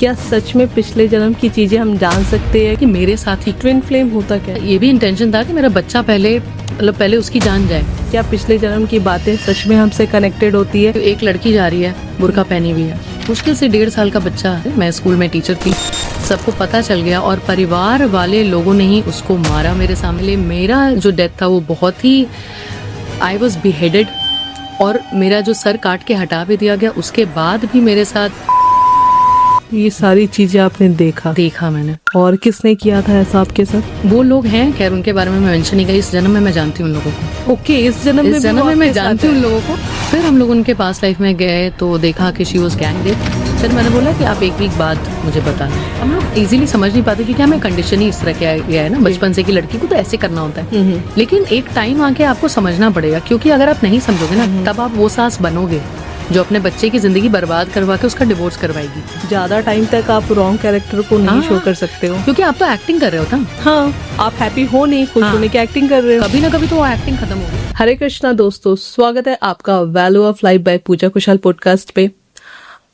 क्या सच में पिछले जन्म की चीजें हम जान सकते हैं कि मेरे साथ ही ट्विन फ्लेम होता क्या? ये भी इंटेंशन था कि मेरा बच्चा पहले उसकी जान जाए। क्या पिछले जन्म की बातें सच में हमसे कनेक्टेड होती है? एक लड़की जा रही है, बुर्का पहनी हुई है, मुश्किल से 1.5 साल का बच्चा है। मैं स्कूल में टीचर थी, सबको पता चल गया और परिवार वाले लोगों ने ही उसको मारा मेरे सामने। मेरा जो डेथ था वो बहुत ही, आई वॉज बिहेडेड और मेरा जो सर काट के हटा भी दिया गया। उसके बाद भी मेरे साथ ये सारी चीजें आपने देखा मैंने। और किसने किया था ऐसा आपके साथ? वो लोग हैं, खैर उनके बारे में मैं मेंशन नहीं करी। इस जन्म में मैं जानती हूँ उन लोगों को। ओके, इस जन्म में मैं जानती हूँ उन लोगों को। फिर हम लोग उनके पास लाइफ में गए तो देखा कि शी वॉज गैंग रेप। फिर मैंने बोला कि आप 1 वीक बाद मुझे बताना। हम लोग इजीली समझ नहीं पाते कि क्या हमें कंडीशन ही इस तरह किया गया है ना बचपन से कि लड़की को तो ऐसे करना होता है। लेकिन एक टाइम आके आपको समझना पड़ेगा, क्योंकि अगर आप नहीं समझोगे ना तब आप वो सास बनोगे जो अपने बच्चे की जिंदगी बर्बाद करवा के उसका डिवोर्स करवाएगी। ज्यादा टाइम तक आप रॉन्ग कैरेक्टर को नहीं शो कर सकते हो, क्योंकि आप तो एक्टिंग कर रहे हो ना। हाँ, आप हैप्पी हो नहीं, खुश होने की एक्टिंग कर रहे हो। कभी ना कभी तो वो एक्टिंग खत्म होगी। हरे कृष्णा दोस्तों, स्वागत है आपका value of life by Pooja Kushal podcast पे।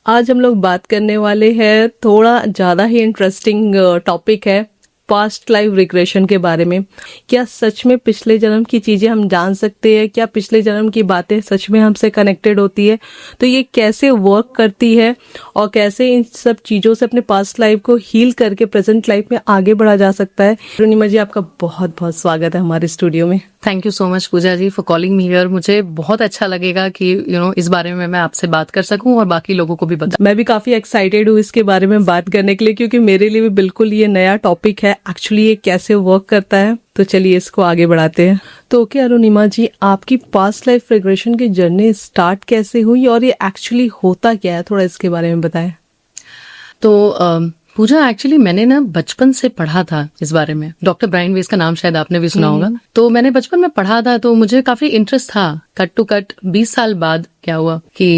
आज हम लोग बात करने वाले हैं, थोड़ा ज्यादा ही इंटरेस्टिंग टॉपिक है, पास्ट लाइफ रिग्रेशन के बारे में। क्या सच में पिछले जन्म की चीजें हम जान सकते हैं? क्या पिछले जन्म की बातें सच में हमसे कनेक्टेड होती है? तो ये कैसे वर्क करती है और कैसे इन सब चीजों से अपने पास्ट लाइफ को हील करके प्रेजेंट लाइफ में आगे बढ़ा जा सकता है? पूर्णिमा जी, आपका बहुत बहुत स्वागत है हमारे स्टूडियो में। Thank you so much Pooja ji for calling me here. मुझे बहुत अच्छा लगेगा कि इस बारे में मैं आपसे बात कर सकूं और बाकी लोगों को भी बता। मैं भी काफी एक्साइटेड हूँ इसके बारे में बात करने के लिए, क्योंकि मेरे लिए भी बिल्कुल ये नया टॉपिक है एक्चुअली, ये कैसे वर्क करता है। तो चलिए इसको आगे बढ़ाते हैं। तो ओके अरुणिमा जी, आपकी पास्ट लाइफ रिग्रेशन की जर्नी स्टार्ट कैसे हुई और ये एक्चुअली होता क्या है, थोड़ा इसके बारे में बताएं। तो पूजा, एक्चुअली मैंने ना बचपन से पढ़ा था इस बारे में। डॉक्टर ब्रायन वेस का नाम शायद आपने भी सुना होगा। तो मैंने बचपन में पढ़ा था, तो मुझे काफी इंटरेस्ट था। कट टू कट 20 साल बाद क्या हुआ कि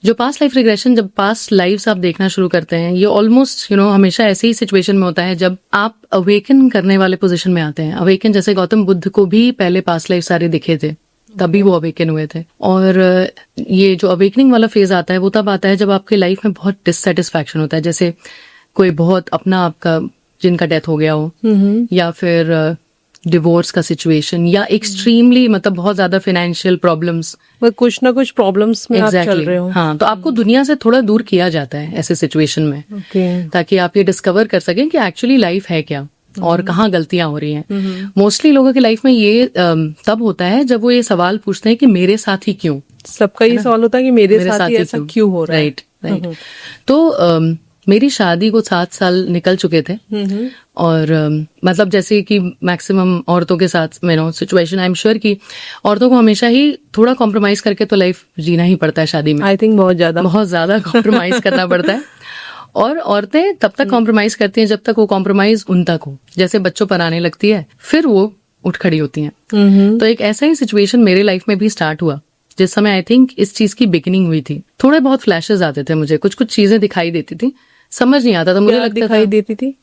जो पास्ट लाइफ रिग्रेशन, जब पास्ट लाइव्स आप देखना शुरू करते हैं, ये ऑलमोस्ट हमेशा ऐसे ही सिचुएशन में होता है जब आप अवेकन करने वाले पोजीशन में आते हैं। अवेकन जैसे गौतम बुद्ध को भी पहले पास्ट लाइफ सारे दिखे थे, तभी वो अवेकन हुए थे। और ये जो अवेकनिंग वाला फेज आता है वो तब आता है जब आपकी लाइफ में बहुत डिससेटिस्फैक्शन होता है। जैसे कोई बहुत अपना आपका जिनका डेथ हो गया हो, या फिर डिवोर्स का सिचुएशन, या एक्सट्रीमली मतलब बहुत ज्यादा फाइनेंशियल प्रॉब्लम्स, कुछ ना कुछ प्रॉब्लम्स में आप चल रहे हो। हाँ, तो आपको दुनिया से थोड़ा दूर किया जाता है ऐसे सिचुएशन में, ताकि आप ये डिस्कवर कर सकें कि एक्चुअली लाइफ है क्या और कहाँ गलतियां हो रही हैं। मोस्टली लोगों की लाइफ में ये तब होता है जब वो ये सवाल पूछते हैं कि मेरे साथ ही क्यों। सबका ये सवाल होता है कि मेरे साथ ही ऐसा क्यों हो रहा है। राइट। तो मेरी शादी को 7 साल निकल चुके थे और मतलब जैसे कि मैक्सिमम औरतों के साथ सिचुएशन, आई एम श्योर कि औरतों को हमेशा ही थोड़ा कॉम्प्रोमाइज करके तो लाइफ जीना ही पड़ता है शादी में। आई थिंक बहुत ज्यादा कॉम्प्रोमाइज करना पड़ता है। और औरतें तब तक कॉम्प्रोमाइज करती हैं जब तक वो कॉम्प्रोमाइज उन तक हो। जैसे बच्चों पर आने लगती है फिर वो उठ खड़ी होती हैं। तो एक ऐसा ही सिचुएशन मेरे लाइफ में भी स्टार्ट हुआ, जिस समय आई थिंक इस चीज की बिगिनिंग हुई थी। थोड़े बहुत फ्लैशेस आते थे मुझे, कुछ चीजें दिखाई देती थी, समझ नहीं आता था। मुझे लगता दिखाई देती थी,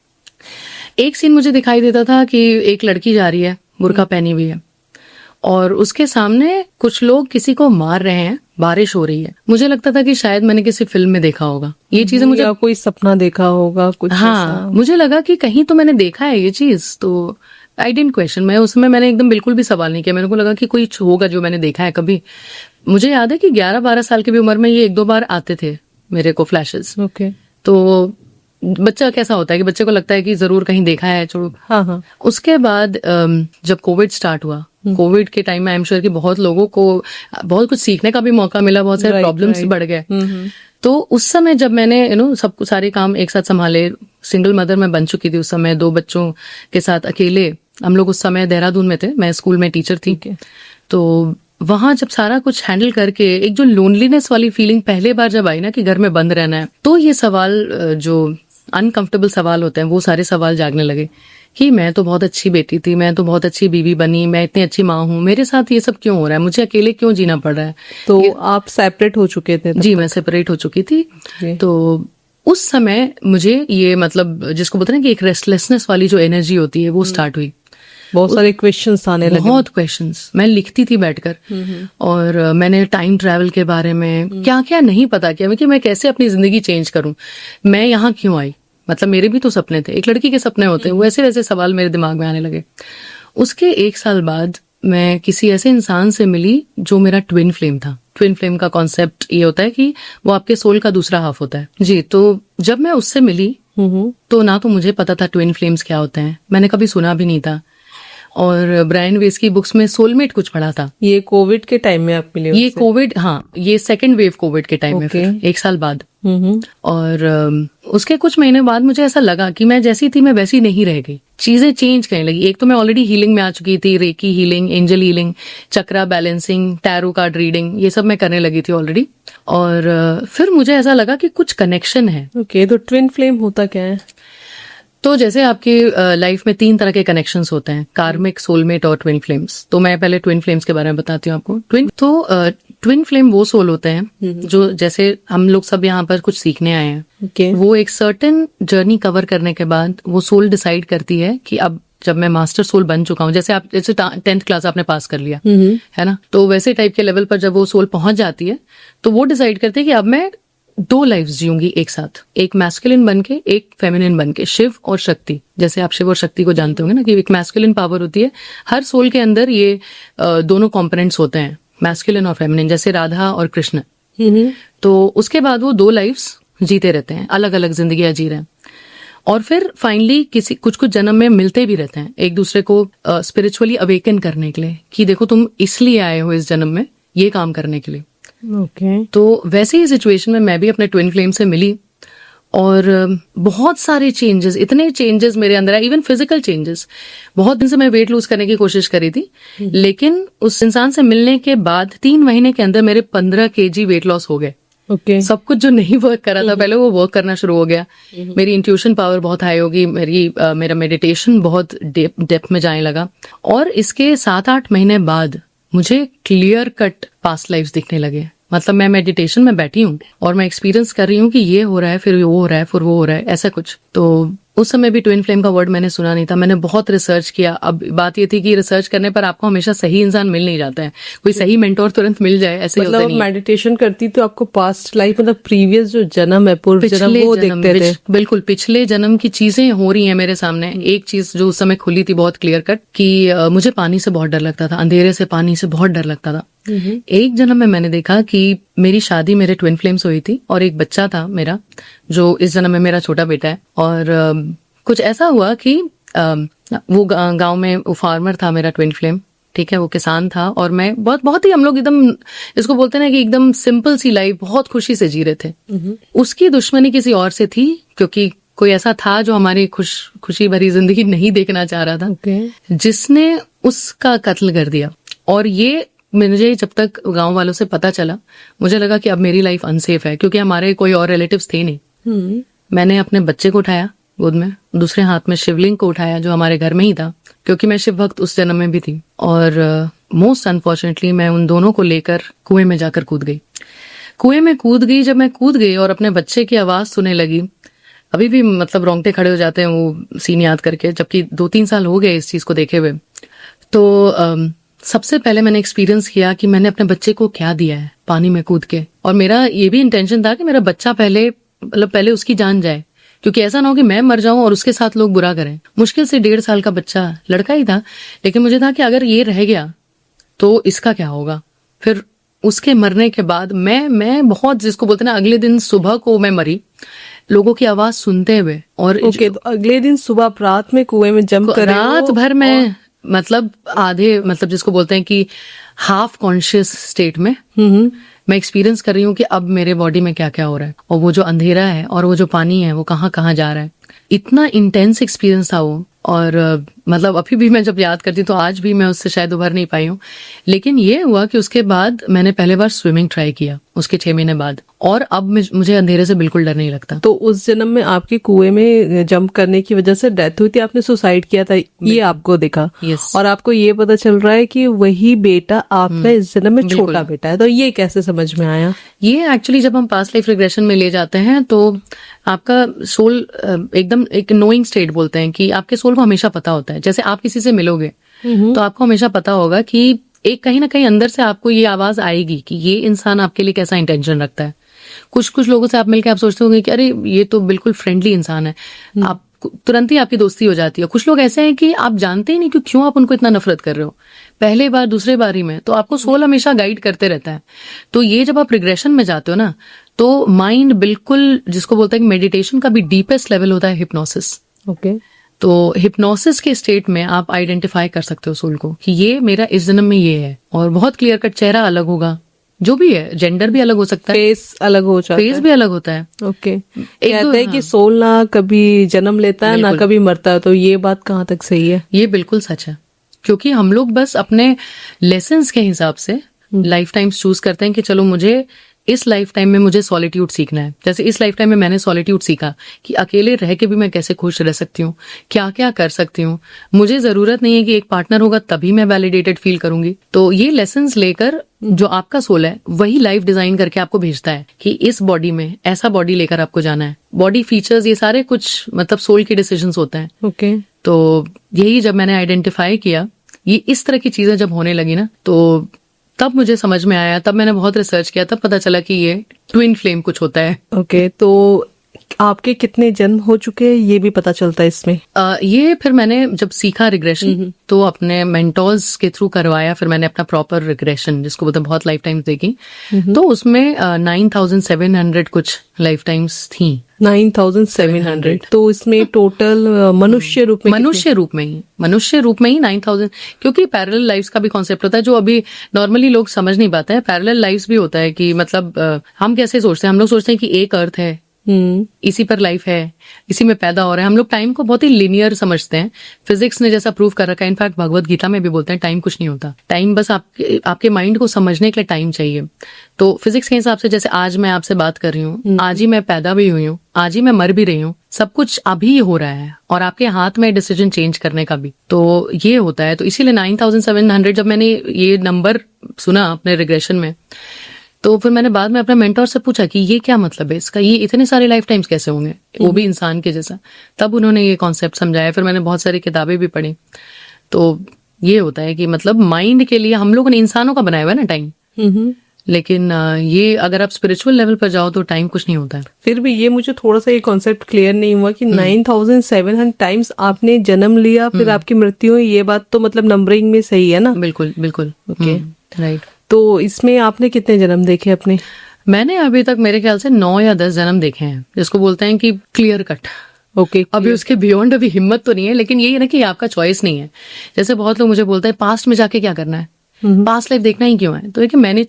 एक सीन मुझे दिखाई देता था कि एक लड़की जा रही है, बुर्का पहनी हुई है, और उसके सामने कुछ लोग किसी को मार रहे हैं, बारिश हो रही है। मुझे लगता था कि शायद मैंने किसी फिल्म में देखा होगा ये चीजें, मुझे कोई सपना देखा होगा कुछ। हाँ, मुझे लगा कि कहीं तो मैंने देखा है ये चीज। तो आई डिडंट क्वेश्चन, मैंने एकदम बिल्कुल भी सवाल नहीं किया। मेरे को लगा कि कोई होगा जो मैंने देखा है कभी। मुझे याद है कि 11-12 साल की भी उम्र में ये 1-2 बार आते थे मेरे को फ्लैशेस। ओके। तो बच्चा कैसा होता है कि बच्चे को लगता है कि जरूर कहीं देखा है, छोड़ो। हाँ। उसके बाद जब कोविड स्टार्ट हुआ, कोविड के टाइम में आई एम श्योर कि बहुत लोगों को बहुत कुछ सीखने का भी मौका मिला, बहुत सारे प्रॉब्लम्स बढ़ गए। तो उस समय जब मैंने सब सारे काम एक साथ संभाले, सिंगल मदर मैं बन चुकी थी उस समय, 2 बच्चों के साथ अकेले। हम लोग उस समय देहरादून में थे, मैं स्कूल में टीचर थी। तो वहां जब सारा कुछ हैंडल करके एक जो लोनलीनेस वाली फीलिंग पहले बार जब आई ना कि घर में बंद रहना है, तो ये सवाल जो अनकंफर्टेबल सवाल होते हैं वो सारे सवाल जागने लगे कि मैं तो बहुत अच्छी बेटी थी, मैं तो बहुत अच्छी बीवी बनी, मैं इतनी अच्छी माँ हूँ, मेरे साथ ये सब क्यों हो रहा है, मुझे अकेले क्यों जीना पड़ रहा है। तो आप सेपरेट हो चुके थे? जी, मैं सेपरेट हो चुकी थी। तो उस समय मुझे ये मतलब जिसको बोलते हैं कि एक रेस्टलेसनेस वाली जो एनर्जी होती है वो स्टार्ट हुई। बहुत सारे क्वेश्चंस आने लगे। बहुत क्वेश्चंस मैं लिखती थी बैठकर, और मैंने टाइम ट्रैवल के बारे में क्या क्या नहीं पता किया कि मैं कैसे अपनी जिंदगी चेंज करूं, मैं यहाँ क्यों आई, मतलब मेरे भी तो सपने थे, एक लड़की के सपने होते हैं, वैसे वैसे सवाल मेरे दिमाग में आने लगे। उसके 1 साल बाद मैं किसी ऐसे इंसान से मिली जो मेरा ट्विन फ्लेम था। ट्विन फ्लेम का कॉन्सेप्ट ये होता है कि वो आपके सोल का दूसरा हाफ होता है जी। तो जब मैं उससे मिली तो ना तो मुझे पता था ट्विन फ्लेम्स क्या होते हैं, मैंने कभी सुना भी नहीं था, और ब्रायन वेस की बुक्स में सोलमेट कुछ पढ़ा था। ये कोविड के टाइम में आप मिले? ये कोविड, हाँ, ये सेकेंड वेव कोविड के टाइम में, फिर 1 साल बाद। और उसके कुछ महीने बाद मुझे ऐसा लगा कि मैं जैसी थी मैं वैसी नहीं रह गई, चीजें चेंज करने लगी। एक तो मैं ऑलरेडी हीलिंग में आ चुकी थी, रेकी हीलिंग, एंजल हीलिंग, चक्रा बैलेंसिंग, टैरो कार्ड रीडिंग, ये सब मैं करने लगी थी ऑलरेडी। और फिर मुझे ऐसा लगा कि कुछ कनेक्शन है। ओके, तो ट्विन फ्लेम होता क्या है? तो जैसे आपकी लाइफ में 3 तरह के कनेक्शंस होते हैं, कार्मिक, सोलमेट और ट्विन फ्लेम्स। तो मैं पहले ट्विन फ्लेम्स के बारे में बताती हूँ आपको। ट्विन फ्लेम वो सोल होते हैं जो, जैसे हम लोग सब यहाँ पर कुछ सीखने आए हैं, Okay. वो एक सर्टेन जर्नी कवर करने के बाद वो सोल डिसाइड करती है कि अब जब मैं मास्टर सोल बन चुका हूँ, जैसे 10th क्लास आपने पास कर लिया है ना, तो वैसे टाइप के लेवल पर जब वो सोल पहुंच जाती है तो वो डिसाइड करती है कि अब मैं 2 लाइफ्स जीऊंगी एक साथ, एक मैस्कुलिन बन के, एक फेमिनिन बन के, शिव और शक्ति। जैसे आप शिव और शक्ति को जानते होंगे ना, कि एक मैस्कुलिन पावर होती है, हर सोल के अंदर ये दोनों कॉम्पोनेंट्स होते हैं, मैस्कुलिन और फेमिनिन, जैसे राधा और कृष्ण। तो उसके बाद वो 2 लाइफ्स जीते रहते हैं, अलग अलग जिंदगियां जी रहे हैं, और फिर फाइनली किसी कुछ जन्म में मिलते भी रहते हैं एक दूसरे को स्पिरिचुअली अवेकन करने के लिए, कि देखो तुम इसलिए आए हो इस जन्म में ये काम करने के लिए। ओके। तो वैसे ही सिचुएशन में मैं भी अपने ट्विन फ्लेम से मिली, और बहुत सारे चेंजेस, इतने चेंजेस मेरे अंदर आए, इवन फिजिकल चेंजेस। बहुत दिन से मैं वेट लूज करने की कोशिश करी थी, लेकिन उस इंसान से मिलने के बाद 3 महीने के अंदर मेरे 15 kg वेट लॉस हो गए। ओके। सब कुछ जो नहीं वर्क करा था पहले, वो वर्क करना शुरू हो गया। मेरी इंट्यूशन पावर बहुत हाई होगी, मेरा मेडिटेशन बहुत डेप्थ में जाने लगा, और इसके 7-8 महीने बाद मुझे क्लियर कट पास्ट लाइफ्स दिखने लगे। मतलब मैं मेडिटेशन में बैठी हूँ और मैं एक्सपीरियंस कर रही हूँ कि ये हो रहा है, फिर वो हो रहा है, फिर वो हो रहा है, ऐसा कुछ। तो उस समय भी ट्विन फ्लेम का वर्ड मैंने सुना नहीं था, मैंने बहुत रिसर्च किया। अब बात ये थी कि रिसर्च करने पर आपको हमेशा सही इंसान मिल नहीं जाता है, कोई सही मेंटोर तुरंत मिल जाए ऐसे मतलब होता नहीं है। मेडिटेशन करती तो आपको पास्ट लाइफ, मतलब प्रीवियस जो जन्म है, पूर्व जन्म, वो देखते थे? बिल्कुल, पिछले जन्म की चीजें हो रही हैं मेरे सामने। एक चीज जो उस समय खुली थी बहुत क्लियर कट, कि मुझे पानी से बहुत डर लगता था, अंधेरे से, पानी से बहुत डर लगता था। एक जन्म में मैंने देखा कि मेरी शादी मेरे ट्विन फ्लेम से हुई थी, और एक बच्चा था मेरा, जो इस जन्म में मेरा छोटा बेटा है। और कुछ ऐसा हुआ कि वो गांव में वो फार्मर था मेरा ट्विन फ्लेम, ठीक है, वो किसान था, और मैं बहुत ही, हम लोग एकदम, इसको बोलते हैं ना कि एकदम सिंपल सी लाइफ बहुत खुशी से जी रहे थे। उसकी दुश्मनी किसी और से थी, क्योंकि कोई ऐसा था जो हमारी खुशी भरी जिंदगी नहीं देखना चाह रहा था, जिसने उसका कत्ल कर दिया। और ये मुझे जब तक गांव वालों से पता चला, मुझे लगा कि अब मेरी लाइफ अनसेफ है, क्योंकि हमारे कोई और रिलेटिव्स थे नहीं। मैंने अपने बच्चे को उठाया गोद में, दूसरे हाथ में शिवलिंग को उठाया जो हमारे घर में ही था, क्योंकि मैं शिव भक्त उस जन्म में भी थी। और मोस्ट अनफॉर्चुनेटली मैं उन दोनों को लेकर कुएं में जाकर कूद गई। कुएं में कूद गई, जब मैं कूद गई और अपने बच्चे की आवाज सुनने लगी, अभी भी मतलब रोंगटे खड़े हो जाते हैं वो सीन याद करके, जबकि 2-3 साल हो गए इस चीज को देखे हुए। तो सबसे पहले मैंने एक्सपीरियंस किया कि मैंने अपने बच्चे को क्या दिया है पानी में कूद के। और मेरा ये भी इंटेंशन था कि मेरा बच्चा पहले उसकी जान जाए, क्योंकि ऐसा ना हो कि मैं मर जाऊं और उसके साथ लोग बुरा करें। मुश्किल से 1.5 साल का बच्चा, लड़का ही था, लेकिन मुझे था कि अगर ये रह गया तो इसका क्या होगा। फिर उसके मरने के बाद मैं बहुत, जिसको बोलते ना, अगले दिन सुबह को मैं मरी, लोगों की आवाज सुनते हुए। और ओके, तो अगले दिन सुबह आप रात में कुएं में जंप कर रहे हो? रात भर में, मतलब आधे, मतलब जिसको बोलते हैं कि हाफ कॉन्शियस स्टेट में मैं एक्सपीरियंस कर रही हूँ कि अब मेरे बॉडी में क्या क्या हो रहा है, और वो जो अंधेरा है और वो जो पानी है वो कहाँ कहाँ जा रहा है। इतना इंटेंस एक्सपीरियंस था वो। और मतलब अभी भी मैं जब याद करती हूँ तो आज भी मैं उससे शायद उभर नहीं पाई हूँ। लेकिन ये हुआ कि उसके बाद मैंने पहले बार स्विमिंग ट्राई किया, उसके 6 महीने बाद, और अब मुझे अंधेरे से बिल्कुल डर नहीं लगता। तो उस जन्म में आपके कुएं में जंप करने की वजह से डेथ हुई थी, आपने सुसाइड किया था, ये आपको दिखा, Yes. और आपको ये पता चल रहा है कि वही बेटा आपका इस जन्म में छोटा बेटा है, तो ये कैसे समझ में आया? ये एक्चुअली जब हम पास्ट लाइफ रिग्रेशन में ले जाते हैं तो आपका सोल एकदम एक नोइंग स्टेट बोलते हैं कि आपके सोल को हमेशा पता होता है। जैसे आप किसी से मिलोगे तो आपको हमेशा पता होगा कि एक कहीं ना कहीं अंदर से आपको ये आवाज आएगी कि ये इंसान आपके लिए कैसा इंटेंशन रखता है। कुछ लोगों से आप मिलकर आप सोचते होंगे कि अरे ये तो बिल्कुल फ्रेंडली इंसान है, आप तुरंत ही आपकी दोस्ती हो जाती है। कुछ लोग ऐसे हैं कि आप जानते ही नहीं कि क्यों आप उनको इतना नफरत कर रहे हो, पहले बार दूसरे बार ही में, तो आपको सोल हमेशा गाइड करते रहता है। तो ये जब आप रिग्रेशन में जाते हो ना, तो माइंड बिल्कुल, जिसको बोलते हैं कि मेडिटेशन का भी डीपेस्ट लेवल होता है हिप्नोसिस। ओके। तो हिप्नोसिस के स्टेट में आप आइडेंटिफाई कर सकते हो सोल को कि ये मेरा इस जन्म में ये है, और बहुत क्लियर कट चेहरा अलग होगा, जो भी है, जेंडर भी अलग हो सकता है, फेस अलग हो जाता फेस भी अलग होता है। ओके। कहते हैं कि सोल ना कभी जन्म लेता है ना कभी मरता है, तो ये बात कहाँ तक सही है? ये बिल्कुल सच है, क्योंकि हम लोग बस अपने लेसन्स के हिसाब से लाइफ टाइम्स चूज करते हैं कि चलो मुझे इस लाइफ टाइम में मुझे सॉलिट्यूड सीखना है। जैसे इस लाइफ टाइम में मैंने सॉलिट्यूड सीखा कि अकेले रह के भी मैं कैसे खुश रह सकती हूँ, क्या क्या कर सकती हूँ। मुझे जरूरत नहीं है कि एक पार्टनर होगा तभी मैं वैलिडेटेड फील करूंगी। तो ये लेसन्स लेकर जो आपका सोल है वही लाइफ डिजाइन करके आपको भेजता है कि इस बॉडी में ऐसा बॉडी लेकर आपको जाना है। बॉडी फीचर्स ये सारे कुछ मतलब सोल के डिसीजंस होते हैं। ओके। तो यही जब मैंने आइडेंटिफाई किया, ये इस तरह की चीजें जब होने लगी ना, तो तब मुझे समझ में आया, तब मैंने बहुत रिसर्च किया, तब पता चला कि ये ट्विन फ्लेम कुछ होता है। ओके। तो आपके कितने जन्म हो चुके हैं ये भी पता चलता है इसमें? ये फिर मैंने जब सीखा रिग्रेशन तो अपने मेंटोर्स के थ्रू करवाया। फिर मैंने अपना प्रॉपर रिग्रेशन, जिसको बोलते हैं बहुत लाइफ टाइम्स देखी, तो उसमें 9700 कुछ लाइफ टाइम्स थी। 9700। तो इसमें टोटल मनुष्य रूप में मनुष्य रूप में ही 9000, क्योंकि पैरेलल लाइफ्स का भी कॉन्सेप्ट होता है जो अभी नॉर्मली लोग समझ नहीं पाते हैं। पैरेलल लाइफ्स भी होता है कि मतलब हम कैसे सोचते हैं, हम लोग सोचते हैं कि एक अर्थ है, इसी पर लाइफ है, इसी में पैदा हो रहा है। हम लोग टाइम को बहुत ही लिनियर समझते हैं। फिजिक्स ने जैसा प्रूव कर रखा है, इनफैक्ट भगवत गीता में भी बोलते हैं टाइम कुछ नहीं होता, टाइम बस आपके माइंड को समझने के लिए टाइम चाहिए। तो फिजिक्स के हिसाब से जैसे आज मैं आपसे बात कर रही हूँ, आज ही मैं पैदा भी हुई हूँ, आज ही मैं मर भी रही हूँ, सब कुछ अभी हो रहा है और आपके हाथ में डिसीजन चेंज करने का भी। तो ये होता है। तो इसीलिए 9700 जब मैंने ये नंबर सुना अपने रिग्रेशन में, तो फिर मैंने बाद में अपने मेंटोर से पूछा कि ये क्या मतलब है इसका, ये इतने सारे लाइफ टाइम्स कैसे होंगे, वो भी इंसान के जैसा। तब उन्होंने ये कॉन्सेप्ट समझाया। फिर मैंने बहुत सारी किताबें भी पढ़ी। तो ये होता है कि मतलब माइंड के लिए हम लोगों ने इंसानों का बनाया हुआ है ना टाइम, लेकिन ये अगर आप स्पिरिचुअल लेवल पर जाओ तो टाइम कुछ नहीं होता है। फिर भी ये मुझे थोड़ा सा ये कॉन्सेप्ट क्लियर नहीं हुआ कि 9700 टाइम्स आपने जन्म लिया फिर आपकी मृत्यु हुई, ये बात तो मतलब नंबरिंग में सही है ना? बिल्कुल बिल्कुल। ओके। राइट। तो इसमें आपने कितने जन्म देखे अपने? मैंने अभी तक मेरे ख्याल से 9 या 10 जन्म देखे हैं, जिसको बोलते हैं कि क्लियर कट। ओके। अभी उसके बियॉन्ड अभी हिम्मत तो नहीं है, लेकिन यही है ना कि आपका चॉइस नहीं है। जैसे बहुत लोग मुझे बोलते हैं पास्ट में जाके क्या करना है, पास्ट लाइफ देखना ही क्यों है। तो कि मैंने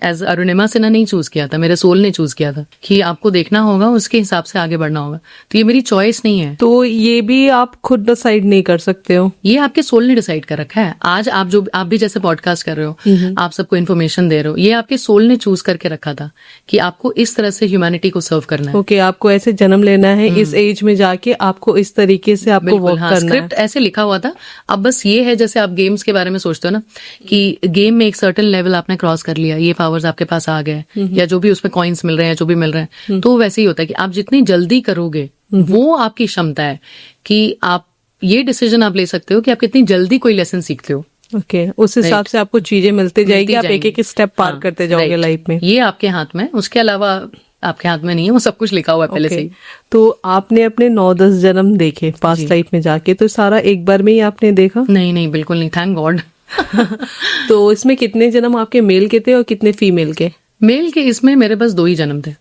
एज अरुणिमा सिन्हा नहीं चूज किया था, मेरे सोल ने चूज किया था कि आपको देखना होगा, उसके हिसाब से आगे बढ़ना होगा। तो ये मेरी चॉइस नहीं है। तो ये भी आप खुद डिसाइड नहीं कर सकते हो, ये आपके सोल ने डिसाइड कर रखा है। आज आप भी जैसे पॉडकास्ट कर रहे हो, आप सबको इन्फॉर्मेशन दे रहे हो, ये आपके सोल ने चूज करके रखा था कि आपको इस तरह से ह्यूमैनिटी को सर्व करना है। ओके। आपको ऐसे जन्म लेना है, इस एज में जाके आपको इस तरीके से आपको वर्क करना है। स्क्रिप्ट ऐसे लिखा हुआ था। अब बस ये है, जैसे आप गेम्स के बारे में सोचते हो ना कि गेम में एक सर्टेन लेवल आपने क्रॉस कर लिया, ये पावर्स आपके पास आ गए, या जो भी उसमें कॉइन्स मिल रहे हैं, जो भी मिल रहे हैं, तो वैसे ही होता है कि आप जितनी जल्दी करोगे वो आपकी क्षमता है कि आप ये डिसीजन आप ले सकते हो कि आप कितनी जल्दी कोई लेसन सीखते हो। ओके। उस हिसाब से आपको चीजें मिलती जाएगी, आप एक एक स्टेप पार करते जाओगे लाइफ में। ये आपके हाथ में, उसके अलावा आपके हाथ में नहीं है, वो सब कुछ लिखा हुआ है पहले से ही। तो आपने अपने 9-10 जन्म देखे पास्ट लाइफ में जाके, तो सारा एक बार में ही आपने देखा? नहीं, बिल्कुल नहीं, थैंक गॉड। तो इसमें कितने जन्म आपके मेल के थे और कितने फीमेल के? मेल के इसमें मेरे पास 2 ही जन्म थे।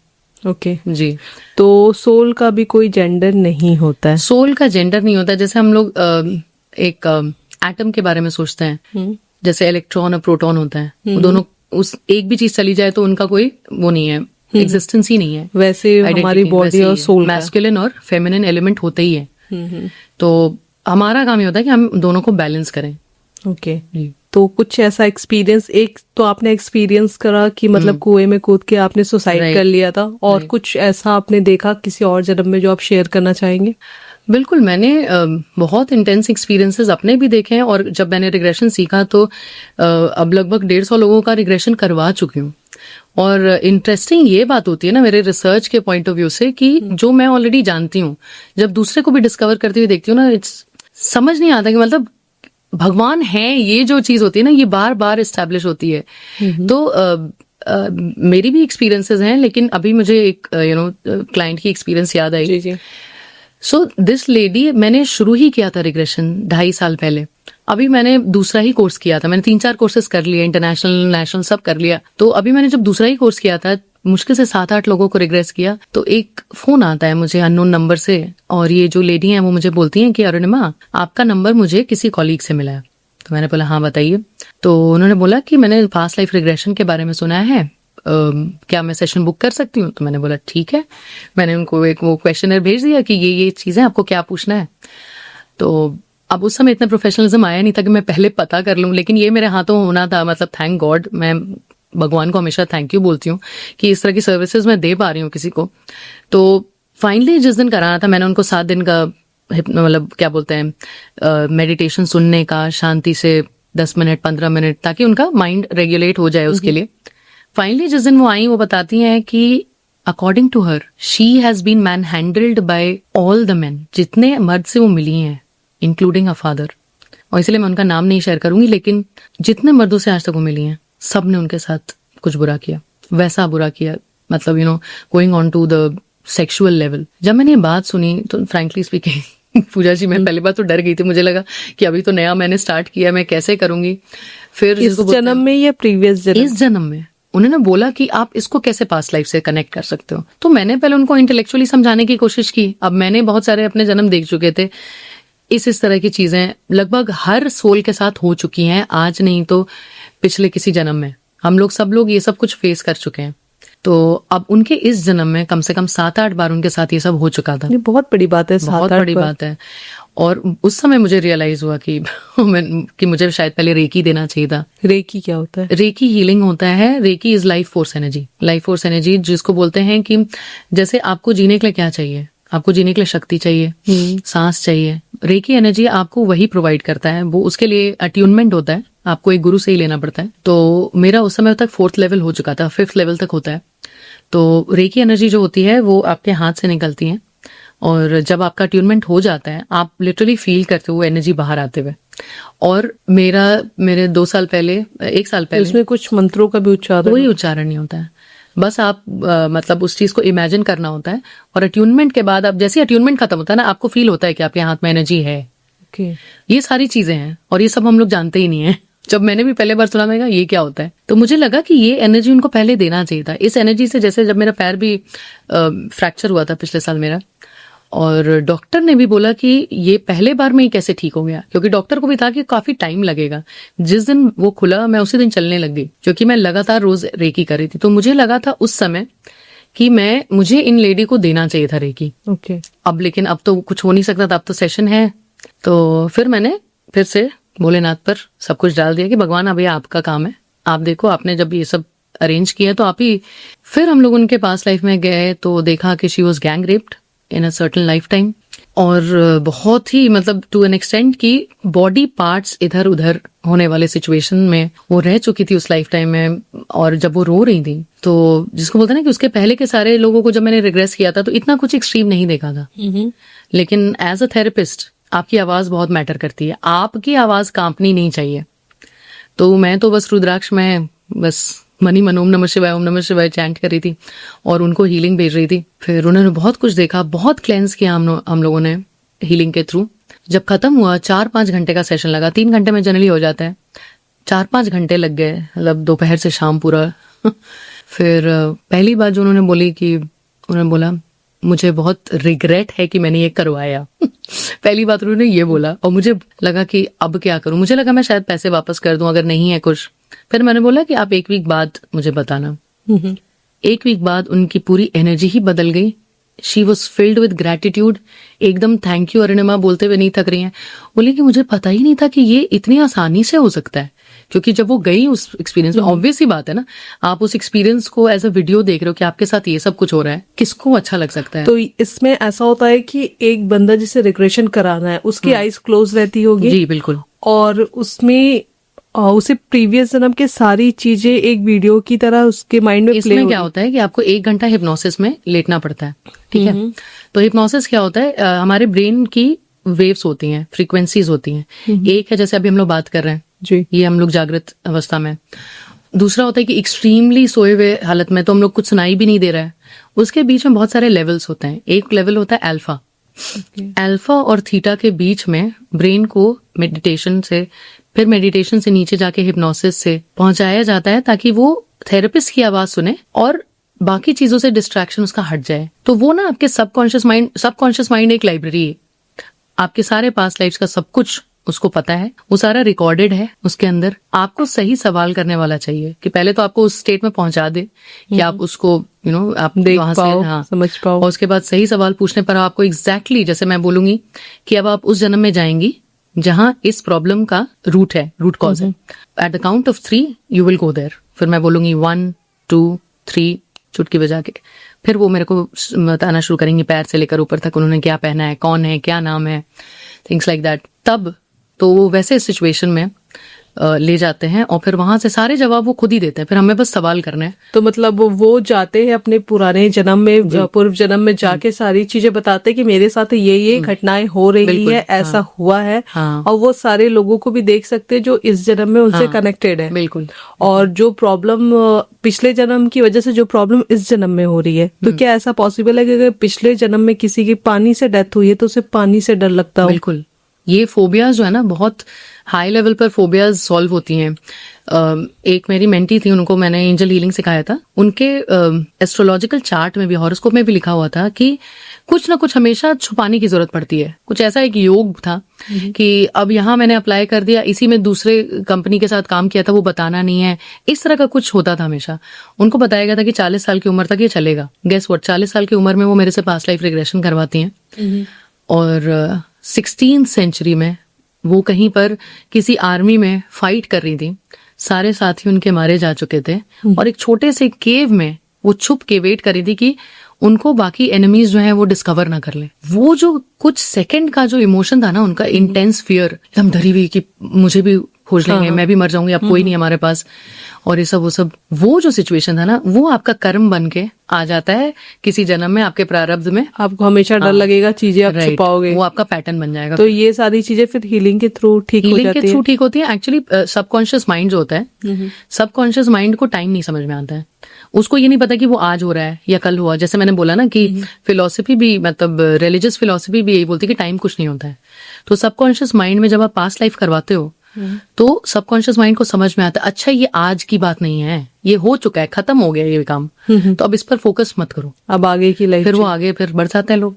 ओके जी। तो सोल का भी कोई जेंडर नहीं होता है? सोल का जेंडर नहीं होता। जैसे हम लोग एक एटम के बारे में सोचते हैं, जैसे इलेक्ट्रॉन और प्रोटॉन होता है, वो दोनों उस एक भी चीज चली जाए तो उनका कोई वो नहीं है, एग्जिस्टेंस ही नहीं है। वैसे हमारी बॉडी और सोल मैस्कुलिन और फेमिनिन एलिमेंट होते ही है। तो हमारा काम ये होता है कि हम दोनों को बैलेंस करें। ओके। तो कुछ ऐसा एक्सपीरियंस, एक तो आपने एक्सपीरियंस करा कि मतलब कुएं में कूद के आपने सुसाइड Right. कर लिया था, और Right. कुछ ऐसा आपने देखा किसी और जन्म में जो आप शेयर करना चाहेंगे? बिल्कुल, मैंने बहुत इंटेंस एक्सपीरियंसेस अपने भी देखे हैं, और जब मैंने रिग्रेशन सीखा तो अब लगभग 150 लोगों का रिग्रेशन करवा चुकी हूँ। और इंटरेस्टिंग ये बात होती है ना मेरे रिसर्च के पॉइंट ऑफ व्यू से, कि जो मैं ऑलरेडी जानती हूँ, जब दूसरे को भी डिस्कवर करते हुए देखती हूँ ना, इट्स समझ नहीं आता कि मतलब भगवान है, ये जो चीज होती है ना, ये बार बार एस्टैब्लिश होती है। तो मेरी भी एक्सपीरियंसेस हैं, लेकिन अभी मुझे एक क्लाइंट की एक्सपीरियंस याद आई। जी जी। सो दिस लेडी, मैंने शुरू ही किया था रिग्रेशन 2.5 साल पहले। अभी मैंने दूसरा ही कोर्स किया था, मैंने 3-4 कोर्सेज कर लिए, इंटरनेशनल नेशनल सब कर लिया। तो अभी मैंने जब दूसरा ही कोर्स किया था, मुश्किल से 7-8 लोगों को रिग्रेस किया, तो एक फोन आता है मुझे अननोन नंबर से, और ये जो लेडी है वो मुझे बोलती हैं कि अरुणिमा, आपका नंबर मुझे किसी कॉलीग से मिला है। तो मैंने बोला हाँ बताइए। तो उन्होंने बोला कि मैंने पास्ट लाइफ रिग्रेशन के बारे में सुना है, क्या मैं सेशन बुक कर सकती हूँ? तो मैंने बोला ठीक है। मैंने उनको एक वो क्वेश्चनर भेज दिया कि ये चीजें आपको क्या पूछना है। तो अब उस समय इतना प्रोफेशनलिज्म आया नहीं था कि मैं पहले पता कर लूं, लेकिन ये मेरे हाथों होना था। मतलब थैंक गॉड, मैं भगवान को हमेशा थैंक यू बोलती हूँ कि इस तरह की सर्विसेज मैं दे पा रही हूँ किसी को। तो फाइनली जिस दिन कराना था, मैंने उनको 7 दिन का मतलब क्या बोलते हैं मेडिटेशन सुनने का, शांति से 10 मिनट 15 मिनट, ताकि उनका माइंड रेगुलेट हो जाए उसके लिए। फाइनली जिस दिन वो आई, वो बताती हैं कि according to her, she has been manhandled by all the men, जितने मर्द से वो मिली हैं, इंक्लूडिंग अ फादर। और इसलिए मैं उनका नाम नहीं शेयर करूंगी, लेकिन जितने मर्दों से आज तक वो मिली हैं, सब ने उनके साथ कुछ बुरा किया, वैसा बुरा किया, मतलब going on to the sexual level. जब मैंने ये बात सुनी तो फ्रैंकली स्पीकिंग पूजा जी, मैं पहली बार तो डर गई थी। मुझे लगा कि अभी तो नया मैंने स्टार्ट किया, मैं कैसे करूंगी। फिर इस जन्म में या प्रीवियस जन्म? इस जन्म में। उन्होंने बोला कि आप इसको कैसे पास्ट लाइफ से कनेक्ट कर सकते हो। तो मैंने पहले उनको इंटेलेक्चुअली समझाने की कोशिश की। अब मैंने बहुत सारे अपने जन्म देख चुके थे, इस तरह की चीजें लगभग हर सोल के साथ हो चुकी हैं, आज नहीं तो पिछले किसी जन्म में। सब लोग ये सब कुछ फेस कर चुके हैं। तो अब उनके इस जन्म में कम से कम 7-8 बार उनके साथ ये सब हो चुका था। ये बहुत बड़ी बात है, बहुत बड़ी बात है। और उस समय मुझे रियलाइज हुआ कि मुझे शायद पहले रेकी देना चाहिए था। रेकी क्या होता है? रेकी हीलिंग होता है। Reiki is life force energy. Life force energy जिसको बोलते हैं कि जैसे आपको जीने के लिए क्या चाहिए, आपको जीने के लिए शक्ति चाहिए, सांस चाहिए, रेकी एनर्जी आपको वही प्रोवाइड करता है। वो उसके लिए अट्यूनमेंट होता है, आपको एक गुरु से ही लेना पड़ता है। तो मेरा उस समय तक 4th लेवल हो चुका था, 5th लेवल तक होता है। तो रेकी एनर्जी जो होती है वो आपके हाथ से निकलती है, और जब आपका अट्यूनमेंट हो जाता है, आप लिटरली फील करते हो वो एनर्जी बाहर आते हुए। और मेरे 2 साल पहले, 1 साल पहले, उसमें कुछ मंत्रों का भी उच्चारण? कोई उच्चारण नहीं होता है, बस आप मतलब उस चीज को इमेजिन करना होता है। और अट्यूनमेंट के बाद, अब जैसे अट्यूनमेंट खत्म होता है ना, आपको फील होता है कि आपके हाथ में एनर्जी है। ये सारी चीजें हैं, और ये सब हम लोग जानते ही नहीं है। जब मैंने भी पहले बार सुना, मैंने कहा ये क्या होता है, तो मुझे लगा कि ये एनर्जी उनको पहले देना चाहिए था। इस एनर्जी से, जैसे जब मेरा पैर भी फ्रैक्चर हुआ था पिछले साल मेरा, और डॉक्टर ने भी बोला कि ये पहले बार में ही कैसे ठीक हो गया, क्योंकि डॉक्टर को भी था कि काफी टाइम लगेगा। जिस दिन वो खुला, मैं उसी दिन चलने लग गई, क्योंकि मैं लगातार रोज रेकी कर रही थी। तो मुझे लगा था उस समय कि मुझे इन लेडी को देना चाहिए था रेकी। अब लेकिन अब तो कुछ हो नहीं सकता था, अब तो सेशन है। तो फिर मैंने फिर से भोलेनाथ पर सब कुछ डाल दिया कि भगवान अब ये आपका काम है, आप देखो, आपने जब ये सब अरेंज किया तो आप ही। फिर हम लोग उनके पास लाइफ में गए तो देखा कि she was gang raped in a certain life time, और बहुत ही मतलब टू एन एक्सटेंट की बॉडी पार्ट्स इधर उधर होने वाले सिचुएशन में वो रह चुकी थी उस लाइफ टाइम में। और जब वो रो रही थी, तो जिसको बोलते हैं ना कि उसके पहले के सारे लोगों को जब मैंने रिग्रेस किया था तो इतना कुछ एक्सट्रीम नहीं देखा था। लेकिन एज अ थेरेपिस्ट आपकी आवाज बहुत मैटर करती है, आपकी आवाज कांपनी नहीं चाहिए। तो मैं तो बस रुद्राक्ष में बस मनी मन ओम नमः शिवाय चैंट कर रही थी, और उनको हीलिंग भेज रही थी। फिर उन्होंने बहुत कुछ देखा, बहुत क्लेंस किया हम लोगों ने हीलिंग के थ्रू। जब खत्म हुआ, 4-5 घंटे का सेशन लगा। 3 घंटे में जनरली हो जाता है, 4-5 घंटे लग गए, मतलब दोपहर से शाम पूरा। फिर पहली बात जो उन्होंने बोली कि उन्होंने बोला मुझे बहुत रिग्रेट है कि मैंने ये करवाया। पहली बात उन्होंने ये बोला, और मुझे लगा कि अब क्या करूं। मुझे लगा मैं शायद पैसे वापस कर दूं अगर नहीं है कुछ। फिर मैंने बोला कि आप 1 वीक बाद मुझे बताना। 1 वीक बाद उनकी पूरी एनर्जी ही बदल गई। She was filled with gratitude, एकदम थैंक यू अरुणिमा बोलते हुए नहीं थक रही हैं। बोले कि मुझे पता ही नहीं था कि ये इतनी आसानी से हो सकता है, क्योंकि जब वो गई उस एक्सपीरियंस में, ऑब्वियस ही बात है ना, आप उस एक्सपीरियंस को एज अ वीडियो देख रहे हो कि आपके साथ ये सब कुछ हो रहा है, किसको अच्छा लग सकता है। तो इसमें ऐसा होता है कि एक बंदा जिसे रिग्रेशन कराना है उसकी आईज क्लोज रहती होगी, जी बिल्कुल, और उसमें उसे प्रीवियस जन्म के सारी चीजें एक वीडियो की तरह उसके माइंड में प्ले इसमें क्या होता है कि आपको 1 घंटा हिप्नोसिस में लेटना पड़ता है, ठीक है। तो हिप्नोसिस क्या होता है, हमारे ब्रेन की वेव्स होती हैं, फ्रीक्वेंसीज होती हैं। एक है जैसे अभी हम लोग बात कर रहे हैं जी, ये हम लोग जागृत अवस्था में। दूसरा होता है कि एक्सट्रीमली सोए हुए हालत में तो हम लोग कुछ सुनाई भी नहीं दे रहा है, उसके बीच में बहुत सारे लेवल्स होते हैं। एक लेवल होता है अल्फा। अल्फा और थीटा के बीच में ब्रेन को मेडिटेशन से, फिर मेडिटेशन से नीचे जाके हिप्नोसिस से पहुंचाया जाता है ताकि वो थेरेपिस्ट की आवाज सुने और बाकी चीजों से डिस्ट्रैक्शन उसका हट जाए। तो वो ना आपके सबकॉन्शियस माइंड एक लाइब्रेरी है, आपके सारे पास्ट लाइफ्स का सब कुछ उसको पता है, वो सारा रिकॉर्डेड है उसके अंदर। आपको सही सवाल करने वाला चाहिए कि पहले तो आपको उस स्टेट में पहुंचा दे कि आप उसको आप देख वहां पाओ, से हाँ समझ पाओ, और उसके बाद सही सवाल पूछने पर आपको एग्जैक्टली जैसे मैं बोलूंगी कि अब आप उस जन्म में जाएंगी जहां इस प्रॉब्लम का रूट कॉज है। At the count of 3 you will go there. फिर मैं बोलूंगी 1 2 3 चुटकी बजा के, फिर वो मेरे को बताना शुरू करेंगे पैर से लेकर ऊपर तक उन्होंने क्या पहना है, कौन है, क्या नाम है, थिंग्स लाइक दैट। तब तो वो वैसे सिचुएशन में ले जाते हैं और फिर वहां से सारे जवाब वो खुद ही देते हैं, फिर हमें बस सवाल करने हैं। तो मतलब वो जाते हैं अपने पुराने जन्म में, पूर्व जन्म में जाके सारी चीजें बताते हैं कि मेरे साथ ये घटनाएं हो रही है, ऐसा हुआ है, और वो सारे लोगों को भी देख सकते हैं जो इस जन्म में उनसे कनेक्टेड है। बिल्कुल। और जो प्रॉब्लम पिछले जन्म की वजह से जो प्रॉब्लम इस जन्म में हो रही है, तो क्या ऐसा पॉसिबल है कि अगर पिछले जन्म में किसी की पानी से डेथ हुई है तो उसे पानी से डर लगता हो? बिल्कुल। ये फोबियाज जो है ना, बहुत हाई लेवल पर फोबियाज सॉल्व होती हैं। एक मेरी मेंटी थी, उनको मैंने एंजल हीलिंग सिखाया था। उनके एस्ट्रोलॉजिकल चार्ट में भी, हॉरोस्कोप में भी लिखा हुआ था कि कुछ ना कुछ हमेशा छुपाने की जरूरत पड़ती है। कुछ ऐसा एक योग था कि अब यहाँ मैंने अप्लाई कर दिया, इसी में दूसरे कंपनी के साथ काम किया था, वो बताना नहीं है, इस तरह का कुछ होता था हमेशा। उनको बताया गया था कि 40 साल की उम्र तक ये चलेगा। गेस व्हाट, 40 साल की उम्र में वो मेरे से पास्ट लाइफ रिग्रेशन करवाती हैं। और 16th सेंचुरी में वो कहीं पर किसी आर्मी में फाइट कर रही थी, सारे साथी उनके मारे जा चुके थे, और एक छोटे से केव में वो छुप के वेट कर रही थी कि उनको बाकी एनिमीज जो हैं वो डिस्कवर ना कर ले। वो जो कुछ सेकंड का जो इमोशन था ना उनका, इंटेंस फियर, एकदम डरी हुई कि मुझे भी खोज लेंगे, मैं भी मर जाऊंगी, अब कोई नहीं हमारे पास, और ये सब वो जो सिचुएशन था ना, वो आपका कर्म बन के आ जाता है किसी जन्म में, आपके प्रारब्ध में। आपको हमेशा डर लगेगा, चीजें आप छुपाओगे, वो आपका पैटर्न बन जाएगा। तो ये सारी चीजें फिर हीलिंग के थ्रू ठीक हो जाती है। हीलिंग के थ्रू ठीक होती है। एक्चुअली सबकॉन्शियस माइंड जो होता है, सबकॉन्शियस माइंड को टाइम नहीं समझ में आता है। उसको ये नहीं पता कि वो आज हो रहा है या कल हुआ। जैसे मैंने बोला ना कि फिलोसफी भी, मतलब रिलीजियस फिलोसफी भी यही बोलती है कि टाइम कुछ नहीं होता है। तो सबकॉन्शियस माइंड में जब आप पास्ट लाइफ करवाते हो तो सबकॉन्शियस माइंड को समझ में आता है, अच्छा ये आज की बात नहीं है, ये हो चुका है, खत्म हो गया ये काम, तो अब इस पर फोकस मत करो, अब आगे की लाइफ। फिर वो आगे फिर बढ़ जाते हैं लोग।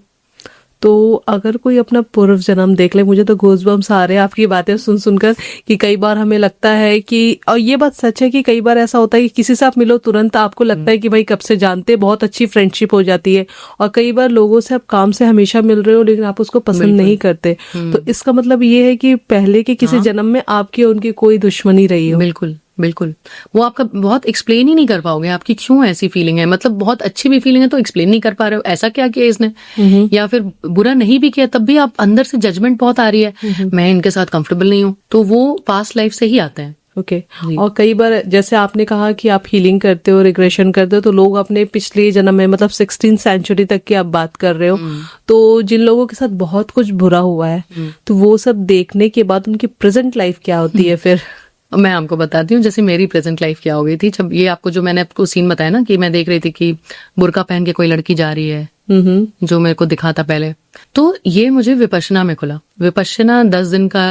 तो अगर कोई अपना पूर्व जन्म देख ले, मुझे तो गूज़बम्स आ रहे हैं आपकी बातें सुन सुनकर, कि कई बार हमें लगता है कि, और ये बात सच है कि कई बार ऐसा होता है कि किसी से आप मिलो तुरंत आपको लगता है कि भाई कब से जानते, बहुत अच्छी फ्रेंडशिप हो जाती है, और कई बार लोगों से आप काम से हमेशा मिल रहे हो लेकिन आप उसको पसंद नहीं करते। तो इसका मतलब ये है कि पहले के किसी जन्म में आपकी और उनकी कोई दुश्मनी रही हो। बिल्कुल बिल्कुल। वो आपका बहुत एक्सप्लेन ही नहीं कर पाओगे आपकी क्यों ऐसी फीलिंग है। मतलब बहुत अच्छी भी फीलिंग है तो एक्सप्लेन नहीं कर पा रहे हो, ऐसा क्या किया इसने, या फिर बुरा नहीं भी किया तब भी आप अंदर से जजमेंट बहुत आ रही है, मैं इनके साथ कंफर्टेबल नहीं हूँ। तो वो पास्ट लाइफ से ही आते हैं। ओके। और कई बार जैसे आपने कहा कि आप हीलिंग करते हो, रिग्रेशन करते हो, तो लोग अपने पिछले जन्म में, मतलब 16th सेंचुरी तक की आप बात कर रहे हो, तो जिन लोगों के साथ बहुत कुछ बुरा हुआ है, तो वो सब देखने के बाद उनकी प्रेजेंट लाइफ क्या होती है फिर? मैं आपको बताती हूँ जैसे मेरी प्रेजेंट लाइफ क्या हो गई थी। जब ये आपको जो मैंने आपको सीन बताया ना कि मैं देख रही थी कि बुर्का पहन के कोई लड़की जा रही है, जो मेरे को दिखा था पहले, तो ये मुझे विपश्यना में खुला। विपश्यना 10 दिन का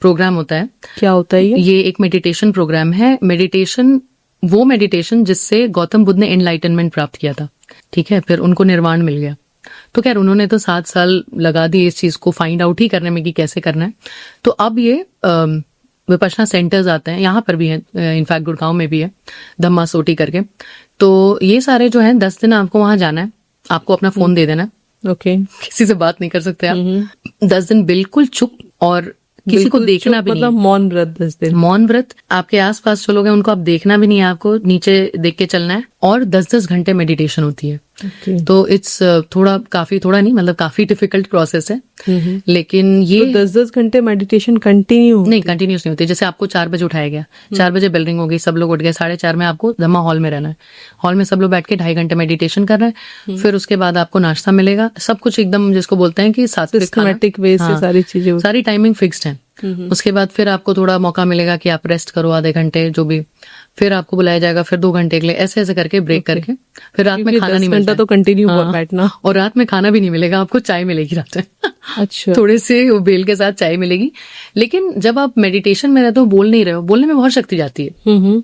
प्रोग्राम होता है। क्या होता है ये एक मेडिटेशन प्रोग्राम है। मेडिटेशन, वो मेडिटेशन जिससे गौतम बुद्ध ने एनलाइटनमेंट प्राप्त किया था, ठीक है, फिर उनको निर्वाण मिल गया। तो खैर उन्होंने तो 7 साल लगा दिए इस चीज को फाइंड आउट ही करने में कि कैसे करना है। तो अब ये विपश्यना सेंटर्स आते हैं, यहाँ पर भी है, इनफैक्ट गुड़गांव में भी है, धम्मा सोटी करके। तो ये सारे जो हैं 10 दिन आपको वहां जाना है, आपको अपना फोन दे देना है। ओके। किसी से बात नहीं कर सकते आप। 10 दिन बिल्कुल चुप और किसी को बिल्कुल देखना चुप, भी नहीं मतलब मौन व्रत 10 दिन। मौन व्रत, आपके आसपास जो लोग हैं उनको आप देखना भी नहीं है, आपको नीचे देख के चलना है, और 10-10 घंटे मेडिटेशन होती है। Okay. तो इट्स थोड़ा नहीं, मतलब काफी डिफिकल्ट प्रोसेस है, लेकिन ये तो 10-10 घंटे मेडिटेशन कंटिन्यू? नहीं, कंटिन्यूस नहीं होती। जैसे आपको 4 बजे उठाया गया, 4 बजे बेल रिंग हो गई, सब लोग उठ गए, 4:30 में आपको धम्मा हॉल में रहना है। हॉल में सब लोग बैठ के 2.5 घंटे मेडिटेशन कर रहे हैं, फिर उसके बाद आपको नाश्ता मिलेगा, सब कुछ एकदम जिसको बोलते हैं कि सात्विक खाना, सिस्टमैटिक वे से सारी चीजें सारी टाइमिंग फिक्स्ड है। उसके बाद फिर आपको थोड़ा मौका मिलेगा कि आप रेस्ट करो आधे घंटे जो भी, फिर आपको बुलाया जाएगा फिर 2 घंटे के लिए, ऐसे ऐसे करके ब्रेक करके फिर रात में खाना नहीं मिलता तो कंटिन्यू बैठना, और रात में खाना भी नहीं मिलेगा आपको, चाय मिलेगी रात में। अच्छा, थोड़े से बेल के साथ चाय मिलेगी। लेकिन जब आप मेडिटेशन में रहते हो, बोल नहीं रहे हो, बोलने में बहुत शक्ति जाती है।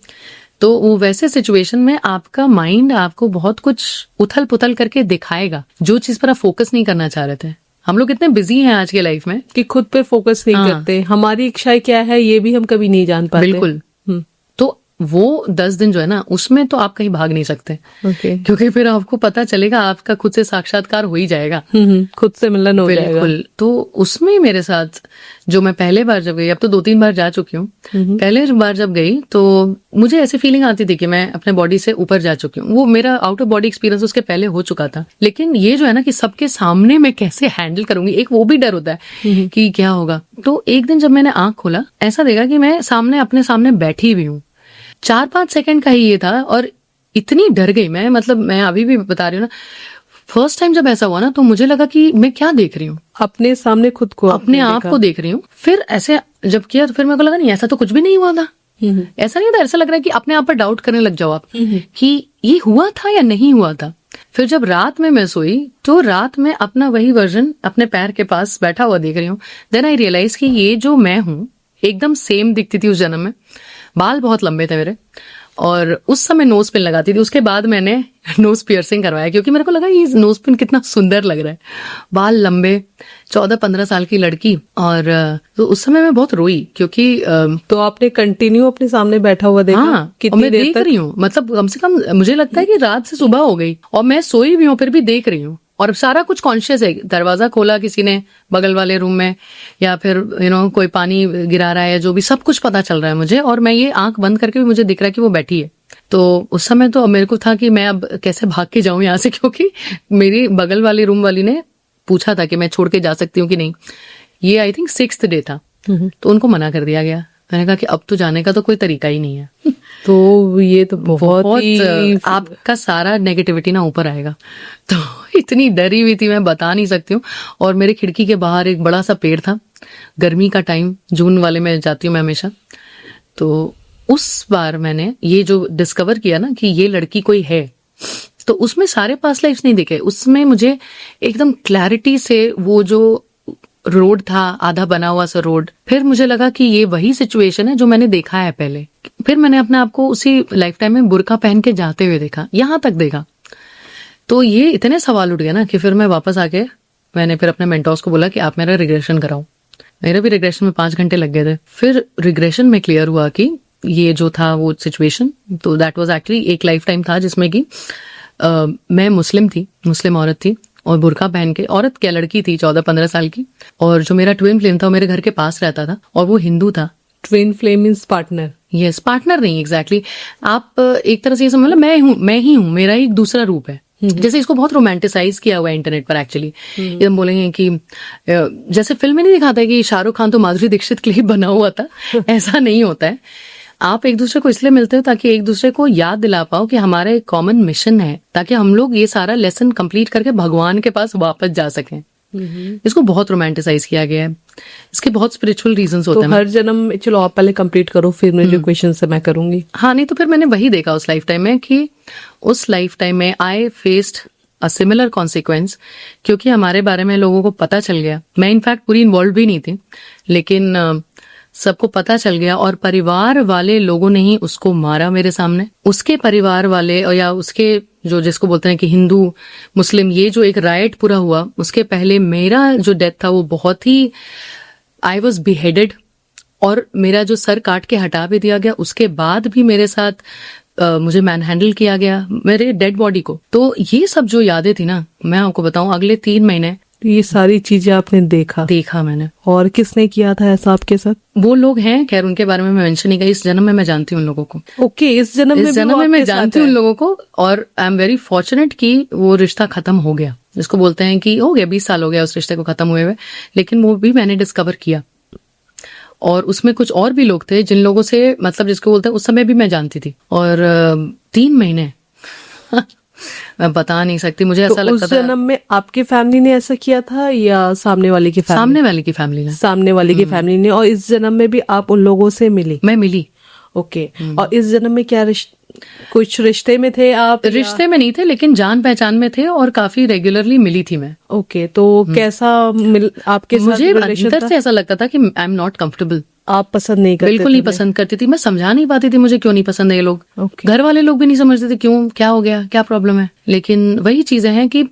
तो वो वैसे सिचुएशन में आपका माइंड आपको बहुत कुछ उथल पुथल करके दिखाएगा, जो चीज पर आप फोकस नहीं करना चाह रहे थे। हम लोग इतने बिजी हैं आज के लाइफ में कि खुद पे फोकस नहीं करते, हमारी इच्छाएं क्या है ये भी हम कभी नहीं जान पाते। बिल्कुल। तो वो 10 दिन जो है ना, उसमें तो आप कहीं भाग नहीं सकते, ओके, क्योंकि फिर आपको पता चलेगा, आपका खुद से साक्षात्कार हो ही जाएगा, खुद से मिलन हो जाएगा। बिल्कुल। तो उसमें मेरे साथ जो मैं पहले बार जब गई, अब तो 2-3 बार जा चुकी हूँ, पहले बार जब गई तो मुझे ऐसी फीलिंग आती थी कि मैं अपने बॉडी से ऊपर जा चुकी हूँ। वो मेरा आउट ऑफ बॉडी एक्सपीरियंस उसके पहले हो चुका था, लेकिन ये जो है ना कि सबके सामने मैं कैसे हैंडल करूंगी, एक वो भी डर होता है कि क्या होगा। तो एक दिन जब मैंने आंख खोला, ऐसा देखा कि मैं अपने सामने बैठी हुई हूँ। 4-5 सेकंड का ही ये था, और इतनी डर गई मैं, मतलब मैं अभी भी बता रही हूँ ना, फर्स्ट टाइम जब ऐसा हुआ ना, तो मुझे लगा कि मैं क्या देख रही हूँ, अपने सामने खुद को, अपने आप को देख रही हूँ। फिर ऐसे जब किया तो फिर मेरे को लगा नहीं, ऐसा तो कुछ भी नहीं हुआ था, ऐसा नहीं था। ऐसा लग रहा है कि अपने आप पर डाउट करने लग जाओ आप कि ये हुआ था या नहीं हुआ था। फिर जब रात में मैं सोई, तो रात में अपना वही वर्जन अपने पैर के पास बैठा हुआ देख रही हूँ। देन आई रियलाइज कि ये जो मैं हूँ एकदम सेम दिखती थी उस जन्म में। बाल बहुत लंबे थे मेरे, और उस समय नोज पिन लगाती थी। उसके बाद मैंने नोज पियर्सिंग करवाया, क्योंकि मेरे को लगा ये नोज पिन कितना सुंदर लग रहा है, बाल लंबे, 14-15 साल की लड़की। और तो उस समय मैं बहुत रोई, क्योंकि तो आपने कंटिन्यू अपने सामने बैठा हुआ देखा? हाँ, और कितनी मैं देर देख तक? रही हूँ, मतलब कम से कम मुझे लगता है कि रात से सुबह हो गई, और मैं सोई भी हूँ फिर भी देख रही हूँ, और सारा कुछ कॉन्शियस है। दरवाजा खोला किसी ने बगल वाले रूम में, या फिर कोई पानी गिरा रहा है, जो भी, सब कुछ पता चल रहा है मुझे, और मैं ये आंख बंद करके भी मुझे दिख रहा है कि वो बैठी है। तो उस समय तो मेरे को था कि मैं अब कैसे भाग के जाऊं यहाँ से, क्योंकि मेरी बगल वाली रूम वाली ने पूछा था कि मैं छोड़ के जा सकती हूँ कि नहीं। ये आई थिंक 6th डे था, तो उनको मना कर दिया गया। मैंने कहा कि अब तो जाने का तो कोई तरीका ही नहीं है। तो ये तो बहुत ही आपका सारा नेगेटिविटी ना ऊपर आएगा। तो इतनी डरी हुई थी, मैं बता नहीं सकती हूँ। और मेरे खिड़की के बाहर एक बड़ा सा पेड़ था, गर्मी का टाइम, जून वाले में जाती हूँ मैं हमेशा। तो उस बार मैंने ये जो डिस्कवर किया ना कि ये लड़की कोई है, तो उसमें सारे पास्ट लाइफ्स नहीं दिखे, उसमें मुझे एकदम क्लैरिटी से वो जो रोड था, आधा बना हुआ सा रोड, फिर मुझे लगा कि ये वही सिचुएशन है जो मैंने देखा है पहले। फिर मैंने अपने आप को उसी लाइफ टाइम में बुर्का पहन के जाते हुए देखा, यहाँ तक देखा। तो ये इतने सवाल उठ गए ना कि फिर मैं वापस आके मैंने फिर अपने मेंटोर्स को बोला कि आप मेरा रिग्रेशन कराओ। मेरा भी रिग्रेशन में 5 घंटे लग गए थे। फिर रिग्रेशन में क्लियर हुआ कि ये जो था वो सिचुएशन, तो दैट वाज एक्चुअली एक लाइफ टाइम था जिसमें कि मैं मुस्लिम थी, मुस्लिम औरत थी, और बुर्का पहन के, औरत क्या लड़की थी 14-15 साल की, और जो मेरा ट्विन फ्लेम था वो मेरे घर के पास रहता था, और वो हिंदू था। Twin flame means partner? Yes, partner नहीं, एग्जैक्टली आप एक तरह से ये समझ लो, मैं ही हूँ, मेरा एक दूसरा रूप है। जैसे इसको बहुत रोमांटिसाइज किया हुआ है इंटरनेट पर एक्चुअली। ये हम बोलेंगे कि जैसे फिल्म में नहीं दिखाता है कि शाहरुख खान तो माधुरी दीक्षित के लिए बना हुआ था, ऐसा नहीं होता है। आप एक दूसरे को इसलिए मिलते हो ताकि एक दूसरे को याद दिला पाओ कि हमारा एक कॉमन मिशन है, ताकि हम लोग ये सारा लेसन कंप्लीट करके भगवान के पास वापस जा सकें। इसको बहुत रोमांटिसाइज किया गया है, इसके बहुत स्पिरिचुअल रीजंस होते हैं। तो हर जन्म, चलो आप पहले कंप्लीट करो, फिर मेरे क्वेश्चन से मैं करूंगी। हाँ, नहीं तो फिर मैंने वही देखा उस लाइफ टाइम में कि उस लाइफ टाइम में I faced a similar consequence, क्योंकि हमारे बारे में लोगों को पता चल गया। मैं इनफैक्ट पूरी इन्वॉल्व भी नहीं थी, लेकिन सबको पता चल गया, और परिवार वाले लोगों ने ही उसको मारा मेरे सामने। उसके परिवार वाले, और या उसके जो जिसको बोलते हैं कि हिंदू मुस्लिम, ये जो एक राइट पूरा हुआ, उसके पहले मेरा जो डेथ था वो बहुत ही, आई वॉज बिहेडेड, और मेरा जो सर काट के हटा भी दिया गया। उसके बाद भी मेरे साथ मुझे मैन हैंडल किया गया, मेरे डेड बॉडी को। तो ये सब जो यादें थी ना, मैं आपको बताऊं, अगले 3 महीने ये सारी चीजें आपने देखा मैंने। और किसने किया था ऐसा आपके साथ? वो लोग हैं, खैर उनके बारे में मैं मेंशन नहीं करी। इस जन्म में मैं जानती हूँ उन लोगों को। ओके, इस जन्म में मैं जानती हूँ उन लोगों को, और आई एम वेरी फॉर्चुनेट कि वो रिश्ता खत्म हो गया, जिसको बोलते हैं कि हो गया, 20 साल हो गया उस रिश्ते को खत्म हुए हुए, लेकिन वो भी मैंने डिस्कवर किया। और उसमें कुछ और भी लोग थे जिन लोगों से, मतलब जिसको बोलते हैं, उस समय भी मैं जानती थी। और 3 महीने मैं बता नहीं सकती, मुझे ऐसा लगता था। उस जन्म में आपकी फैमिली ने ऐसा किया था या सामने वाले की फैमिली? सामने वाले की फैमिली ने। सामने वाले की फैमिली ने। और इस जन्म में भी आप उन लोगों से मिली? मैं मिली। ओके। और इस जन्म में क्या कुछ रिश्ते में थे आप? रिश्ते में नहीं थे, लेकिन जान पहचान में थे, और काफी रेगुलरली मिली थी मैं। ओके, तो कैसा आपके साथ मुझे रिलेशन अंदर था? से ऐसा लगता था कि आई एम नॉट कंफर्टेबल। आप पसंद नहीं करते? बिल्कुल नहीं पसंद करती थी। मैं समझा नहीं पाती थी मुझे क्यों नहीं पसंद है ये लोग। Okay. घर वाले लोग भी नहीं समझते थे क्यों, क्या हो गया, क्या प्रॉब्लम है। लेकिन वही चीजें हैं कि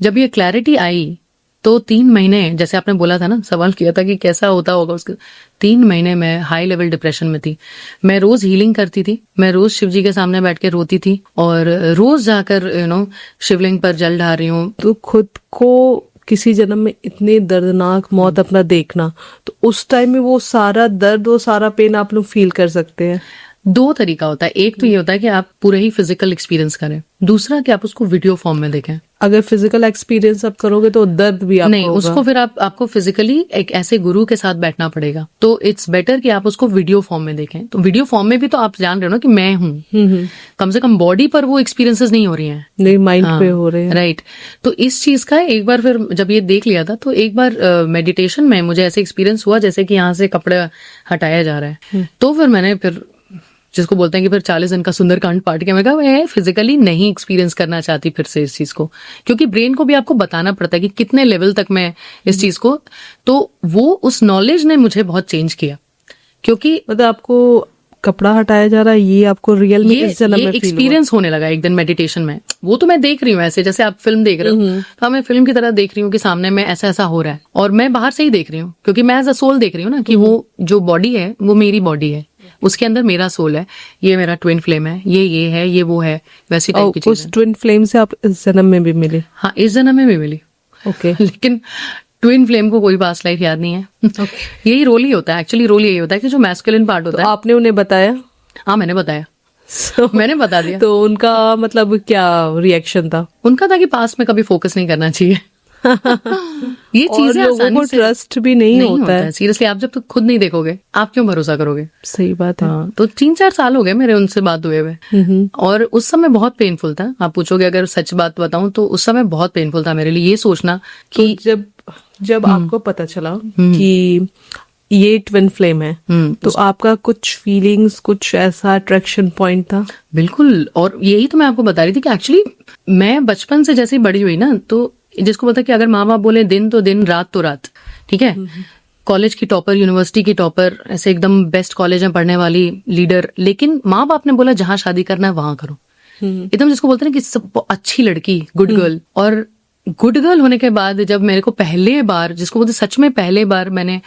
जब ये क्लैरिटी आई तो 3 महीने, जैसे आपने बोला था ना, सवाल किया था कि कैसा होता होगा उसके, 3 महीने में हाई लेवल डिप्रेशन में थी। मैं रोज हीलिंग करती थी, मैं रोज शिव जी के सामने बैठ के रोती थी, और रोज जाकर शिवलिंग पर जल ढा रही हूँ। तो खुद को किसी जन्म में इतनी दर्दनाक मौत अपना देखना, तो उस टाइम में वो सारा दर्द, वो सारा पेन आप लोग फील कर सकते हैं? 2 तरीका होता है। एक तो ये होता है कि आप पूरे ही फिजिकल एक्सपीरियंस करें, दूसरा कि आप उसको वीडियो फॉर्म में देखें। अगर फिजिकल एक्सपीरियंस आप करोगे तो दर्द भी आपको नहीं, होगा। उसको फिर आपको फिजिकली एक ऐसे गुरु के साथ बैठना पड़ेगा। तो इट्स बेटर कि आप उसको वीडियो फॉर्म में देखें। तो वीडियो फॉर्म में भी तो आप जान रहे हो ना कि मैं हूँ। कम से कम बॉडी पर वो एक्सपीरियंसेस नहीं हो रही हैं, नहीं माइंड पे हो रहे हैं। राइट। तो इस चीज का एक बार फिर जब ये देख लिया था, तो एक बार मेडिटेशन में मुझे ऐसे एक्सपीरियंस हुआ जैसे कि यहाँ से कपड़ा हटाया जा रहा है। तो फिर मैंने जिसको बोलते हैं कि फिर 40 दिन का सुंदरकांड पाठ के, मैं कहा मैं फिजिकली नहीं एक्सपीरियंस करना चाहती फिर से इस चीज को, क्योंकि ब्रेन को भी आपको बताना पड़ता है कि कितने लेवल तक मैं इस चीज को, तो वो उस नॉलेज ने मुझे बहुत चेंज किया। क्योंकि मतलब आपको कपड़ा हटाया जा रहा है, ये आपको रियल में इस जन्म में फील एक्सपीरियंस होने लगा एक दिन मेडिटेशन में। वो तो मैं देख रही हूँ ऐसे, जैसे आप फिल्म देख रहे हो, तो मैं फिल्म की तरह देख रही हूँ कि सामने में ऐसा ऐसा हो रहा है, और मैं बाहर से ही देख रही हूँ, क्योंकि मैं एज अ सोल देख रही हूँ ना कि वो जो बॉडी है वो मेरी बॉडी है, उसके अंदर मेरा सोल है, ये मेरा ट्विन फ्लेम है, ये है, ये वो है, वैसी टाइप की चीज। उस ट्विन फ्लेम से आप इस जन्म में भी मिले? हाँ, इस जन्म में भी मिली। ओके। लेकिन ट्विन फ्लेम को कोई पास्ट लाइफ याद नहीं है। यही रोल ही होता है, एक्चुअली रोल यही होता है कि जो मैस्कुलिन पार्ट होता है। आपने उन्हें बताया? हाँ, मैंने बताया। मैंने बता दिया। तो उनका मतलब क्या रिएक्शन था? उनका था कि पास्ट में कभी फोकस नहीं करना चाहिए। ये चीजें लोगों को ट्रस्ट भी नहीं होता है। सीरियसली, आप जब तक खुद नहीं देखोगे आप क्यों भरोसा करोगे? सही बात है। हाँ, तो 3-4 साल हो गए मेरे उनसे बात हुए हुए, और उस समय बहुत पेनफुल था। आप पूछोगे अगर सच बात बताऊं तो उस समय बहुत पेनफुल था मेरे लिए ये सोचना कि जब आपको पता चला कि ये ट्विन फ्लेम है, तो आपका कुछ फीलिंग्स, कुछ ऐसा अट्रैक्शन पॉइंट था? बिल्कुल। और यही तो मैं आपको बता रही थी कि एक्चुअली मैं बचपन से जैसे ही बड़ी हुई ना, तो जिसको पता कि अगर माँ बाप बोले दिन तो दिन, रात तो रात, ठीक है, कॉलेज की टॉपर, यूनिवर्सिटी की टॉपर, ऐसे एकदम बेस्ट कॉलेज में पढ़ने वाली लीडर, लेकिन माँ बाप ने बोला जहां शादी करना है वहां करो, एकदम जिसको बोलते हैं कि सब अच्छी लड़की, गुड गर्ल। और गुड गर्ल होने के बाद जब मेरे को पहले बार, जिसको बोलते सच में पहले बार, मैंने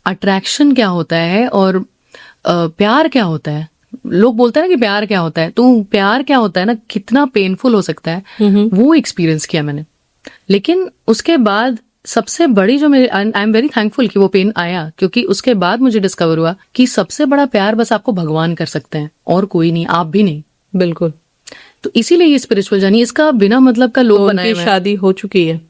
अट्रैक्शन क्या होता है और प्यार क्या होता है, लोग बोलते हैं ना कि प्यार क्या होता है, तो प्यार क्या होता है ना, कितना पेनफुल हो सकता है, वो एक्सपीरियंस किया मैंने। लेकिन उसके बाद सबसे बड़ी जो मेरी, आई एम वेरी थैंकफुल कि वो पेन आया, क्योंकि उसके बाद मुझे डिस्कवर हुआ कि सबसे बड़ा प्यार बस आपको भगवान कर सकते हैं, और कोई नहीं, आप भी नहीं। बिल्कुल। तो इसीलिए ये स्पिरिचुअल जर्नी, इसका बिना मतलब का लोग बनाए हुए हैं। शादी हो चुकी है?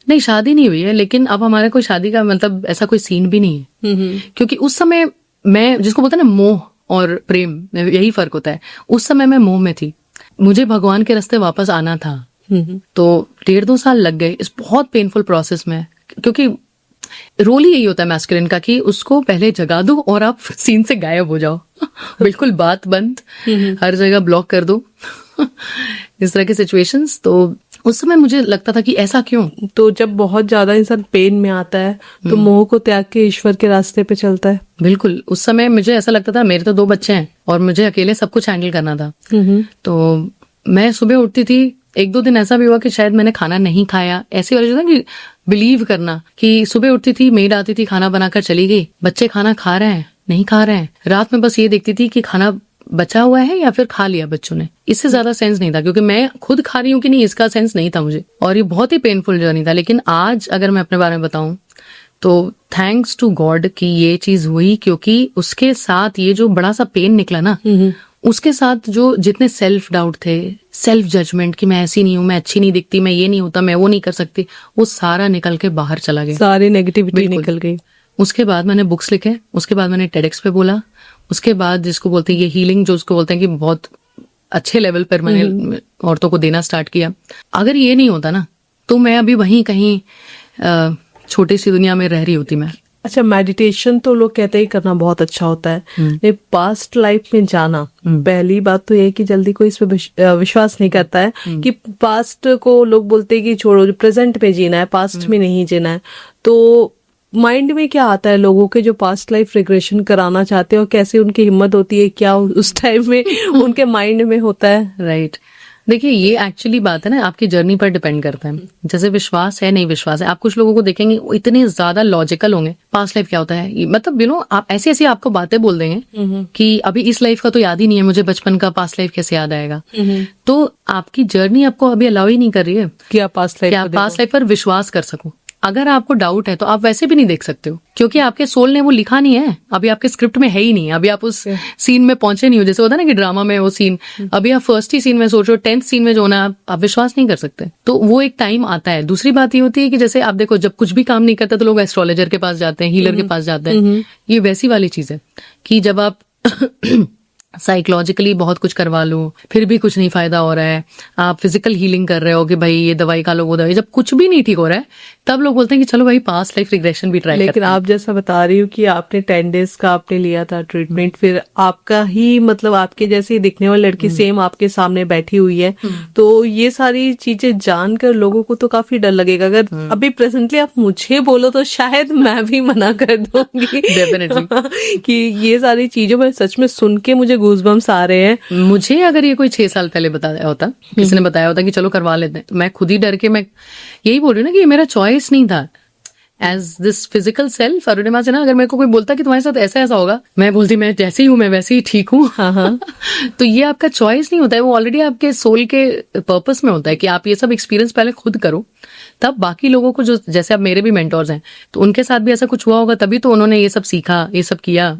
नहीं, शादी नहीं हुई है, लेकिन अब हमारे कोई शादी का मतलब ऐसा कोई सीन भी नहीं है। क्योंकि उस समय मैं, जिसको बोलते हैं ना मोह और प्रेम, यही फर्क होता है। उस समय मैं मोह में थी, मुझे भगवान के रास्ते वापस आना था। तो 1.5-2 साल लग गए इस बहुत पेनफुल प्रोसेस में, क्योंकि रोल ही यही होता है मैस्कुलिन का कि उसको पहले जगा दो और आप सीन से गायब हो जाओ। बिल्कुल बात बंद, हर जगह ब्लॉक कर दो, इस तरह की सिचुएशंस। तो उस समय मुझे लगता था कि ऐसा क्यों। तो जब बहुत ज्यादा इंसान पेन में आता है तो मोह को त्याग के ईश्वर के रास्ते पे चलता है। बिल्कुल। उस समय मुझे ऐसा लगता था मेरे तो 2 बच्चे हैं और मुझे अकेले सब कुछ हैंडल करना था। तो मैं सुबह उठती थी, 1-2 दिन ऐसा भी हुआ कि शायद मैंने खाना नहीं खाया, ऐसी वाली जो था कि बिलीव करना कि सुबह उठती थी, मेड आती थी, खाना बनाकर चली गई, बच्चे खाना खा रहे हैं, नहीं खा रहे हैं। रात में बस ये देखती थी कि खाना बचा हुआ है या फिर खा लिया बच्चों ने, इससे ज्यादा सेंस नहीं था, क्योंकि मैं खुद खा रही हूँ कि नहीं इसका सेंस नहीं था मुझे, और ये बहुत ही पेनफुल जर्नी था। लेकिन आज अगर मैं अपने बारे में बताऊं तो थैंक्स टू गॉड कि ये चीज हुई, क्योंकि उसके साथ ये जो बड़ा सा पेन निकला ना, उसके साथ जो जितने सेल्फ डाउट थे, सेल्फ जजमेंट कि मैं ऐसी नहीं हूं, मैं अच्छी नहीं दिखती, मैं ये नहीं होता, मैं वो नहीं कर सकती, वो सारा निकल के बाहर चला गया, सारी नेगेटिविटी निकल गई। उसके बाद मैंने बुक्स लिखे, उसके बाद मैंने टेडेक्स पे बोला, उसके बाद जिसको बोलते हैं ये हीलिंग, जो उसको बोलते हैं कि बहुत अच्छे लेवल पर मैंने औरतों को देना स्टार्ट किया। अगर ये नहीं होता ना तो मैं अभी वहीं कहीं छोटी सी दुनिया में रह रही होती मैं। अच्छा, मेडिटेशन तो लोग कहते हैं करना बहुत अच्छा होता है, लेकिन पास्ट लाइफ में जाना, पहली बात तो ये है कि जल्दी कोई इस पे विश्वास नहीं करता है कि पास्ट को लोग बोलते हैं कि छोड़ो, प्रेजेंट में जीना है, पास्ट में नहीं जीना है। तो माइंड में क्या आता है लोगों के जो पास्ट लाइफ रिग्रेशन कराना चाहते हैं, और कैसे उनकी हिम्मत होती है, क्या उस टाइम में उनके माइंड में होता है? राइट, देखिए ये एक्चुअली बात है ना, आपकी जर्नी पर डिपेंड करता है। जैसे विश्वास है नहीं विश्वास है, आप कुछ लोगों को देखेंगे वो इतने ज्यादा लॉजिकल होंगे, पास्ट लाइफ क्या होता है, मतलब आप ऐसी ऐसी आपको बातें बोल देंगे कि अभी इस लाइफ का तो याद ही नहीं है मुझे, बचपन का पास्ट लाइफ कैसे याद आएगा। तो आपकी जर्नी आपको अभी अलाउ ही नहीं कर रही है कि आप पास्ट लाइफ पर विश्वास कर सको। अगर आपको डाउट है तो आप वैसे भी नहीं देख सकते हो, क्योंकि आपके सोल ने वो लिखा नहीं है, अभी आपके स्क्रिप्ट में है ही नहीं, अभी आप उस सीन में पहुंचे नहीं हो। जैसे होता है ना कि ड्रामा में वो सीन, अभी आप फर्स्ट ही सीन में सोच रहे हो, 10th सीन में जो होना आप विश्वास नहीं कर सकते। तो वो एक टाइम आता है। दूसरी बात ये होती है कि जैसे आप देखो, जब कुछ भी काम नहीं करता तो लोग एस्ट्रोलॉजर के पास जाते हैं, हीलर के पास जाते हैं। ये वैसी वाली चीज है कि जब आप साइकोलॉजिकली बहुत कुछ करवा लो फिर भी कुछ नहीं फायदा हो रहा है, आप फिजिकल हीलिंग कर रहे हो कि भाई ये दवाई खा लो वो दवाई, जब कुछ भी नहीं ठीक हो रहा है तब लोग बोलते हैं कि चलो भाई पास्ट लाइफ रिग्रेशन भी ट्राई करते हैं। लेकिन आप जैसा बता रही हो कि आपने 10 days का आपने लिया था ट्रीटमेंट, फिर आपका ही मतलब आपके जैसे दिखने वाली लड़की सेम आपके सामने बैठी हुई है, तो ये सारी चीजें जानकर लोगों को तो काफी डर लगेगा। अगर अभी प्रेजेंटली आप मुझे बोलो तो शायद मैं भी मना कर दूंगी डेफिनेटली कि ये सारी चीजों में सच में सुन के मुझे गूज़बम्स आ रहे हैं। मुझे अगर ये कोई 6 साल पहले बताया होता, किसी ने बताया होता कि चलो करवा लेते हैं, मैं खुद ही डर के, मैं यही बोल रही हूँ ना कि ये मेरा चॉइस नहीं था। As this physical self Arunima से ना, अगर मेरे को कोई बोलता कि तुम्हारे साथ ऐसा ऐसा होगा, मैं बोलती मैं जैसे ही हूँ मैं वैसे ही ठीक हूँ। तो ये आपका चॉइस नहीं होता है, वो ऑलरेडी आपके सोल के पर्पस में होता है कि आप ये सब एक्सपीरियंस पहले खुद करो, तब बाकी लोगों को, जो जैसे अब मेरे भी मेंटोर्स हैं तो उनके साथ भी ऐसा कुछ हुआ होगा, तभी तो उन्होंने ये सब सीखा, ये सब किया।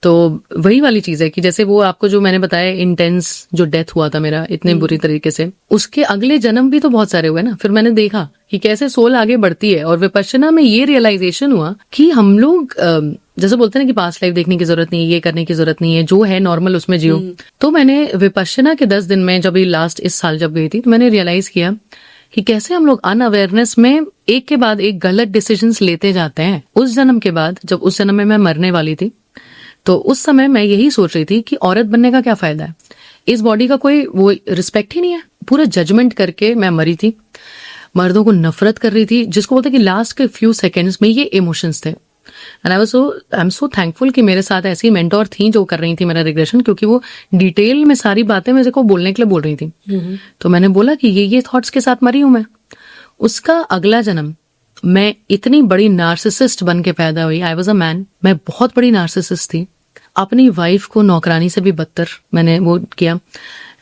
तो वही वाली चीज है कि जैसे वो आपको जो मैंने बताया इंटेंस जो डेथ हुआ था मेरा इतने बुरी तरीके से, उसके अगले जन्म भी तो बहुत सारे हुए ना। फिर मैंने देखा कि कैसे सोल आगे बढ़ती है, और विपश्यना में ये रियलाइजेशन हुआ कि हम लोग जैसे बोलते हैं ना कि पास्ट लाइफ देखने की जरूरत नहीं है, ये करने की जरूरत नहीं है, जो है नॉर्मल उसमें जियो। तो मैंने विपश्यना के 10 दिन में, जब ये लास्ट इस साल जब गई थी, तो मैंने रियलाइज किया कि कैसे हम लोग अनअवेयरनेस में एक के बाद एक गलत डिसीजंस लेते जाते हैं। उस जन्म के बाद, जब उस जन्म में मैं मरने वाली थी, तो उस समय मैं यही सोच रही थी कि औरत बनने का क्या फायदा है, इस बॉडी का कोई वो रिस्पेक्ट ही नहीं है। पूरा जजमेंट करके मैं मरी थी, मर्दों को नफरत कर रही थी, जिसको बोलते हैं कि लास्ट के फ्यू सेकेंड्स में ये इमोशंस थे। And I am so thankful कि मेरे साथ ऐसी मेंटोर थी जो कर रही थी मेरा रिग्रेशन, क्योंकि वो डिटेल में सारी बातें मेरे को बोलने के लिए बोल रही थी। तो मैंने बोला कि ये थॉट्स के साथ मरी हूं मैं। उसका अगला जन्म मैं इतनी बड़ी नार्सिसिस्ट बन के पैदा हुई। आई वॉज अ मैन, मैं बहुत बड़ी नार्सिसिस्ट थी। अपनी वाइफ को नौकरानी से भी बदतर मैंने वो किया।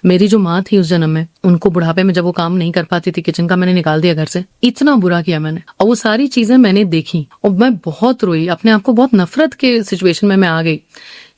मेरी जो माँ थी उस जन्म में, उनको बुढ़ापे में जब वो काम नहीं कर पाती थी किचन का, मैंने निकाल दिया घर से। इतना बुरा किया मैंने, और वो सारी चीजें मैंने देखी और मैं बहुत रोई, अपने आप को बहुत नफरत के सिचुएशन में मैं आ गई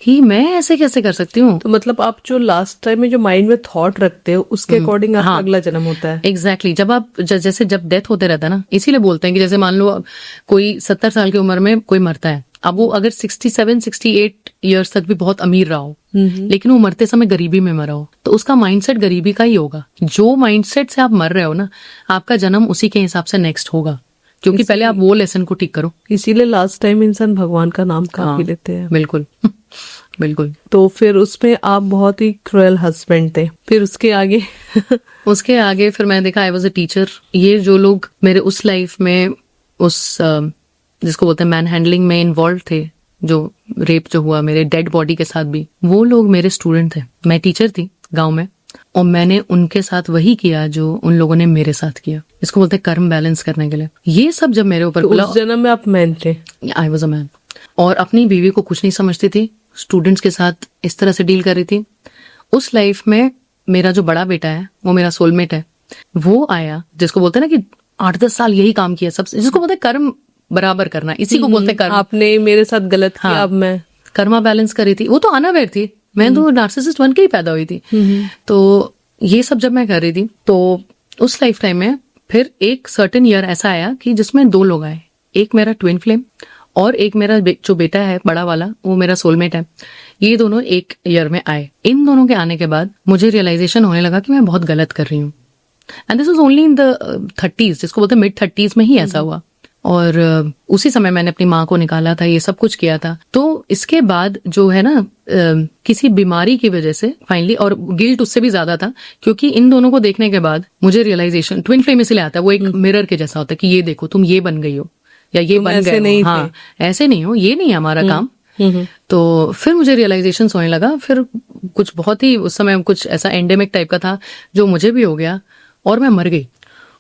कि मैं ऐसे कैसे कर सकती हूँ। तो मतलब आप जो लास्ट टाइम में जो माइंड में थॉट रखते हो उसके अकॉर्डिंग आपका अगला जन्म होता है। एग्जैक्टली जब आप जैसे जब डेथ होते रहता है ना, इसीलिए बोलते हैं कि जैसे मान लो कोई 70 साल की उम्र में कोई मरता है, अब वो अगर 67-68 ईयर्स तक भी बहुत अमीर रहा हो, लेकिन वो मरते समय गरीबी में मरा हो, तो उसका माइंडसेट गरीबी का ही होगा। जो माइंडसेट से आप मर रहे हो ना, आपका जन्म उसी के हिसाब से नेक्स्ट होगा, क्योंकि पहले आप वो लेसन को ठीक करो। इसीलिए लास्ट टाइम इंसान भगवान का नाम काफी लेते हैं। बिल्कुल बिल्कुल। तो फिर उसमें आप बहुत ही क्रूएल हस्बैंड थे। फिर उसके आगे उसके आगे फिर मैंने देखा आई वॉज अ टीचर। ये जो लोग मेरे उस लाइफ में उस जिसको बोलते हैं मैन हैंडलिंग में इन्वॉल्व थे, जो रेप जो हुआ मेरे डेड बॉडी के साथ भी, वो लोग मेरे स्टूडेंट थे। मैं टीचर थी गांव में, और मैंने उनके साथ वही किया जो उन लोगों ने मेरे साथ किया। इसको बोलते हैं कर्म बैलेंस करने के लिए। ये सब जब मेरे ऊपर तो उस जन्म में आप मैन थे। आई वॉज अ मैन, और अपनी बीवी को कुछ नहीं समझती थी, स्टूडेंट्स के साथ इस तरह से डील कर रही थी। उस लाइफ में मेरा जो बड़ा बेटा है वो मेरा सोलमेट है। वो आया, जिसको बोलते हैं ना कि 8-10 साल यही काम किया, सब जिसको बोलते हैं कर्म बराबर करना, इसी को बोलते हैं कर्म। आपने मेरे साथ गलत किया, हाँ, अब मैं कर्मा बैलेंस कर रही थी। वो तो अनअवेयर थी, मैं तो नार्सिसिस्ट बन के ही पैदा हुई थी। तो ये सब जब मैं कर रही थी तो उस लाइफ टाइम में फिर एक सर्टेन ईयर ऐसा आया कि जिसमें 2 लोग आए, एक मेरा ट्विन फ्लेम और एक मेरा जो बेटा है बड़ा वाला, वो मेरा सोलमेट है। ये दोनों एक ईयर में आए। इन दोनों के आने के बाद मुझे रियलाइजेशन होने लगा कि मैं बहुत गलत कर रही हूँ। And this was only in the 30s, जिसको बोलते हैं मिड 30s में ही ऐसा हुआ। और उसी समय मैंने अपनी माँ को निकाला था, ये सब कुछ किया था। तो इसके बाद जो है ना किसी बीमारी की वजह से फाइनली, और गिल्ट उससे भी ज्यादा था, क्योंकि इन दोनों को देखने के बाद मुझे रियलाइजेशन, ट्विन फ्लेम इसलिए आता है, वो एक मिरर के जैसा होता है कि ये देखो तुम ये बन गई हो या ये बन गए नहीं हो, हाँ ऐसे नहीं हो, ये नहीं है हमारा काम। तो फिर मुझे रियलाइजेशन होने लगा। फिर कुछ बहुत ही उस समय कुछ ऐसा एंडेमिक टाइप का था जो मुझे भी हो गया और मैं मर गई।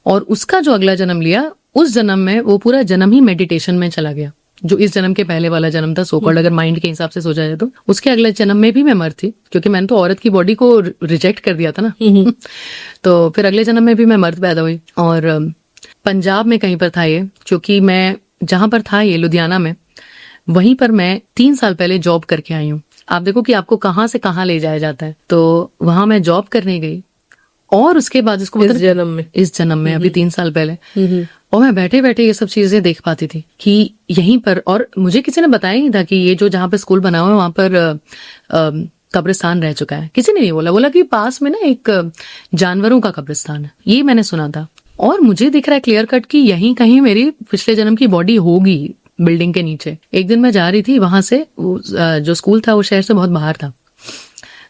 और उसका जो अगला जन्म लिया, उस जन्म में वो पूरा जन्म ही मेडिटेशन में चला गया, जो इस जन्म के पहले वाला जन्म था सो कॉल्ड, अगर माइंड के हिसाब से सोचा जाए तो। उसके अगले जन्म में भी मैं मर थी, क्योंकि मैंने तो औरत की बॉडी को रिजेक्ट कर दिया था ना। तो फिर अगले जन्म में भी मैं मर्द पैदा हुई। और पंजाब में कहीं पर था ये, क्योंकि मैं जहां पर था ये लुधियाना में, वहीं पर मैं 3 साल पहले जॉब करके आई हूँ। आप देखो कि आपको कहाँ से कहाँ ले जाया जाता है। तो वहां मैं जॉब करने गई और उसके बाद इसको इस जन्म में अभी 3 साल पहले, और मैं बैठे बैठे ये सब चीजें देख पाती थी कि यहीं पर, और मुझे किसी ने बताया नहीं था कि ये जो जहाँ पे स्कूल बना हुआ है वहां पर कब्रिस्तान रह चुका है। किसी ने नहीं बोला कि पास में ना एक जानवरों का कब्रिस्तान है, ये मैंने सुना था। और मुझे दिख रहा है क्लियर कट कि यहीं कहीं मेरी पिछले जन्म की बॉडी होगी, बिल्डिंग के नीचे। एक दिन मैं जा रही थी वहां से, जो स्कूल था वो शहर से बहुत बाहर था,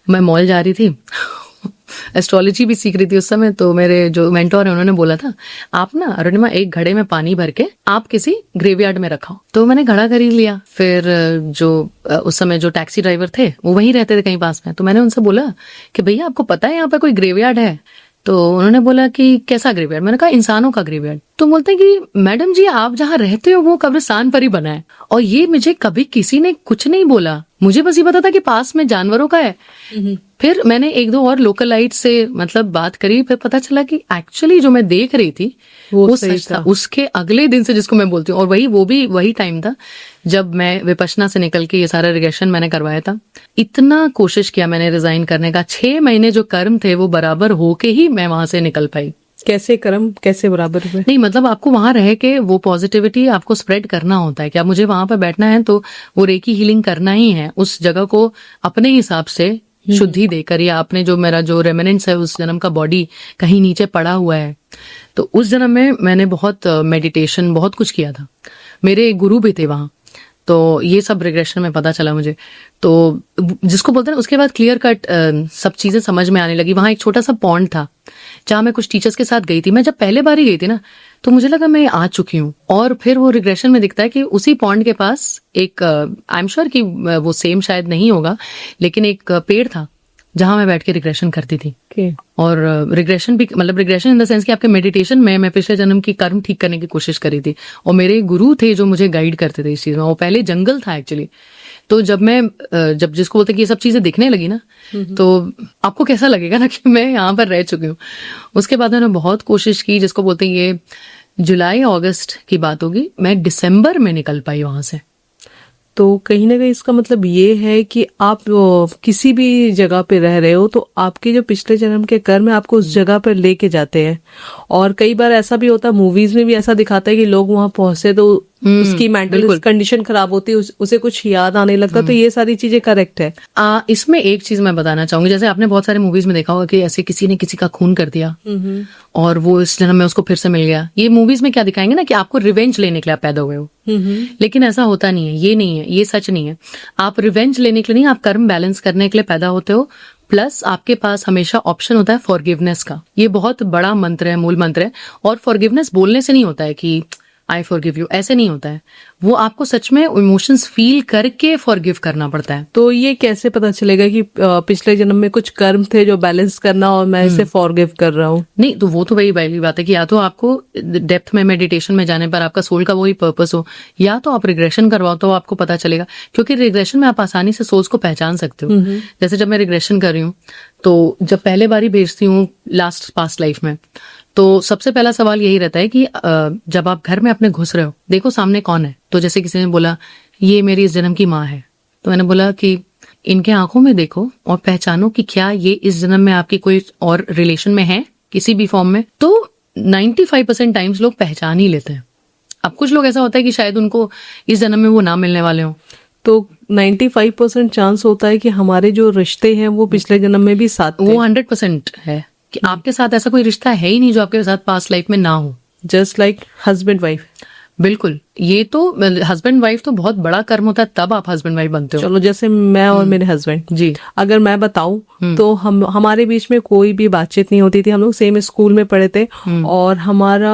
मैं मॉल जा रही थी, एस्ट्रोलॉजी भी सीख रही थी उस समय। तो मेरे जो मेंटोर है उन्होंने बोला था, आप ना अरुणिमा एक घड़े में पानी भर के आप किसी ग्रेवयार्ड में रखाओ। तो मैंने घड़ा खरीद लिया। फिर जो उस समय जो टैक्सी ड्राइवर थे वो वहीं रहते थे कहीं पास में, तो मैंने उनसे बोला कि भैया आपको पता है यहाँ पे कोई ग्रेवयार्ड है? तो उन्होंने बोला कि कैसा ग्रेवयार्ड? मैंने कहा इंसानों का ग्रेवयार्ड। तो बोलते हैं कि मैडम जी आप जहाँ रहते हो वो कब्रिस्तान पर ही बना है। और ये मुझे कभी किसी ने कुछ नहीं बोला, मुझे बस ये पता था कि पास में जानवरों का है। फिर मैंने 1-2 और लोकलाइट से मतलब बात करी, फिर पता चला कि एक्चुअली जो मैं देख रही थी वो सच था। उसके अगले दिन से, जिसको मैं बोलती हूँ, और वही टाइम था जब मैं विपश्यना से निकल के ये सारा रिग्रेशन मैंने करवाया था। इतना कोशिश किया मैंने रिजाइन करने का, 6 महीने जो कर्म थे वो बराबर होके ही मैं वहां से निकल पाई। कैसे कर्म कैसे बराबर हुए? नहीं मतलब आपको वहां रह के वो पॉजिटिविटी आपको स्प्रेड करना होता है कि आप, मुझे वहां पर बैठना है तो वो रेकी हीलिंग करना ही है, उस जगह को अपने हिसाब से शुद्धि देकर, या आपने जो मेरा जो रेमिनेंट्स है उस जन्म का बॉडी कहीं नीचे पड़ा हुआ है। तो उस जन्म में मैंने बहुत मेडिटेशन बहुत कुछ किया था, मेरे गुरु भी थे वहां। तो ये सब रिग्रेशन में पता चला मुझे। तो जिसको बोलते हैं उसके बाद क्लियर कट सब चीजें समझ में आने लगी। वहां एक छोटा सा पॉन्ड था जहां मैं कुछ टीचर्स के साथ गई थी। मैं जब पहले बार ही गई थी ना, तो मुझे लगा मैं आ चुकी हूँ। और फिर वो रिग्रेशन में दिखता है कि उसी पॉन्ड के पास एक, आई एम श्योर कि वो सेम शायद नहीं होगा, लेकिन एक पेड़ था जहां मैं बैठ के रिग्रेशन करती थी। और रिग्रेशन भी मतलब रिग्रेशन इन द सेंस कि आपके मेडिटेशन में मैं पिछले जन्म की कर्म ठीक करने की कोशिश करी थी। और मेरे गुरु थे जो मुझे गाइड करते थे इस चीज में। वो पहले जंगल था एक्चुअली। तो जब जिसको बोलते हैं कि ये सब चीजें दिखने लगी ना, तो आपको कैसा लगेगा ना कि मैं यहाँ पर रह चुकी हूँ। उसके बाद मैंने बहुत कोशिश की, जिसको बोलते हैं ये जुलाई अगस्त की बात होगी, मैं दिसंबर में निकल पाई वहां से। तो कहीं ना कहीं इसका मतलब ये है कि आप किसी भी जगह पे रह रहे हो तो आपके जो पिछले जन्म के कर्म है आपको उस जगह पर लेके जाते हैं। और कई बार ऐसा भी होता है, मूवीज में भी ऐसा दिखाता है कि लोग वहां पहुंचे तो उसकी मेंटल कंडीशन खराब होती है, उसे कुछ याद आने लगता। तो ये सारी चीजें करेक्ट है। इसमें एक चीज मैं बताना चाहूंगी, जैसे आपने बहुत सारे मूवीज में देखा होगा कि ऐसे किसी ने किसी का खून कर दिया और वो इस जन्म में उसको फिर से मिल गया। ये मूवीज में क्या दिखाएंगे ना कि आपको रिवेंज लेने के लिए आप पैदा हुए हो, लेकिन ऐसा होता नहीं है। ये नहीं है, ये सच नहीं है। आप रिवेंज लेने के लिए नहीं, आप कर्म बैलेंस करने के लिए पैदा होते हो। प्लस आपके पास हमेशा ऑप्शन होता है फॉरगिवनेस का। ये बहुत बड़ा मंत्र है, मूल मंत्र है। और फॉरगिवनेस बोलने से नहीं होता है कि आई फॉरगिव यू, ऐसे नहीं होता है। वो आपको सच में इमोशंस फील करके फॉरगिव करना पड़ता है। तो ये कैसे पता चलेगा कि पिछले जन्म में कुछ कर्म थे जो बैलेंस करना और मैं इसे फॉरगिव कर रहा हूँ? नहीं तो वो तो वही पहली बात है कि या तो आपको डेप्थ में मेडिटेशन में जाने पर आपका सोल का वही पर्पस हो, या तो आप रिग्रेशन करवाओ तो आपको पता चलेगा। क्योंकि रिग्रेशन में आप आसानी से सोल्स को पहचान सकते हो। जैसे जब मैं रिग्रेशन कर रही हूँ तो जब पहले बारी भेजती हूँ लास्ट पास्ट लाइफ में, तो सबसे पहला सवाल यही रहता है कि जब आप घर में अपने घुस रहे हो, देखो सामने कौन है। तो जैसे किसी ने बोला ये मेरी इस जन्म की माँ है, तो मैंने बोला कि इनके आंखों में देखो और पहचानो कि क्या ये इस जन्म में आपकी कोई और रिलेशन में है किसी भी फॉर्म में। तो 95% टाइम्स लोग पहचान ही लेते हैं। अब कुछ लोग ऐसा होता है कि शायद उनको इस जन्म में वो ना मिलने वाले हों। तो 95% चांस होता है कि हमारे जो रिश्ते हैं वो पिछले जन्म में भी साथ थे। वो 100% है कि आपके साथ ऐसा कोई रिश्ता है ही नहीं जो आपके साथ पास्ट लाइफ में ना हो। Just like husband wife. बिल्कुल, ये तो हस्बैंड वाइफ तो बहुत बड़ा कर्म होता है, तब आप हस्बैंड वाइफ बनते हो। चलो जैसे मैं और मेरे हस्बैंड, जी, अगर मैं बताऊं तो हमारे बीच में कोई भी बातचीत नहीं होती थी। हम लोग सेम स्कूल में पढ़े थे और हमारा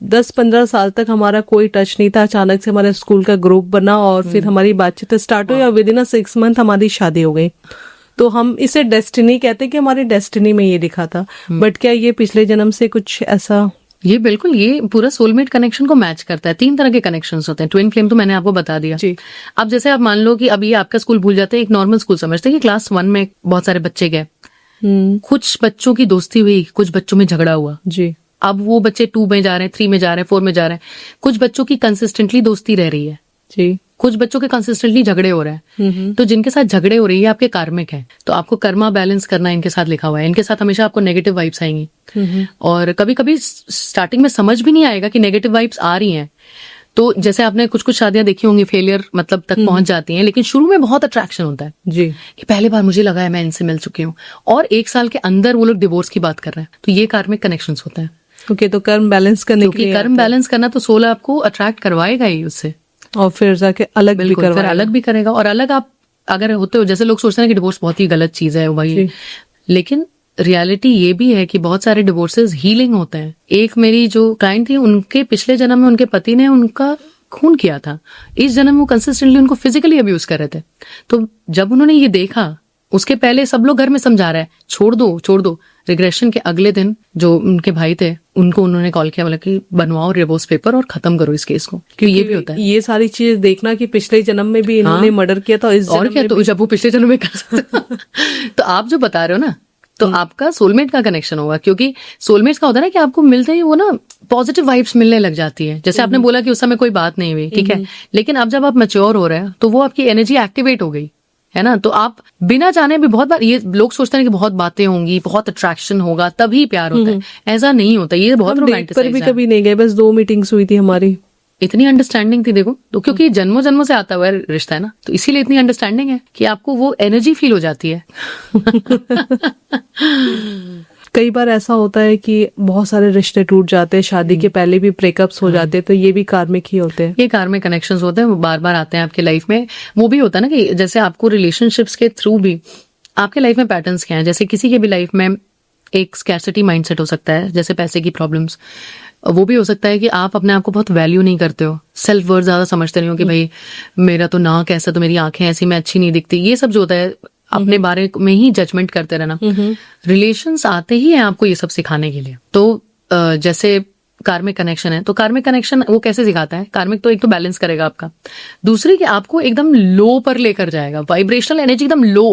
10-15 साल तक हमारा कोई टच नहीं था। अचानक से हमारे स्कूल का ग्रुप बना और फिर हमारी बातचीत स्टार्ट हुई और विद इन 6 मंथ हमारी शादी हो गई। तो हम इसे डेस्टिनी कहते हैं कि हमारी डेस्टिनी में ये लिखा था। बट क्या ये पिछले जन्म से कुछ ऐसा? ये बिल्कुल, ये पूरा सोलमेट कनेक्शन को मैच करता है। 3 तरह के कनेक्शंस होते हैं। ट्विन फ्लेम तो मैंने आपको बता दिया जी। अब जैसे आप मान लो कि अब ये आपका स्कूल भूल जाते हैं, एक नॉर्मल स्कूल समझते हैं कि क्लास 1 में बहुत सारे बच्चे गए, कुछ बच्चों की दोस्ती हुई, कुछ बच्चों में झगड़ा हुआ। जी। अब वो बच्चे 2 में जा रहे हैं, 3 में जा रहे हैं, 4 में जा रहे हैं। कुछ बच्चों की कंसिस्टेंटली दोस्ती रह रही है, जी। कुछ बच्चों के कंसिस्टेंटली झगड़े हो रहे हैं। तो जिनके साथ झगड़े हो रही है आपके कार्मिक है, तो आपको कर्मा बैलेंस करना इनके साथ लिखा हुआ है। इनके साथ हमेशा आपको नेगेटिव वाइब्स आएंगी और कभी कभी स्टार्टिंग में समझ भी नहीं आएगा कि नेगेटिव वाइब्स आ रही हैं। तो जैसे आपने कुछ कुछ शादियां देखी होंगी, फेलियर मतलब तक पहुंच जाती हैं, लेकिन शुरू में बहुत अट्रैक्शन होता है जी। कि पहली बार मुझे लगा है मैं इनसे मिल चुकी हूँ, और 1 साल के अंदर वो लोग डिवोर्स की बात कर रहे हैं। तो ये कार्मिक कनेक्शंस होते हैं। ओके, तो कर्म बैलेंस करने के क्योंकि लिए कर्म बैलेंस करना तो सोल आपको अट्रैक्ट करवाएगा ही उससे, और फिर जाके अलग भी बिल्कुल, फिर करवाएगा। अलग भी करेगा। और अलग आप अगर होते हो, जैसे लोग सोचते हैं कि डिवोर्स बहुत ही गलत चीज है भाई, लेकिन रियलिटी ये भी है कि बहुत सारे डिवोर्सेस हीलिंग होते हैं। एक मेरी जो क्लाइंट थी, उनके पिछले जन्म में उनके पति ने उनका खून किया था, इस जन्म में वो कंसिस्टेंटली उनको फिजिकली अब्यूज कर रहे थे। तो जब उन्होंने ये देखा, उसके पहले सब लोग घर में समझा रहे हैं छोड़ दो छोड़ दो। रिग्रेशन के अगले दिन जो उनके भाई थे, उनको उन्होंने कॉल किया, बोला कि बनवाओ डिवोर्स पेपर और खत्म करो इस केस को। क्योंकि ये भी होता है, ये सारी चीज देखना कि पिछले जन्म में भी इन्होंने मर्डर किया था, इस और जन्म क्या। में तो जब वो पिछले जन्म में कर सकते तो आप जो बता रहे हो ना, तो आपका सोलमेट का कनेक्शन होगा। क्योंकि सोलमेट्स का होता है ना कि आपको मिलते ही वो ना पॉजिटिव वाइब्स मिलने लग जाती है। जैसे आपने बोला कि उस समय कोई बात नहीं हुई, ठीक है, लेकिन अब जब आप मैच्योर हो रहे हैं तो वो आपकी एनर्जी एक्टिवेट हो गई है ना। तो आप बिना जाने भी बहुत बार, ये लोग सोचते हैं कि बहुत बातें होंगी, बहुत अट्रैक्शन होगा तभी प्यार होता है, ऐसा नहीं होता। ये बहुत हम डेट पर भी कभी नहीं गए, बस 2 मीटिंग्स हुई थी हमारी। इतनी अंडरस्टैंडिंग थी, देखो। तो क्योंकि जन्मों जन्मों से आता हुआ रिश्ता है ना, तो इसीलिए इतनी अंडरस्टैंडिंग है कि आपको वो एनर्जी फील हो जाती है। कई बार ऐसा होता है कि बहुत सारे रिश्ते टूट जाते हैं, शादी के पहले भी ब्रेकअप्स हो जाते हैं, तो ये भी कार्मिक ही होते हैं। ये कार्मिक कनेक्शंस होते हैं, वो बार बार आते हैं आपके लाइफ में। वो भी होता है ना कि जैसे आपको रिलेशनशिप्स के थ्रू भी आपके लाइफ में पैटर्न्स क्या हैं। जैसे किसी के भी लाइफ में एक स्कैर्सिटी माइंडसेट हो सकता है, जैसे पैसे की प्रॉब्लम्स। वो भी हो सकता है कि आप अपने आप को बहुत वैल्यू नहीं करते हो, सेल्फ वर्थ ज्यादा समझते नहीं हो कि भाई मेरा तो नाक ऐसा, तो मेरी आंखें ऐसी, मैं अच्छी नहीं दिखती। ये सब जो होता है अपने बारे में ही जजमेंट करते रहना। रिलेशंस आते ही हैं आपको ये सब सिखाने के लिए। तो जैसे कार्मिक कनेक्शन है, तो कार्मिक कनेक्शन वो कैसे सिखाता है? कार्मिक तो एक तो बैलेंस करेगा आपका, दूसरी कि आपको एकदम लो पर लेकर जाएगा, वाइब्रेशनल एनर्जी एकदम लो।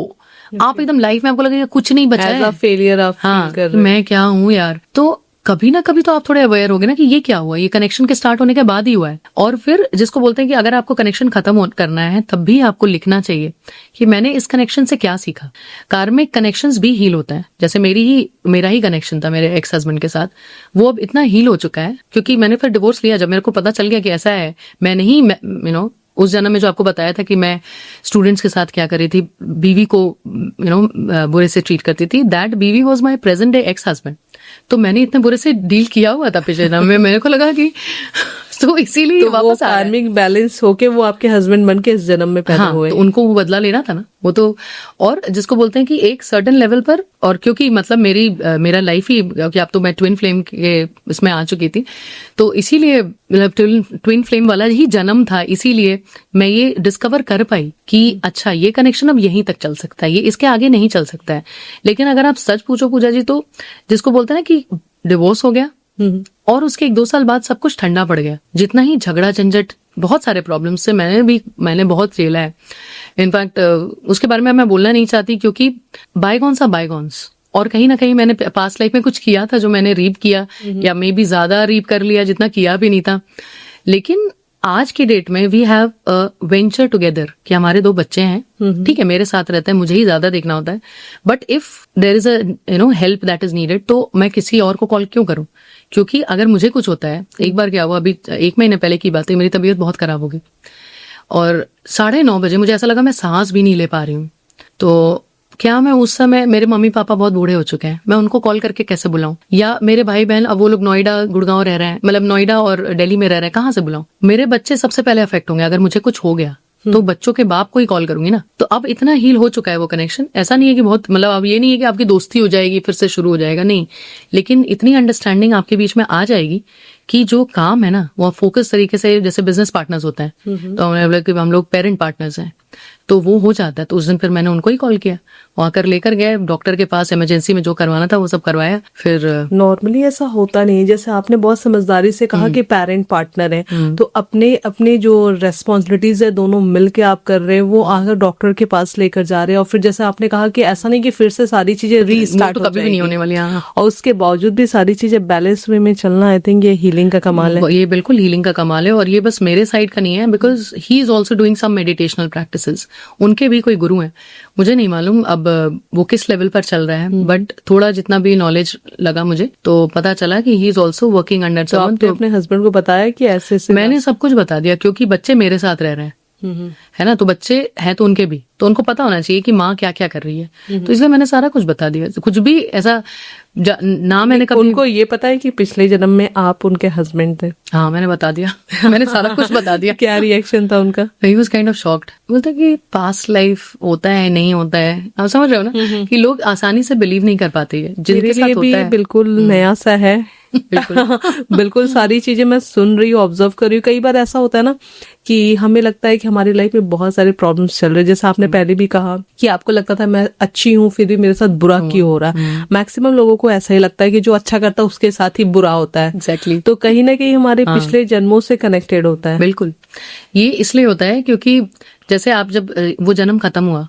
आप एकदम लाइफ में आपको लगेगा कुछ नहीं बचा है, फेलियर आप हाँ, फील कर रहे मैं क्या हूँ यार। तो कभी ना कभी तो आप थोड़े अवेयर होगे ना कि ये क्या हुआ, ये कनेक्शन के स्टार्ट होने के बाद ही हुआ है। और फिर जिसको बोलते हैं कि अगर आपको कनेक्शन खत्म करना है तब भी आपको लिखना चाहिए कि मैंने इस कनेक्शन से क्या सीखा। कार्मिक कनेक्शंस भी हील होता है। जैसे मेरा ही कनेक्शन था मेरे एक्स हस्बैंड के साथ, वो अब इतना हील हो चुका है क्योंकि मैंने फिर डिवोर्स लिया। जब मेरे को पता चल गया कि ऐसा है, मैं नहीं, यू नो, उस जन्म में जो आपको बताया था कि मैं स्टूडेंट्स के साथ क्या कर रही थी, बीवी को बुरे से ट्रीट करती थी, दैट बीवी was my present day ex husband. तो मैंने इतने बुरे से डील किया हुआ था पिछले जन्म में। मेरे को लगा कि तो इसीलिए तो वो वापस आ रहा है। कार्मिक बैलेंस होके वो आपके हस्बैंड बन के इस जन्म में पैदा हाँ, हुए। तो उनको वो बदला लेना था ना, वो तो। और जिसको बोलते हैं कि एक सर्टेन लेवल पर, और क्योंकि मतलब मेरा लाइफ ही, कि अब तो मैं ट्विन फ्लेम के इसमें आ चुकी थी, तो इसीलिए मतलब ट्विन फ्लेम वाला ही जन्म था, इसीलिए मैं ये डिस्कवर कर पाई कि अच्छा ये कनेक्शन अब यहीं तक चल सकता है, ये इसके आगे नहीं चल सकता है। लेकिन अगर आप सच पूछो पूजा जी, तो जिसको बोलते हैं ना कि डिवोर्स हो गया और उसके 1-2 साल बाद सब कुछ ठंडा पड़ गया। जितना ही झगड़ा झंझट, बहुत सारे प्रॉब्लम्स से मैंने बहुत झेला है। इनफैक्ट उसके बारे में मैं बोलना नहीं चाहती, क्योंकि बायगॉन्स आर बायगॉन्स। और कहीं ना कहीं मैंने पास्ट लाइफ में कुछ किया था जो मैंने रीप किया, या मे बी ज्यादा रीप कर लिया जितना किया भी नहीं था। लेकिन आज की डेट में वी हैव वेंचर टुगेदर, कि हमारे 2 बच्चे हैं, ठीक है, मेरे साथ रहते हैं, मुझे ही ज्यादा देखना होता है। But if there is a help that is needed, तो मैं किसी और को कॉल क्यों करूं? क्योंकि अगर मुझे कुछ होता है, एक बार क्या हुआ, अभी 1 महीने पहले की बात है, मेरी तबीयत बहुत खराब हो गई और 9:30 बजे मुझे ऐसा लगा मैं सांस भी नहीं ले पा रही हूँ। तो क्या मैं उस समय, मेरे मम्मी पापा बहुत बूढ़े हो चुके हैं, मैं उनको कॉल करके कैसे बुलाऊं? या मेरे भाई बहन, अब वो लोग नोएडा गुड़गांव रह रहे हैं, मतलब नोएडा और दिल्ली में रह रहे हैं, कहाँ से बुलाऊं? मेरे बच्चे सबसे पहले अफेक्ट होंगे अगर मुझे कुछ हो गया, तो बच्चों के बाप को ही कॉल करूंगी ना। तो अब इतना हील हो चुका है वो कनेक्शन, ऐसा नहीं है कि बहुत, मतलब अब ये नहीं है कि आपकी दोस्ती हो जाएगी फिर से शुरू हो जाएगा, नहीं। लेकिन इतनी अंडरस्टैंडिंग आपके बीच में आ जाएगी कि जो काम है ना वो फोकस तरीके से, जैसे बिजनेस पार्टनर्स होते हैं, तो हम लोग पेरेंट पार्टनर्स हैं, तो वो हो जाता है। तो उस दिन फिर मैंने उनको ही कॉल किया, वहां कर लेकर गए डॉक्टर के पास, इमरजेंसी में जो करवाना था वो सब करवाया। फिर नॉर्मली ऐसा होता नहीं, जैसे आपने बहुत समझदारी से कहा कि पेरेंट पार्टनर है, तो अपने अपने जो रेस्पॉन्सिबिलिटीज है दोनों मिलके आप कर रहे हैं, वो आकर डॉक्टर के पास लेकर जा रहे हैं। और फिर जैसे आपने कहा कि ऐसा नहीं कि फिर से सारी चीजें रीस्टार्ट तो कभी भी नहीं होने वाली। हाँ, और उसके बावजूद भी सारी चीजें बैलेंस वे में चलना, आई थिंक ये हीलिंग का कमाल है। ये बिल्कुल हीलिंग का कमाल है। और ये बस मेरे साइड का नहीं है, because he is also doing some meditational practices. उनके भी कोई गुरु हैं, मुझे नहीं मालूम अब वो किस लेवल पर चल रहा है, बट थोड़ा जितना भी नॉलेज लगा मुझे, तो पता चला कि ही इज ऑल्सो वर्किंग अंडर तो समवन। आपने अपने हस्बैंड को बताया कि ऐसे ऐसे? मैंने सब कुछ बता दिया, क्योंकि बच्चे मेरे साथ रह रहे हैं, है ना, तो बच्चे हैं तो उनके भी, तो उनको पता होना चाहिए कि माँ क्या क्या कर रही है। तो इसलिए मैंने सारा कुछ बता दिया, कुछ भी ऐसा ना मैंने कभी। उनको ये पता है कि पिछले जन्म में आप उनके हस्बैंड थे? हाँ, मैंने बता दिया मैंने सारा कुछ बता दिया। क्या रिएक्शन था उनका? He was kind of shocked. बोलता कि पास्ट लाइफ होता है नहीं होता है, आप समझ रहे हो ना, कि लोग आसानी से बिलीव नहीं कर पाते हैं जिनके साथ होता है। बिल्कुल नया सा है। बिल्कुल बिल्कुल सारी चीजें मैं सुन रही हूँ, ऑब्जर्व कर रही हूँ। कई बार ऐसा होता है ना कि हमें लगता है कि हमारी लाइफ में बहुत सारे प्रॉब्लम्स चल रहे हैं, जैसे आपने पहले भी कहा कि आपको लगता था मैं अच्छी हूँ फिर भी मेरे साथ बुरा क्यों हो रहा है। मैक्सिमम लोगों को ऐसा ही लगता है कि जो अच्छा करता है उसके साथ ही बुरा होता है। एग्जैक्टली। तो कहीं ना कहीं हमारे पिछले जन्मों से कनेक्टेड होता है। बिल्कुल, ये इसलिए होता है क्योंकि जैसे आप जब वो जन्म खत्म हुआ,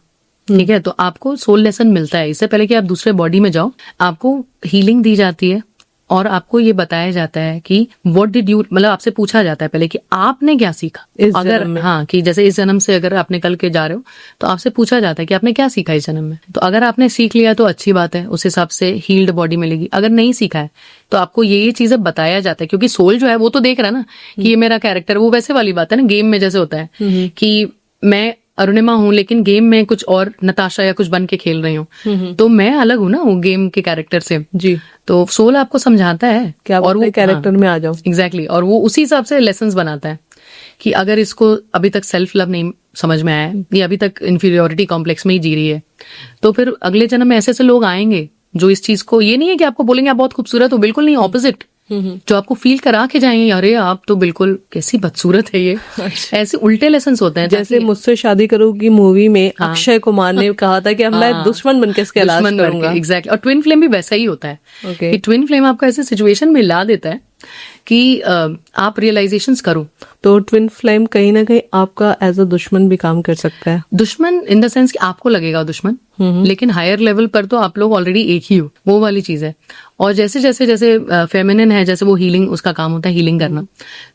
ठीक है, तो आपको सोल लेसन मिलता है। इससे पहले कि आप दूसरे बॉडी में जाओ, आपको हीलिंग दी जाती है और आपको ये बताया जाता है कि व्हाट डिड यू, मतलब आपसे पूछा जाता है पहले कि आपने क्या सीखा इस अगर जन्म में। हाँ, कि जैसे इस जन्म से अगर आप निकल के जा रहे हो तो आपसे पूछा जाता है कि आपने क्या सीखा इस जन्म में। तो अगर आपने सीख लिया तो अच्छी बात है, उस हिसाब से हील्ड बॉडी मिलेगी। अगर नहीं सीखा है तो आपको ये चीजें बताया जाता है, क्योंकि सोल जो है वो तो देख रहा है ना कि ये मेरा कैरेक्टर, वो वैसे वाली बात है ना, गेम में जैसे होता है कि मैं अरुणिमा हूँ लेकिन गेम में कुछ और नताशा या कुछ बन के खेल रही हूँ, तो मैं अलग हूँ ना वो गेम के कैरेक्टर से। जी, तो सोल आपको समझाता है क्या और वो कैरेक्टर में आ जाओ। एग्जैक्टली, और वो उसी हिसाब से लेसन्स बनाता है कि अगर इसको अभी तक सेल्फ लव नहीं समझ में आया है, ये अभी तक इंफीरियोरिटी कॉम्प्लेक्स में ही जी रही है, तो फिर अगले जन्म में ऐसे ऐसे लोग आएंगे जो इस चीज को, ये नहीं है कि आपको बोलेंगे आप बहुत खूबसूरत हो, बिल्कुल नहीं, ऑपोजिट, जो आपको फील करा के जाएंगे, अरे आप तो बिल्कुल कैसी बदसूरत है ये। ऐसे उल्टे लेसन्स होते हैं। जैसे मुझसे शादी करोगी मूवी में अक्षय कुमार ने कहा था कि अब मैं दुश्मन बनके इसका इलाज करूंगा। एग्जैक्टली, और ट्विन फ्लेम भी वैसा ही होता है Okay. कि ट्विन फ्लेम आपको ऐसे सिचुएशन में ला देता है कि आप रियलाइजेशंस करो। तो ट्विन फ्लेम कहीं ना कहीं आपका एज अ दुश्मन भी काम कर सकता है। दुश्मन इन द सेंस कि आपको लगेगा दुश्मन, लेकिन हायर लेवल पर तो आप लोग ऑलरेडी एक ही हो, वो वाली चीज है। और जैसे जैसे जैसे फेमिनिन है, जैसे वो हीलिंग, उसका काम होता है हीलिंग करना,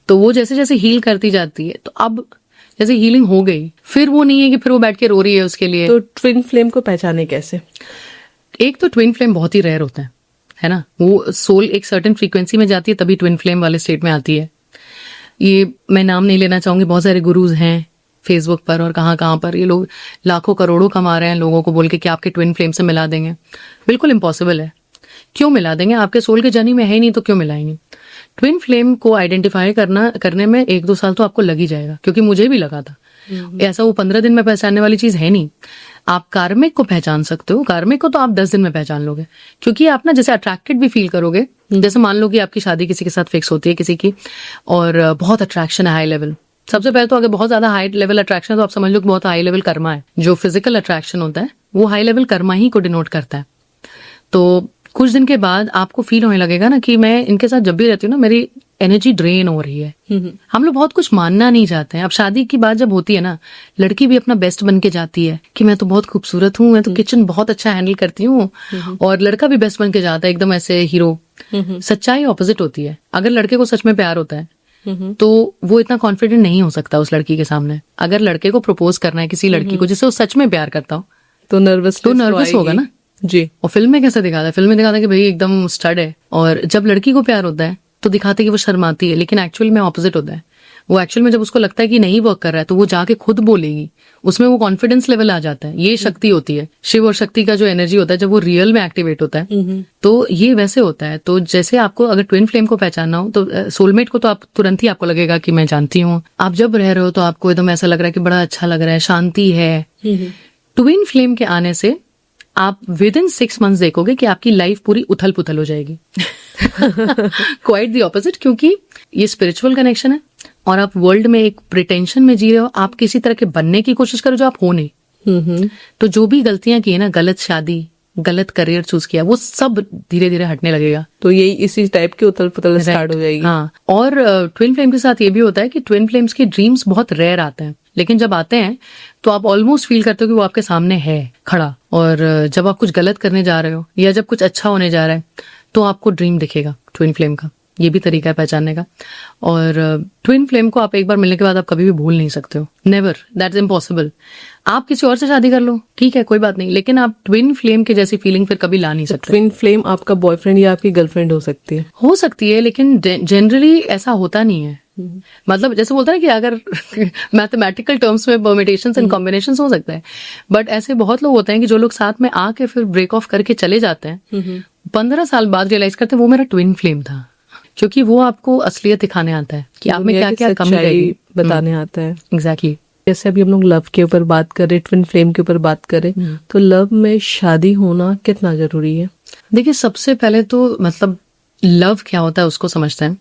तो वो जैसे जैसे हील करती जाती है, तो अब जैसे हीलिंग हो गई, फिर वो नहीं है कि फिर वो बैठ के रो रही है उसके लिए। तो ट्विन फ्लेम को पहचाने कैसे? एक तो ट्विन फ्लेम बहुत ही रेयर होता है ना, वो सोल एक सर्टेन फ्रीक्वेंसी में जाती है तभी ट्विन फ्लेम वाले स्टेट में आती है। ये मैं नाम नहीं लेना चाहूंगी, बहुत सारे गुरुज हैं फेसबुक पर और कहाँ पर, ये लोग लाखों करोड़ों कमा रहे हैं लोगों को बोल के कि आपके ट्विन फ्लेम से मिला देंगे। बिल्कुल इम्पॉसिबल है। क्यों मिला देंगे? आपके सोल के जर्नी में है ही नहीं तो क्यों मिलाएंगे? ट्विन फ्लेम को आइडेंटिफाई करने में 1-2 साल तो आपको लग ही जाएगा, क्योंकि मुझे भी लगा था। ऐसा वो 15 दिन में पहचानने वाली चीज है नहीं। आप कार्मिक को पहचान सकते हो, कार्मिक को तो आप 10 दिन में पहचान लोगे, क्योंकि आप ना जैसे अट्रैक्टेड भी फील करोगे। जैसे मान लो कि आपकी शादी किसी के साथ फिक्स होती है किसी की, और बहुत अट्रैक्शन है हाई लेवल। सबसे पहले तो अगर बहुत ज्यादा हाई लेवल अट्रैक्शन है तो आप समझ लो कि बहुत हाई लेवल कर्मा है। जो फिजिकल अट्रैक्शन होता है वो हाई लेवल कर्मा ही को डिनोट करता है। तो कुछ दिन के बाद आपको फील होने लगेगा ना कि मैं इनके साथ जब भी रहती हूँ ना मेरी एनर्जी ड्रेन हो रही है। हम लोग बहुत कुछ मानना नहीं चाहते हैं। अब शादी की बात जब होती है ना, लड़की भी अपना बेस्ट बन के जाती है कि मैं तो बहुत खूबसूरत हूँ, मैं तो किचन बहुत अच्छा हैंडल करती हूँ, और लड़का भी बेस्ट बन के जाता है एकदम ऐसे हीरो। सच्चाई ऑपोजिट होती है। अगर लड़के को सच में प्यार होता है तो वो इतना कॉन्फिडेंट नहीं हो सकता उस लड़की के सामने। अगर लड़के को प्रपोज करना है किसी लड़की को जिससे वो सच में प्यार करता हो तो नर्वस होगा ना जी। और फिल्म में कैसे दिखाता है? फिल्म में दिखाता है कि भाई एकदम स्टड है, और जब लड़की को प्यार होता है तो दिखाते हैं कि वो शर्माती है, लेकिन एक्चुअल में ऑपोजिट होता है। वो एक्चुअल में जब उसको लगता है कि नहीं वर्क कर रहा है तो वो जाके खुद बोलेगी, उसमें वो कॉन्फिडेंस लेवल आ जाता है। ये शक्ति होती है, शिव और शक्ति का जो एनर्जी होता है जब वो रियल में एक्टिवेट होता है तो ये वैसे होता है। तो जैसे आपको अगर ट्विन फ्लेम को पहचानना हो तो सोलमेट को तो आप तुरंत ही आपको लगेगा कि मैं जानती हूँ। आप जब रह रहे हो तो आपको एकदम ऐसा लग रहा है कि बड़ा अच्छा लग रहा है, शांति है। ट्विन फ्लेम के आने से आप विद इन 6 मंथ्स देखोगे कि आपकी लाइफ पूरी उथल पुथल हो जाएगी। क्वाइट द ऑपोजिट, क्योंकि ये स्पिरिचुअल कनेक्शन है और आप वर्ल्ड में एक प्रिटेंशन में जी रहे हो। आप किसी तरह के बनने की कोशिश करो जो आप हो नहीं। तो जो भी गलतियां की है ना, गलत शादी, गलत करियर चूज किया, वो सब धीरे धीरे हटने लगेगा। तो यही इसी टाइप की उथल पुथल स्टार्ट हो जाएगी। हाँ, और ट्विन फ्लेम के साथ ये भी होता है कि ट्विन फ्लेम्स के ड्रीम्स बहुत रेयर आते हैं, लेकिन जब आते हैं तो आप ऑलमोस्ट फील करते हो कि वो आपके सामने है खड़ा। और जब आप कुछ गलत करने जा रहे हो या जब कुछ अच्छा होने जा रहा है तो आपको ड्रीम दिखेगा ट्विन फ्लेम का। ये भी तरीका है पहचानने का। और ट्विन फ्लेम को आप एक बार मिलने के बाद आप कभी भी भूल नहीं सकते हो। Never, that's impossible. आप किसी और से शादी कर लो, ठीक है, कोई बात नहीं, लेकिन आप ट्विन फ्लेम के जैसी फीलिंग फिर कभी ला नहीं सकते। ट्विन फ्लेम आपका बॉयफ्रेंड या आपकी गर्लफ्रेंड हो सकती है, लेकिन जनरली ऐसा होता नहीं है। मतलब जैसे बोलते हैं कि अगर मैथमेटिकल टर्म्स में परम्यूटेशंस एंड कॉम्बिनेशंस हो सकता है, बट ऐसे बहुत लोग होते हैं कि जो लोग साथ में आके फिर ब्रेक ऑफ करके चले जाते हैं, 15 साल बाद रियलाइज करते हैं वो मेरा ट्विन फ्लेम था, क्योंकि वो आपको असलियत दिखाने आता है कि आप में क्या क्या कमी रहेगी, बताने आता है। एग्जैक्टली। जैसे अभी हम लोग लव के ऊपर बात करें, ट्विन फ्लेम के ऊपर बात करें, तो लव में शादी होना कितना जरूरी है? देखिए, सबसे पहले तो मतलब लव क्या होता है उसको समझते हैं।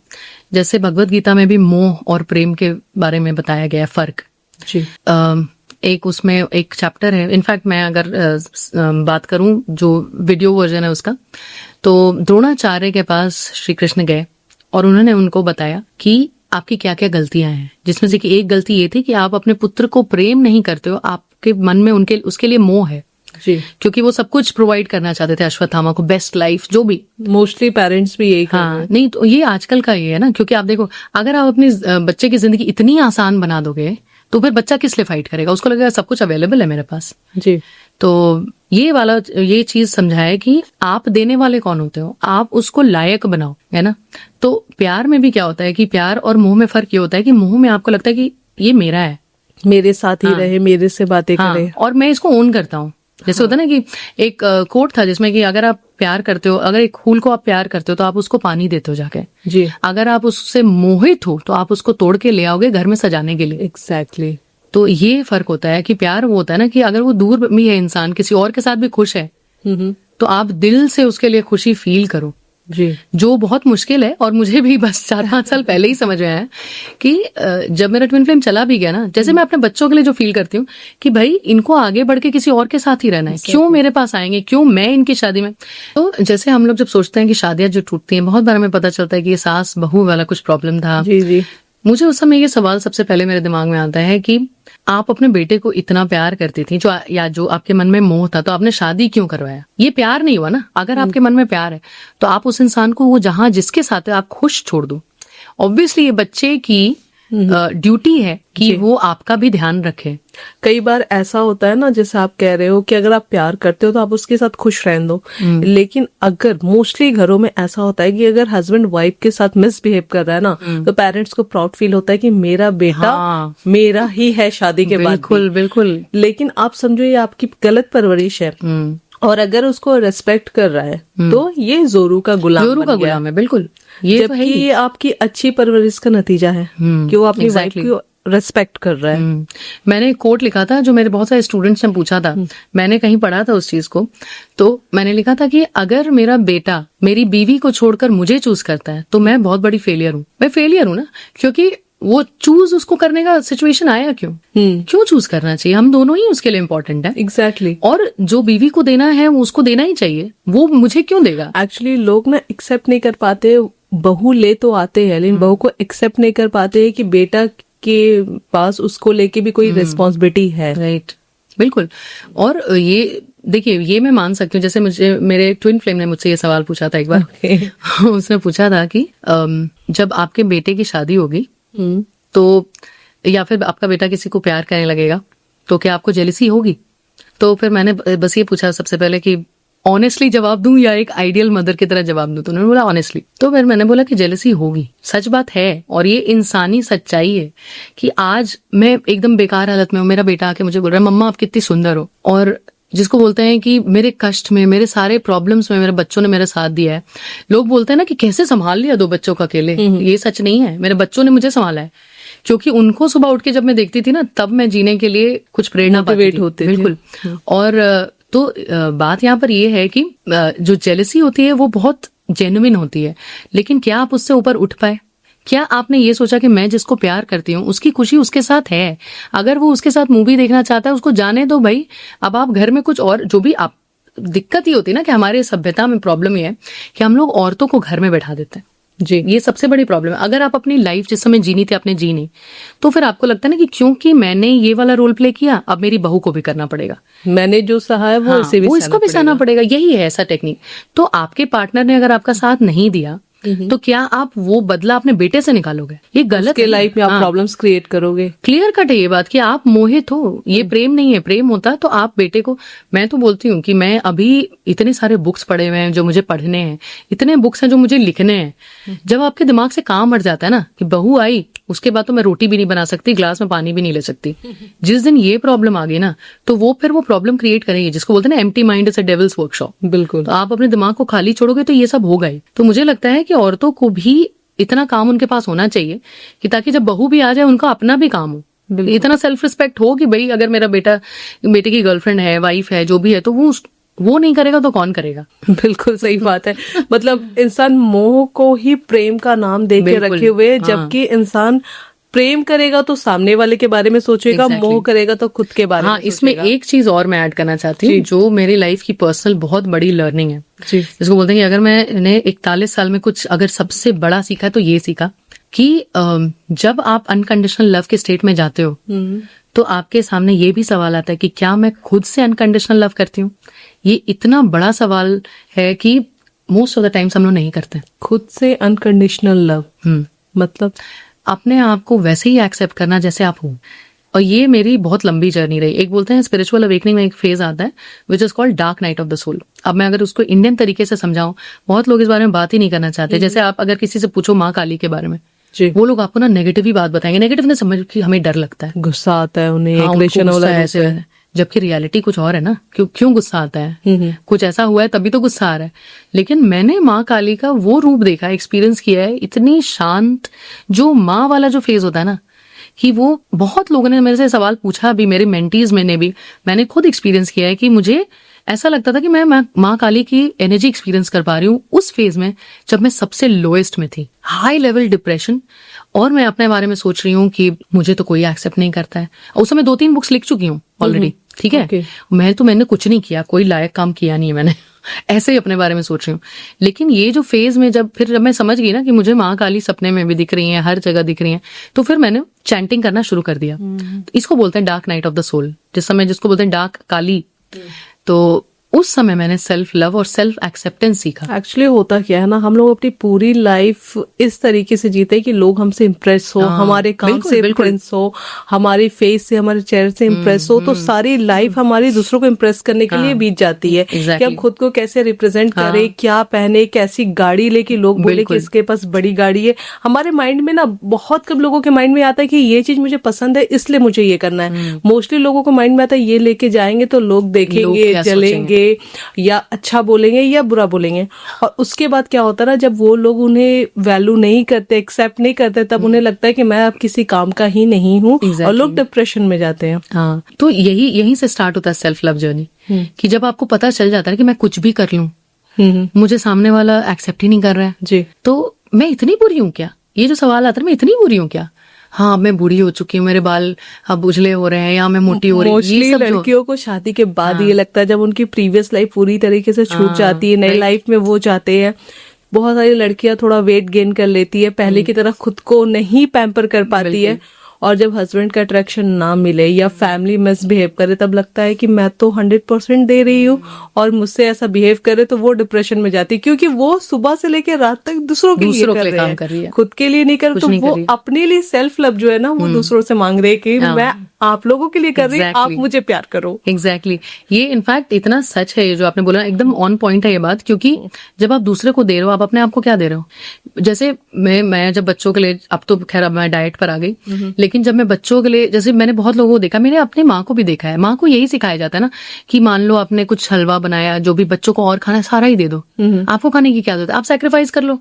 जैसे भगवत गीता में भी मोह और प्रेम के बारे में बताया गया है, फर्क जी। एक उसमें एक चैप्टर है, इनफैक्ट मैं अगर बात करूं जो वीडियो वर्जन है उसका, तो द्रोणाचार्य के पास श्री कृष्ण गए और उन्होंने उनको बताया कि आपकी क्या क्या गलतियां हैं, जिसमें से कि एक गलती ये थी कि आप अपने पुत्र को प्रेम नहीं करते हो, आपके मन में उसके लिए मोह है जी, क्योंकि वो सब कुछ प्रोवाइड करना चाहते थे अश्वत्थामा को, बेस्ट लाइफ जो भी। मोस्टली पेरेंट्स भी यही हाँ, नहीं तो ये आजकल का ये है ना, क्योंकि आप देखो अगर आप अपनी बच्चे की जिंदगी इतनी आसान बना दोगे तो फिर बच्चा किस लिए फाइट करेगा? उसको लगेगा सब कुछ अवेलेबल है मेरे पास जी। तो ये चीज समझाए कि आप देने वाले कौन होते हो, आप उसको लायक बनाओ, है ना। तो प्यार में भी क्या होता है कि प्यार और मोह में फर्क ये होता है कि मोह में आपको लगता है कि ये मेरा है, मेरे साथ ही रहे, मेरे से बातें करे, और मैं इसको ओन करता हूँ। जैसे होता है ना कि एक कोट था जिसमें कि अगर आप प्यार करते हो, अगर एक फूल को आप प्यार करते हो तो आप उसको पानी देते हो जाके जी। अगर आप उससे मोहित हो तो आप उसको तोड़ के ले आओगे घर में सजाने के लिए। एग्जैक्टली। तो ये फर्क होता है कि प्यार वो होता है ना कि अगर वो दूर भी है, इंसान किसी और के साथ भी खुश है, तो आप दिल से उसके लिए खुशी फील करो जी, जो बहुत मुश्किल है। और मुझे भी बस 4-5 साल पहले ही समझ में आया कि जब मेरा ट्विन फ्लेम चला भी गया ना, जैसे मैं अपने बच्चों के लिए जो फील करती हूँ कि भाई इनको आगे बढ़ के किसी और के साथ ही रहना है, क्यों मेरे पास आएंगे, क्यों मैं इनकी शादी में। तो जैसे हम लोग जब सोचते हैं कि शादियां जो टूटती हैं, बहुत बार हमें पता चलता है कि ये सास बहू वाला कुछ प्रॉब्लम था जी जी। मुझे उस समय ये सवाल सबसे पहले मेरे दिमाग में आता है कि आप अपने बेटे को इतना प्यार करती थी, जो आपके मन में मोह था, तो आपने शादी क्यों करवाया? ये प्यार नहीं हुआ ना। अगर आपके मन में प्यार है तो आप उस इंसान को वो जहां जिसके साथ है आप खुश छोड़ दो। ऑब्वियसली ये बच्चे की ड्यूटी है कि वो आपका भी ध्यान रखे। कई बार ऐसा होता है ना, जैसे आप कह रहे हो कि अगर आप प्यार करते हो तो आप उसके साथ खुश रहने दो, लेकिन अगर मोस्टली घरों में ऐसा होता है कि अगर हस्बैंड वाइफ के साथ मिसबिहेव कर रहा है ना, तो पेरेंट्स को प्राउड फील होता है कि मेरा बेटा मेरा ही है शादी के बाद। बिल्कुल बिल्कुल। लेकिन आप समझो ये आपकी गलत परवरिश है और अगर उसको रेस्पेक्ट कर रहा है तो ये जोरू का गुलाम जोरू बन का गया। गुलाम है, बिल्कुल। ये तो है जबकि ही। ये आपकी अच्छी परवरिश का नतीजा है कि वो अपनी वाइफ को रेस्पेक्ट कर रहा है। मैंने एक कोट लिखा था जो मेरे बहुत सारे स्टूडेंट्स ने पूछा था, मैंने कहीं पढ़ा था उस चीज को, तो मैंने लिखा था कि अगर मेरा बेटा मेरी बीवी को छोड़कर मुझे चूज करता है तो मैं बहुत बड़ी फेलियर हूँ। मैं फेलियर हूँ ना, क्योंकि वो चूज उसको करने का सिचुएशन आया क्यों चूज करना चाहिए? हम दोनों ही उसके लिए इम्पोर्टेंट है। एग्जैक्टली। और जो बीवी को देना है वो उसको देना ही चाहिए, वो मुझे क्यों देगा? एक्चुअली लोग ना एक्सेप्ट नहीं कर पाते, बहू ले तो आते हैं लेकिन बहू को एक्सेप्ट नहीं कर पाते कि बेटा के पास उसको लेके भी कोई रिस्पॉन्सिबिलिटी है। राइट, बिल्कुल। और ये देखिए, ये मैं मान सकती हूँ, जैसे मुझे मेरे ट्विन फ्लेम ने मुझसे ये सवाल पूछा था एक बार। उसने पूछा था कि जब आपके बेटे की शादी होगी तो या फिर आपका बेटा किसी को प्यार करने लगेगा तो क्या आपको जेलसी होगी? तो फिर मैंने बस ये पूछा सबसे पहले कि ऑनेस्टली जवाब दूं या एक आइडियल मदर की तरह जवाब दूं? तो उन्होंने बोला ऑनेस्टली। तो फिर मैंने बोला कि जेलसी होगी, सच बात है, और ये इंसानी सच्चाई है कि आज मैं एकदम बेकार हालत में हूँ, मेरा बेटा आके मुझे बोल रहा है मम्मा आप कितनी सुंदर हो, और जिसको बोलते हैं कि मेरे कष्ट में, मेरे सारे प्रॉब्लम्स में मेरे बच्चों ने मेरा साथ दिया है। लोग बोलते हैं ना कि कैसे संभाल लिया 2 बच्चों को अकेले, ये सच नहीं है, मेरे बच्चों ने मुझे संभाला है, क्योंकि उनको सुबह उठ के जब मैं देखती थी ना, तब मैं जीने के लिए कुछ प्रेरणा पाती थी। होते बिल्कुल। और तो बात यहाँ पर ये है कि जो जेलसी होती है वो बहुत जेन्युइन होती है, लेकिन क्या आप उससे ऊपर उठ पाए? क्या आपने ये सोचा कि मैं जिसको प्यार करती हूँ उसकी खुशी उसके साथ है, अगर वो उसके साथ मूवी देखना चाहता है उसको जाने दो भाई। अब आप घर में कुछ और जो भी आप, दिक्कत ये होती है ना कि हमारे सभ्यता में प्रॉब्लम ये है कि हम लोग औरतों को घर में बैठा देते हैं जी। ये सबसे बड़ी प्रॉब्लम है। अगर आप अपनी लाइफ जिस समय जीनी थी आपने जी नहीं, तो फिर आपको लगता है ना कि क्योंकि मैंने ये वाला रोल प्ले किया अब मेरी बहू को भी करना पड़ेगा, मैंने जो सहा है वो हाँ, इसे भी वो इसको भी सहना पड़ेगा। यही है ऐसा टेक्निक। तो आपके पार्टनर ने अगर आपका साथ नहीं दिया तो क्या आप वो बदला अपने बेटे से निकालोगे? ये गलत के है। लाइफ में आप हाँ, प्रॉब्लम्स क्रिएट करोगे। क्लियर कट है ये बात कि आप मोहित हो, ये प्रेम नहीं है। प्रेम होता तो आप बेटे को, मैं तो बोलती हूँ कि मैं अभी इतने सारे बुक्स पढ़े हुए हैं जो मुझे पढ़ने हैं, इतने बुक्स हैं जो मुझे लिखने हैं। जब आपके दिमाग से काम हट जाता है ना कि बहू आई उसके बाद तो मैं रोटी भी नहीं बना सकती, ग्लास में पानी भी नहीं ले सकती, जिस दिन ये प्रॉब्लम आ गई ना तो वो फिर वो प्रॉब्लम क्रिएट करेगी, जिसको बोलते हैं ना empty mind is a devils workshop. बिल्कुल। तो आप अपने दिमाग को खाली छोड़ोगे तो ये सब होगा ही। तो मुझे लगता है कि औरतों को भी इतना काम उनके पास होना चाहिए कि ताकि जब बहू भी आ जाए उनका अपना भी काम हो, इतना सेल्फ रिस्पेक्ट हो कि भाई अगर मेरा बेटे की गर्लफ्रेंड है, वाइफ है, जो भी है, तो वो नहीं करेगा तो कौन करेगा? बिल्कुल सही बात है। मतलब इंसान मोह को ही प्रेम का नाम दे के रखे हुए है, जबकि इंसान प्रेम करेगा तो सामने वाले के बारे में सोचेगा, मोह करेगा तो खुद के बारे में सोचेगा। इसमें एक चीज और मैं ऐड करना चाहती हूँ जो मेरी लाइफ की पर्सनल बहुत बड़ी लर्निंग है, जिसको बोलते हैं कि अगर मैंने 41 साल में कुछ अगर सबसे बड़ा सीखा तो ये सीखा कि जब आप अनकंडीशनल लव के स्टेट में जाते हो तो आपके सामने ये भी सवाल आता है कि क्या मैं खुद से अनकंडीशनल लव करती हूँ? ये इतना बड़ा सवाल है कि मोस्ट ऑफ द टाइम्स हम लोग नहीं करते खुद से अनकंडीशनल लव। मतलब अपने आप को वैसे ही एक्सेप्ट करना जैसे आप हो। और ये मेरी बहुत लंबी जर्नी रही। एक बोलते हैं स्पिरिचुअल अवेकनिंग में एक फेज आता है which is called dark night of the soul. अब मैं अगर उसको इंडियन तरीके से समझाऊं, बहुत लोग इस बारे में बात ही नहीं करना चाहते। जैसे आप अगर किसी से पूछो माँ काली के बारे में, वो लोग आपको ना नेगेटिव ही बात बताएंगे। नेगेटिव ने समझ कि हमें डर लगता है, गुस्सा आता है उन्हें, हाँ, एग्रेशन वाला ऐसे, जबकि रियलिटी कुछ और है ना। क्यों गुस्सा आता है? कुछ ऐसा हुआ है तभी तो गुस्सा आ रहा है। लेकिन मैंने माँ काली का वो रूप देखा, एक्सपीरियंस किया है, इतनी शांत, जो माँ वाला जो फेज होता है ना, कि वो बहुत लोगों ने मेरे से सवाल पूछा, अभी मेरे मेंटीज में ने भी, मैंने खुद एक्सपीरियंस किया है कि मुझे ऐसा लगता था कि मैं माँ काली की एनर्जी एक्सपीरियंस कर पा रही हूँ उस फेज में जब मैं सबसे लोएस्ट में थी, हाई लेवल डिप्रेशन। और मैं अपने बारे में सोच रही हूँ कि मुझे तो कोई एक्सेप्ट नहीं करता है। उस समय 2-3 बुक्स लिख चुकी हूँ ऑलरेडी, ठीक है। मैंने कुछ नहीं किया, कोई लायक काम किया नहीं है मैंने, ऐसे ही अपने बारे में सोच रही हूँ। लेकिन ये जो फेज में जब मैं समझ गई ना कि मुझे माँ काली सपने में भी दिख रही है, हर जगह दिख रही है, तो फिर मैंने चैंटिंग करना शुरू कर दिया। इसको बोलते हैं dark night of the soul, जिसको बोलते हैं डार्क काली। तो उस समय मैंने सेल्फ लव और सेल्फ एक्सेप्टेंस सीखा। एक्चुअली होता क्या है ना, हम लोग अपनी पूरी लाइफ इस तरीके से जीते कि लोग हमसे इम्प्रेस हो, हमारे काम से इम्प्रेस हो, हमारे फेस से, हमारे चेहरे से इम्प्रेस हो। तो सारी लाइफ हमारी दूसरों को इम्प्रेस करने के लिए बीत जाती है कि हम खुद को कैसे रिप्रेजेंट करें, क्या पहने, कैसी गाड़ी ले कि लोग बोले कि इसके पास बड़ी गाड़ी है। हमारे माइंड में ना बहुत कम लोगों के माइंड में आता है कि ये चीज मुझे पसंद है इसलिए मुझे ये करना है। मोस्टली लोगों को माइंड में आता है ये लेके जाएंगे तो लोग देखेंगे, जलेंगे, या अच्छा बोलेंगे या बुरा बोलेंगे। और उसके बाद क्या होता है ना, जब वो लोग उन्हें वैल्यू नहीं करते, एक्सेप्ट नहीं करते, तब उन्हें लगता है कि मैं अब किसी काम का ही नहीं हूँ। और लोग डिप्रेशन में जाते हैं। हाँ, तो यहीं से स्टार्ट होता है सेल्फ लव जर्नी, कि जब आपको पता चल जाता है कि मैं कुछ भी कर लूं, मुझे सामने वाला एक्सेप्ट ही नहीं कर रहा है जी, तो मैं इतनी बुरी हूँ क्या? ये जो सवाल आता है, मैं इतनी बुरी हूँ क्या? हाँ, मैं बूढ़ी हो चुकी हूँ, मेरे बाल अब उजले हो रहे हैं, या मैं मोटी हो रही हूँ। मोस्टली लड़कियों को शादी के बाद ये लगता है, जब उनकी प्रीवियस लाइफ पूरी तरीके से छूट जाती है, नई लाइफ में वो जाते हैं। बहुत सारी लड़कियां थोड़ा वेट गेन कर लेती है, पहले की तरह खुद को नहीं पैम्पर कर पाती है, और जब हस्बैंड का अट्रैक्शन ना मिले या फैमिली मिसबिहेव करे, तब लगता है कि मैं तो 100% दे रही हूँ और मुझसे ऐसा बिहेव करे, तो वो डिप्रेशन में जाती है, क्योंकि वो सुबह से लेकर रात तक दूसरों के लिए कर रही है, खुद के लिए नहीं कर, तो वो अपने लिए सेल्फ लव जो है ना, वो दूसरों से मांग रहे कि मैं आप लोगों के लिए कर रही हूँ, आप मुझे प्यार करो। एग्जैक्टली ये इनफैक्ट इतना सच है ये जो आपने बोला, एकदम ऑन पॉइंट है ये बात, क्योंकि जब आप दूसरे को दे रहे हो, आप अपने आप को क्या दे रहे हो? जैसे मैं जब बच्चों के लिए, अब तो खैर अब मैं डाइट पर आ गई, लेकिन जब मैं बच्चों के लिए, जैसे मैंने बहुत लोगों को देखा, मैंने अपनी माँ को भी देखा है, माँ को यही सिखाया जाता है ना कि मान लो आपने कुछ हलवा बनाया, जो भी बच्चों को और खाना है सारा ही दे दो, आपको खाने की क्या जरूरत है, आप सैक्रिफाइस कर लो।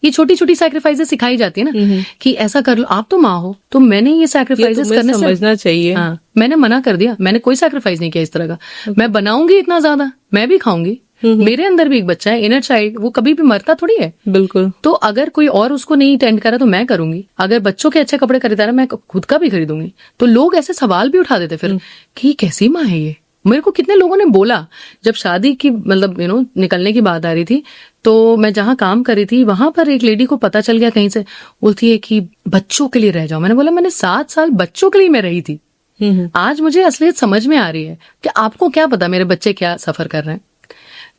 ये छोटी छोटी सैक्रिफाइसेस सिखाई जाती है ना कि ऐसा कर लो, आप तो माँ हो, तो मैंने ये सैक्रिफाइसेस करने से समझना चाहिए। हाँ, मैंने मना कर दिया, मैंने कोई सैक्रिफाइस नहीं किया इस तरह का। मैं बनाऊंगी इतना ज्यादा, मैं भी खाऊंगी, मेरे अंदर भी एक बच्चा है, इनर चाइल्ड, वो कभी भी मरता थोड़ी है। बिल्कुल। तो अगर कोई और उसको नहीं टेंड करा तो मैं करूंगी, अगर बच्चों के अच्छे कपड़े खरीदा रहा मैं खुद का भी खरीदूंगी। तो लोग ऐसे सवाल भी उठा देते फिर कि कैसी माँ है ये। मेरे को कितने लोगों ने बोला, जब शादी की मतलब निकलने की बात आ रही थी, तो मैं जहां काम कर रही थी वहां पर एक लेडी को पता चल गया कहीं से, बोलती है कि बच्चों के लिए रह जाओ। मैंने बोला मैंने 7 साल बच्चों के लिए मैं रही थी, आज मुझे असलियत समझ में आ रही है कि आपको क्या पता मेरे बच्चे क्या सफर कर रहे हैं।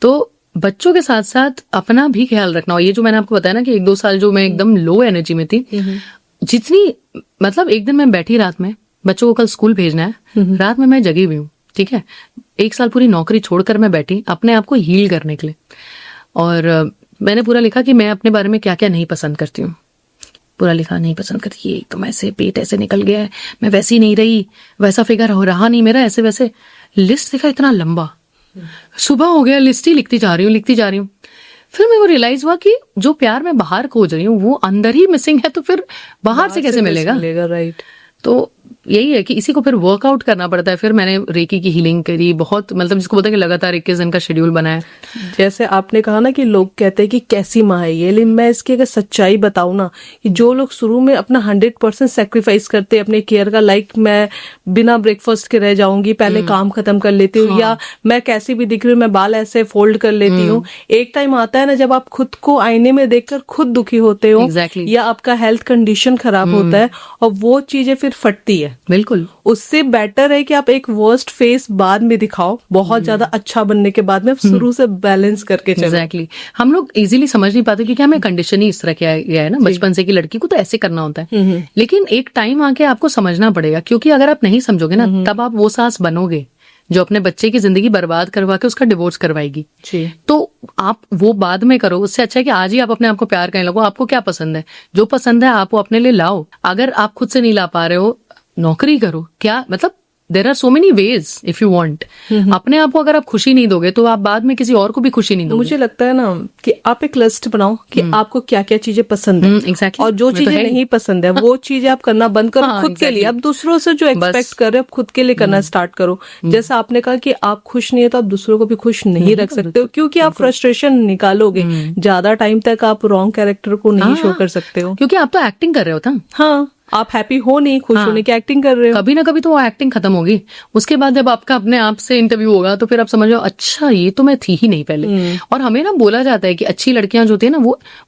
तो बच्चों के साथ साथ अपना भी ख्याल रखना। और ये जो मैंने आपको बताया ना कि 1-2 साल जो मैं एकदम लो एनर्जी में थी, जितनी मतलब एक दिन मैं बैठी रात में, बच्चों को कल स्कूल भेजना है, रात में मैं जगी हुई हूँ, ठीक है, 1 साल पूरी नौकरी छोड़कर मैं बैठी अपने आप को हील करने के लिए। और मैंने पूरा लिखा कि मैं अपने बारे में क्या क्या नहीं पसंद करती हूँ, पूरा लिखा, नहीं पसंद करती ये तो ऐसे पेट ऐसे निकल गया है, मैं वैसी नहीं रही, वैसा फिगर हो रहा नहीं मेरा, ऐसे वैसे लिस्ट लिखा इतना लंबा। सुबह हो गया, लिस्ट ही लिखती जा रही हूँ। फिर मेरे को रियलाइज हुआ कि जो प्यार मैं बाहर खोज रही हूँ वो अंदर ही मिसिंग है, तो फिर बाहर से कैसे मिलेगा? राइट। तो यही है कि इसी को फिर वर्कआउट करना पड़ता है। फिर मैंने रेकी की हीलिंग करी, बहुत मतलब जिसको बोलते हैं कि लगातार 21 दिन का शेड्यूल बनाया। जैसे आपने कहा ना कि लोग कहते हैं कि कैसी माँ है ये, लेकिन मैं इसकी अगर सच्चाई बताऊं ना, कि जो लोग शुरू में अपना 100% सेक्रीफाइस करते हैं अपने केयर का, लाइक मैं बिना ब्रेकफास्ट के रह जाऊंगी, पहले काम खत्म कर लेती हूँ, या मैं कैसी भी दिख रही हूँ, मैं बाल ऐसे फोल्ड कर लेती हूँ। एक टाइम आता है ना जब आप खुद को आईने में देखकर खुद दुखी होते हो, या आपका हेल्थ कंडीशन खराब होता है, और वो चीजें फिर फटती है। बिल्कुल, उससे बेटर है कि आप एक वर्स्ट फेस बाद में दिखाओ, बहुत ज्यादा अच्छा बनने के बाद में शुरू से बैलेंस करके चलो। एग्जैक्टली। हम लोग इजीली समझ नहीं पाते क्योंकि हमें कंडीशन ही इस तरह किया गया है ना बचपन से कि लड़की को तो ऐसे करना होता है। लेकिन एक टाइम आके आपको समझना पड़ेगा, क्योंकि अगर आप नहीं समझोगे ना, तब आप वो सास बनोगे जो अपने बच्चे की जिंदगी बर्बाद करवा के उसका डिवोर्स करवाएगी। तो आप वो बाद में करो, उससे अच्छा है कि आज ही आप अपने आप को प्यार करने लगो। आपको क्या पसंद है, जो पसंद है आप वो अपने लिए लाओ। अगर आप खुद से नहीं ला पा रहे हो, नौकरी करो, क्या मतलब there are so many ways if you want. अपने आप को अगर आप खुशी नहीं दोगे तो आप बाद में किसी और को भी खुशी नहीं दोगे। मुझे लगता है ना कि आप एक लिस्ट बनाओ कि आपको क्या क्या चीजें पसंद है, exactly. और जो चीजें नहीं पसंद है वो चीजें आप करना बंद करो खुद के लिए। अब दूसरों से जो एक्सपेक्ट कर रहे हो खुद के लिए करना स्टार्ट करो। जैसा आपने कहा कि आप खुश नहीं है तो आप दूसरों को भी खुश नहीं रख सकते हो, क्योंकि आप फ्रस्ट्रेशन निकालोगे। ज्यादा टाइम तक आप रॉन्ग कैरेक्टर को नहीं शो कर सकते हो, क्योंकि आप तो एक्टिंग कर रहे हो था। हाँ, आप हैप्पी हो नहीं, खुश होने की एक्टिंग कर रहे हो। कभी ना कभी तो वो एक्टिंग खत्म होगी। उसके बाद जब आपका अपने आप से इंटरव्यू होगा तो फिर आप समझो अच्छा ये तो मैं थी ही नहीं पहले। और हमें ना बोला जाता है कि अच्छी लड़कियां जो होती है ना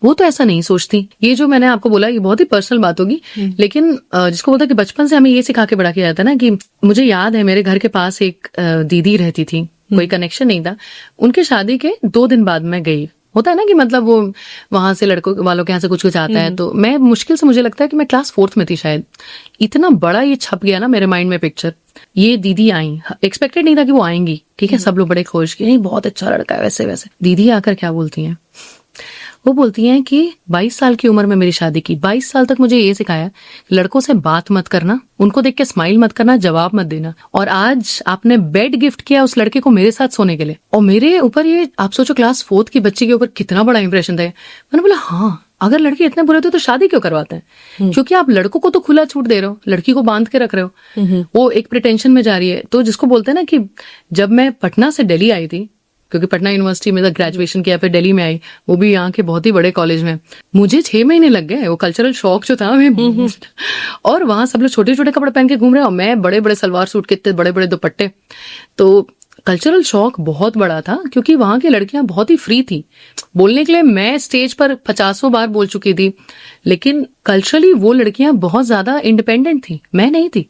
वो तो ऐसा नहीं सोचती। ये जो मैंने आपको बोला ये बहुत ही पर्सनल बात होगी, लेकिन जिसको बोलता है कि बचपन से हमें ये सिखा के बड़ा किया जाता है ना, कि मुझे याद है मेरे घर के पास एक दीदी रहती थी, कोई कनेक्शन नहीं था। उनके शादी के 2 दिन बाद मैं गई। होता है ना कि मतलब वो वहां से लड़कों वालों के यहाँ से कुछ कुछ आता है। तो मैं मुश्किल से, मुझे लगता है कि मैं क्लास 4th में थी शायद, इतना बड़ा ये छप गया ना मेरे माइंड में पिक्चर। ये दीदी आई, एक्सपेक्टेड नहीं था कि वो आएंगी, ठीक है, सब लोग बड़े खुश कि नहीं बहुत अच्छा लड़का है, वैसे वैसे। दीदी आकर क्या बोलती हैं, वो बोलती हैं कि 22 साल की उम्र में मेरी शादी की, 22 साल तक मुझे ये सिखाया लड़कों से बात मत करना, उनको देख के स्माइल मत करना, जवाब मत देना, और आज आपने बेड गिफ्ट किया उस लड़के को मेरे साथ सोने के लिए। और मेरे ऊपर ये, आप सोचो क्लास 4th की बच्ची के ऊपर कितना बड़ा इंप्रेशन था। मैंने बोला हाँ, अगर लड़के इतने बुरे थे तो शादी क्यों करवाते हैं? क्योंकि आप लड़कों को तो खुला छूट दे रहे हो, लड़की को बांध के रख रहे हो, वो एक प्रिटेंशन में जा रही है। तो जिसको बोलते हैं ना कि जब मैं पटना से दिल्ली आई थी, क्योंकि पटना यूनिवर्सिटी में ग्रेजुएशन किया, फिर दिल्ली में आई, वो भी यहाँ के बहुत ही बड़े कॉलेज में, मुझे 6 महीने लग गए। वो कल्चरल शॉक जो था मैं और वहां सब लोग छोटे छोटे कपड़े पहन के घूम रहे हैं और मैं बड़े बड़े सलवार सूट के, इतने बड़े बड़े दुपट्टे। तो कल्चरल शॉक बहुत बड़ा था, क्योंकि वहां की लड़कियां बहुत ही फ्री थी बोलने के लिए। मैं स्टेज पर 50 बार बोल चुकी थी, लेकिन कल्चरली वो लड़कियां बहुत ज्यादा इंडिपेंडेंट थी, मैं नहीं थी।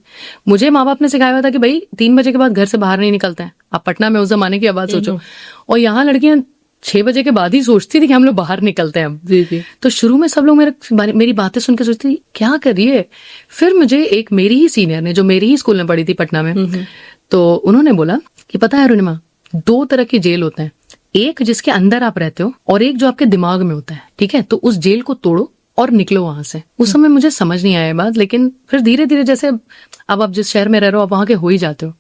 मुझे माँ बाप ने सिखाया हुआ था कि भाई 3 बजे के बाद घर से बाहर नहीं निकलते हैं। आप पटना में उस जमाने की आवाज सोचो, और यहाँ लड़कियां 6 बजे के बाद ही सोचती थी कि हम लोग बाहर निकलते हैं अब। जी जी। तो शुरू में सब लोग मेरी बातें सुन के सोचती थी क्या कर रही है। फिर मुझे एक मेरी ही सीनियर ने, जो मेरी ही स्कूल में पढ़ी थी पटना में, तो उन्होंने बोला कि पता है अरुणिमा, 2 तरह की जेल होते हैं, एक जिसके अंदर आप रहते हो और एक जो आपके दिमाग में होता है, ठीक है? तो उस जेल को तोड़ो और निकलो वहां से। उस समय मुझे समझ नहीं आया बात, लेकिन फिर धीरे धीरे, जैसे अब आप जिस शहर में रह रहे हो आप वहां के हो ही जाते हो,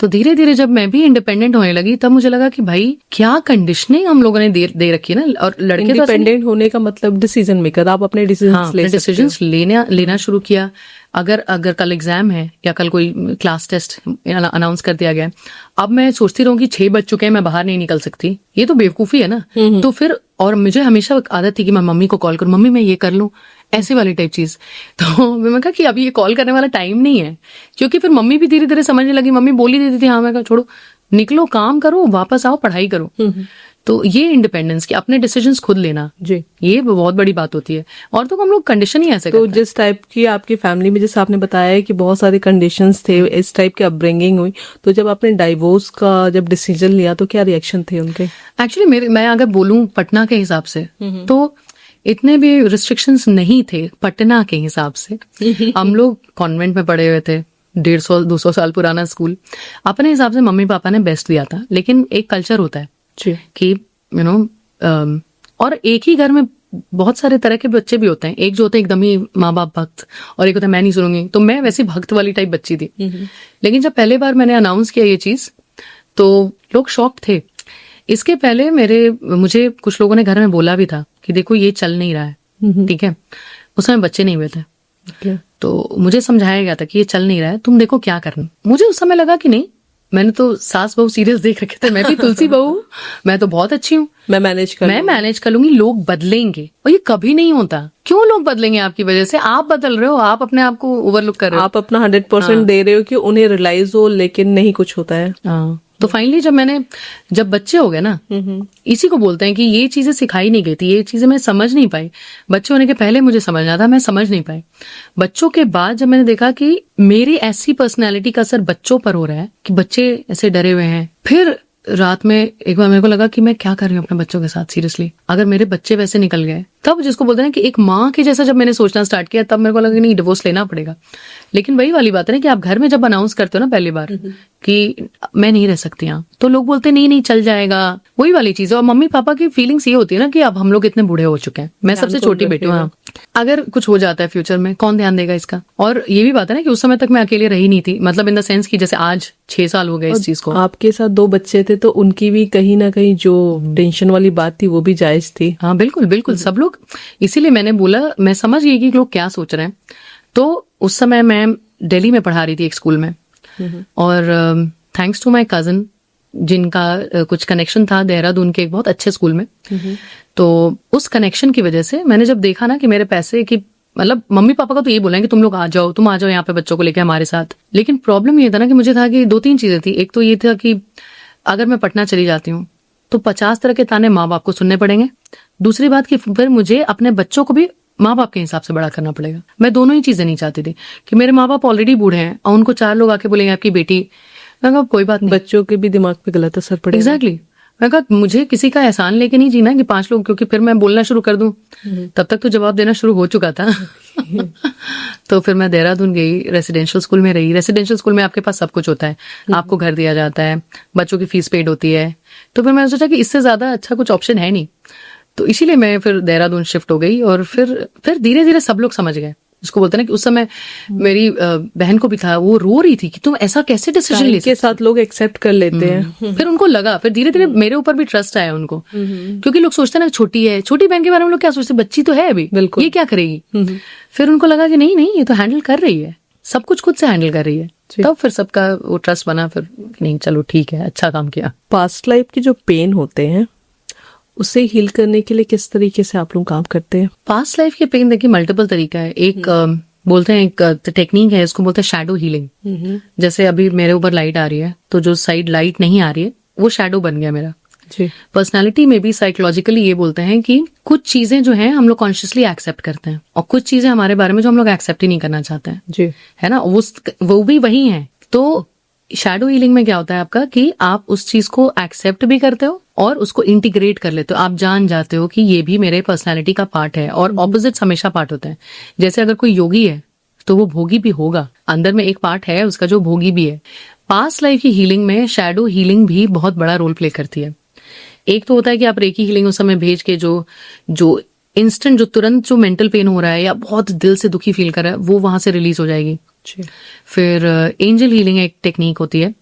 तो धीरे धीरे जब मैं भी इंडिपेंडेंट होने लगी, तब मुझे लगा कि भाई क्या कंडीशनिंग हम लोगों ने दे रखी है ना। और लड़के तो इंडिपेंडेंट होने का मतलब डिसीजन मेकर, आप अपने डिसीजंस लेना शुरू किया। अगर कल एग्जाम है या कल कोई क्लास टेस्ट अनाउंस कर दिया गया, अब मैं सोचती रहूं कि 6 बज चुके हैं, मैं बाहर नहीं निकल सकती, ये तो बेवकूफी है ना। तो फिर, और मुझे हमेशा आदत थी कि मैं मम्मी को कॉल करूं, मम्मी मैं ये कर लूं, ऐसे वाली टाइप चीज। तो मैंने कहा कि अभी ये कॉल करने वाला टाइम नहीं है, क्योंकि फिर मम्मी भी धीरे धीरे समझने लगी। मम्मी बोली देती थी हाँ, मैं कहा छोड़ो, निकलो, काम करो, वापस आओ, पढ़ाई करो। तो ये इंडिपेंडेंस, कि अपने डिसीजंस खुद लेना जी, ये बहुत बड़ी बात होती है। और तो हम लोग कंडीशन ही ऐसे तो जिस टाइप की आपकी फैमिली में, जैसे आपने बताया है कि बहुत सारे कंडीशंस थे, इस टाइप की अपब्रिंगिंग हुई, तो जब आपने डाइवोर्स का जब डिसीजन लिया तो क्या रिएक्शन थे उनके? एक्चुअली मैं अगर बोलूं पटना के हिसाब से, तो इतने भी रिस्ट्रिक्शंस नहीं थे पटना के हिसाब से। हम लोग कॉन्वेंट में पढ़े हुए थे, 150-200 साल पुराना स्कूल। अपने हिसाब से मम्मी पापा ने बेस्ट दिया था, लेकिन एक कल्चर होता है कि और एक ही घर में बहुत सारे तरह के बच्चे भी होते हैं। एक जो होते हैं एकदम ही माँ बाप भक्त, और एक होता है मैं नहीं सुनूंगी। तो मैं वैसी भक्त वाली टाइप बच्ची थी। लेकिन जब पहले बार मैंने अनाउंस किया ये चीज, तो लोग शॉक थे। इसके पहले मुझे कुछ लोगों ने घर में बोला भी था कि देखो ये चल नहीं रहा है, ठीक है? उस समय बच्चे नहीं हुए थे, तो मुझे समझाया गया था कि ये चल नहीं रहा है, तुम देखो क्या करना। मुझे उस समय लगा कि नहीं, मैंने तो सास बहू सीरियल्स देख रखे थे, मैं भी तुलसी बहू, मैं तो बहुत अच्छी हूँ, मैं मैनेज कर लूंगी, लोग बदलेंगे। और ये कभी नहीं होता। क्यों लोग बदलेंगे आपकी वजह से? आप बदल रहे हो, आप अपने आप को ओवरलुक कर रहे हो, आप अपना 100% दे रहे हो कि उन्हें रियलाइज हो, लेकिन नहीं कुछ होता है। हाँ, तो फाइनली जब बच्चे हो गए ना, इसी को बोलते हैं कि ये चीजें सिखाई नहीं गई थी, ये चीजें मैं समझ नहीं पाई। बच्चे होने के पहले मुझे समझना था, मैं समझ नहीं पाई। बच्चों के बाद जब मैंने देखा कि मेरी ऐसी पर्सनैलिटी का असर बच्चों पर हो रहा है कि बच्चे ऐसे डरे हुए हैं, फिर रात में एक बार मेरे को लगा कि मैं क्या कर रही हूँ अपने बच्चों के साथ। सीरियसली, अगर मेरे बच्चे वैसे निकल गए, तब जिसको बोलते हैं कि एक माँ के जैसा जब मैंने सोचना स्टार्ट किया, तब मेरे को लगा कि नहीं, डिवोर्स लेना पड़ेगा। लेकिन वही वाली बात है ना कि आप घर में जब अनाउंस करते हो ना पहली बार कि मैं नहीं रह सकती यहाँ, तो लोग बोलते नहीं चल जाएगा, वही वाली चीज है। और मम्मी पापा की फीलिंग्स ये होती है ना कि अब हम लोग इतने बूढ़े हो चुके हैं, मैं सबसे छोटी बेटी हूँ, अगर कुछ हो जाता है फ्यूचर में कौन ध्यान देगा इसका। और ये भी बात है ना कि उस समय तक मैं अकेले रही नहीं थी, मतलब इन द सेंस कि जैसे आज 6 साल हो गए इस चीज को। आपके साथ 2 बच्चे थे, तो उनकी भी कहीं ना कहीं जो टेंशन वाली बात थी वो भी जायज थी। हाँ बिल्कुल बिल्कुल, सब लोग, इसीलिए मैंने बोला, मैं समझ गई कि लोग क्या सोच रहे हैं। तो उस समय मैं दिल्ली में पढ़ा रही थी एक स्कूल में, और थैंक्स टू माय कजन, जिनका कुछ कनेक्शन था देहरादून के एक बहुत अच्छे स्कूल में, तो उस कनेक्शन की वजह से मैंने जब देखा ना कि मेरे पैसे की, मतलब मम्मी पापा का तो यही बोला कि तुम लोग आ जाओ यहाँ पे बच्चों को लेके हमारे साथ। लेकिन प्रॉब्लम ये था ना कि मुझे था कि 2-3 चीजें थी। एक तो ये था कि अगर मैं पटना चली जाती हूँ तो 50 तरह के ताने माँ बाप को सुनने पड़ेंगे। दूसरी बात कि फिर मुझे अपने बच्चों को भी माँ बाप के हिसाब से बड़ा करना पड़ेगा। मैं दोनों ही चीजें नहीं चाहती थी कि मेरे माँ बाप ऑलरेडी बूढ़े हैं और उनको 4 लोग आके बोलेंगे आपकी बेटी, मैं कहा कोई बात नहीं, बच्चों के भी दिमाग पे गलत असर पड़ेगा। एग्जैक्टली, मैं कहा मुझे किसी का एहसान लेके नहीं जीना कि 5 लोग, क्योंकि फिर मैं बोलना शुरू कर दूं, तब तक तो जवाब देना शुरू हो चुका था। तो फिर मैं देहरादून गई, रेसिडेंशियल स्कूल में रही। रेसिडेंशियल स्कूल में आपके पास सब कुछ होता है, आपको घर दिया जाता है, बच्चों की फीस पेड होती है। तो फिर मैंने सोचा कि इससे ज्यादा अच्छा कुछ ऑप्शन है नहीं। तो इसीलिए मैं फिर देहरादून शिफ्ट हो गई, और फिर धीरे धीरे सब लोग समझ गए, जिसको बोलते हैं ना कि उस समय मेरी बहन को भी था, वो रो रही थी कि तुम ऐसा कैसे डिसीजन ले के साथ लोग एक्सेप्ट कर लेते हैं। फिर उनको लगा, फिर धीरे धीरे मेरे ऊपर भी ट्रस्ट आया उनको, क्योंकि लोग सोचते हैं ना छोटी है, छोटी बहन के बारे में लोग क्या सोचते हैं, बच्ची तो है अभी, बिल्कुल। ये क्या करेगी। फिर उनको लगा कि नहीं ये तो हैंडल कर रही है, सब कुछ खुद से हैंडल कर रही है। तब फिर सबका वो ट्रस्ट बना, फिर नहीं चलो ठीक है, अच्छा काम किया। पास्ट लाइफ की जो पेन होते हैं उसे हील करने के लिए किस तरीके से आप लोग काम करते हैं? पास्ट लाइफ के पेन देखिए मल्टीपल तरीका है। एक बोलते हैं एक टेक्निक है, इसको बोलते हैं शैडो हीलिंग। जैसे अभी मेरे ऊपर लाइट आ रही है, तो जो साइड लाइट नहीं आ रही है वो शैडो बन गया मेरा। जी। पर्सनालिटी में भी साइकोलॉजिकली ये बोलते हैं कि कुछ चीजें जो हैं हम लोग कॉन्शियसली एक्सेप्ट करते हैं, और कुछ चीजें हमारे बारे में जो हम लोग एक्सेप्ट ही नहीं करना चाहते हैं, जी। है ना, वो भी वही है। तो शैडो हीलिंग में क्या होता है आपका कि आप उस चीज को एक्सेप्ट भी करते हो और उसको इंटीग्रेट कर लेते हो। आप जान जाते हो कि ये भी मेरे पर्सनालिटी का पार्ट है, और ऑपोजिट्स हमेशा पार्ट होते हैं। जैसे अगर कोई योगी है तो वो भोगी भी होगा, अंदर में एक पार्ट है उसका जो भोगी भी है। पास्ट लाइफ की हीलिंग में शैडो हीलिंग भी बहुत बड़ा रोल प्ले करती है। एक तो होता है कि आप रेकी हीलिंग उस समय भेज के जो इंस्टेंट, जो तुरंत जो मेंटल पेन हो रहा है या बहुत दिल से दुखी फील कर रहा है, वो वहां से रिलीज हो जाएगी। फिर एंजल हीलिंग एक टेक्निक होती है,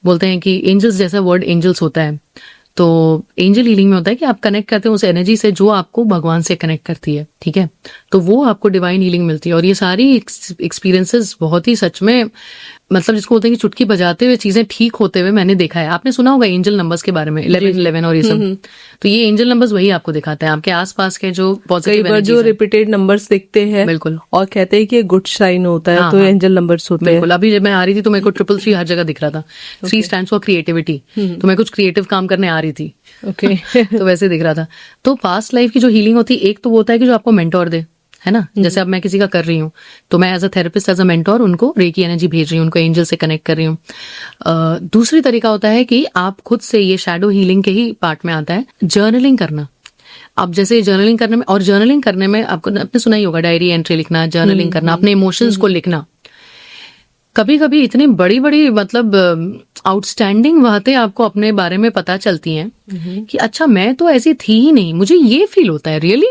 बोलते हैं कि एंजल्स, जैसा वर्ड एंजल्स होता है, तो एंजल हीलिंग में होता है कि आप कनेक्ट करते हो उस एनर्जी से जो आपको भगवान से कनेक्ट करती है, ठीक है, तो वो आपको डिवाइन हीलिंग मिलती है। और ये सारी एक्सपीरियंसेस बहुत ही सच में, मतलब जिसको बोलते हैं कि चुटकी बजाते हुए चीजें ठीक होते हुए मैंने देखा है। आपने सुना होगा एंजल नंबर्स के बारे में, 1111 और ये सब, तो ये एंजल नंबर्स वही आपको दिखाते हैं आपके आसपास के जो पॉजिटिव जो रिपीटेड नंबर्स दिखते हैं, बिल्कुल, और कहते हैं कि गुड साइन होता है, तो एंजल नंबर्स होते हैं। बिल्कुल। अभी जब मैं आ रही थी तो मेरे को 333 हर जगह दिख रहा था। 3 स्टैंड्स फॉर क्रिएटिविटी, तो मैं कुछ क्रिएटिव काम करने आ रही थी। ओके। तो वैसे दिख रहा था। तो पास्ट लाइफ की जो हीलिंग होती है, एक तो वो होता है कि जो आपको मेंटोर दे, है ना, जैसे अब मैं किसी का कर रही हूँ तो मैं as a therapist, as a mentor उनको रेकी एनर्जी भेज रही हूँ, उनको एंजल से कनेक्ट कर रही हूँ। दूसरी तरीका होता है कि आप खुद से, ये शैडो हीलिंग के ही पार्ट में आता है, जर्नलिंग करना। अब जैसे जर्नलिंग करने में, और जर्नलिंग करने में आपने सुना ही होगा, डायरी एंट्री लिखना, जर्नलिंग करना, अपने इमोशंस को लिखना। कभी कभी इतनी बड़ी बड़ी मतलब आउटस्टैंडिंग बातें आपको अपने बारे में पता चलती हैं कि अच्छा मैं तो ऐसी थी ही नहीं, मुझे ये फील होता है, रियली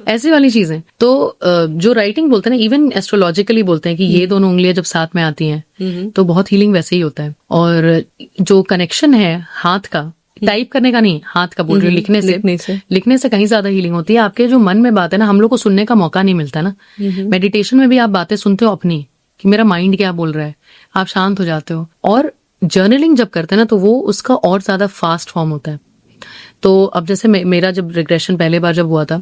ऐसी वाली चीजें। तो जो राइटिंग बोलते हैं ना, इवन एस्ट्रोलॉजिकली बोलते हैं कि ये दोनों उंगलियां जब साथ में आती हैं तो बहुत हीलिंग वैसे ही होता है। और जो कनेक्शन है हाथ का, टाइप करने का नहीं, हाथ का बोल रही हूँ, लिखने से कहीं ज्यादा हीलिंग होती है। आपके जो मन में बात है ना, हम लोग को सुनने का मौका नहीं मिलता ना। मेडिटेशन में भी आप बातें सुनते हो अपनी, कि मेरा माइंड क्या बोल रहा है, आप शांत हो जाते हो। और जर्नलिंग जब करते हैं ना, तो वो उसका और ज्यादा फास्ट फॉर्म होता है। तो अब जैसे मेरा जब रिग्रेशन पहले बार जब हुआ था,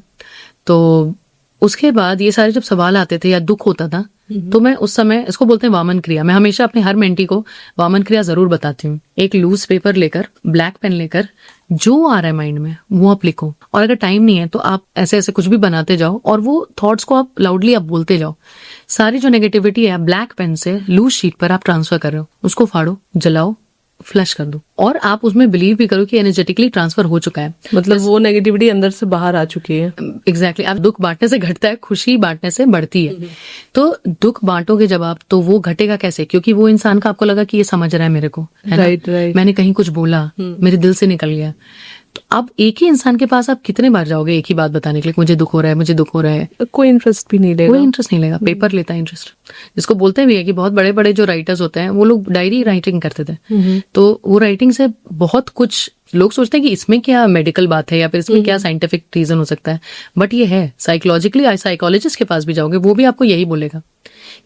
तो उसके बाद ये सारे जब सवाल आते थे या दुख होता था, तो मैं उस समय, इसको बोलते हैं वामन क्रिया, मैं हमेशा अपने हर मेंटी को वामन क्रिया जरूर बताती हूँ। एक लूज पेपर लेकर, ब्लैक पेन लेकर, जो आ रहा है माइंड में वो आप लिखो, और अगर टाइम नहीं है तो आप ऐसे ऐसे कुछ भी बनाते जाओ, और वो थॉट्स को आप लाउडली आप बोलते जाओ। सारी जो नेगेटिविटी है ब्लैक पेन से लूज शीट पर आप ट्रांसफर कर रहे हो, उसको फाड़ो, जलाओ, फ्लश कर दो, और आप उसमें बिलीव भी करो कि एनर्जेटिकली ट्रांसफर हो चुका है, मतलब वो नेगेटिविटी अंदर से बाहर आ चुकी है। एग्जैक्टली। आप दुख बांटने से घटता है, खुशी बांटने से बढ़ती है। तो दुख बांटोगे जब आप, तो वो घटेगा कैसे? क्योंकि वो इंसान का आपको लगा कि ये समझ रहा है मेरे को, है ना? राइट। मैंने कहीं कुछ बोला, मेरे दिल से निकल गया। तो अब एक ही इंसान के पास आप कितने बार जाओगे एक ही बात बताने के लिए, मुझे दुख हो रहा है, मुझे दुख हो रहा है? कोई इंटरेस्ट भी नहीं लेगा, कोई इंटरेस्ट नहीं लेगा। पेपर लेता है इंटरेस्ट, जिसको बोलते भी है कि बहुत बड़े बड़े जो राइटर्स होते हैं वो लोग डायरी राइटिंग करते थे। तो वो राइटिंग से बहुत कुछ लोग सोचते हैं कि इसमें क्या मेडिकल बात है या फिर इसमें क्या साइंटिफिक रीजन हो सकता है, बट ये है साइकोलॉजिकली। साइकोलॉजिस्ट के पास भी जाओगे वो भी आपको यही बोलेगा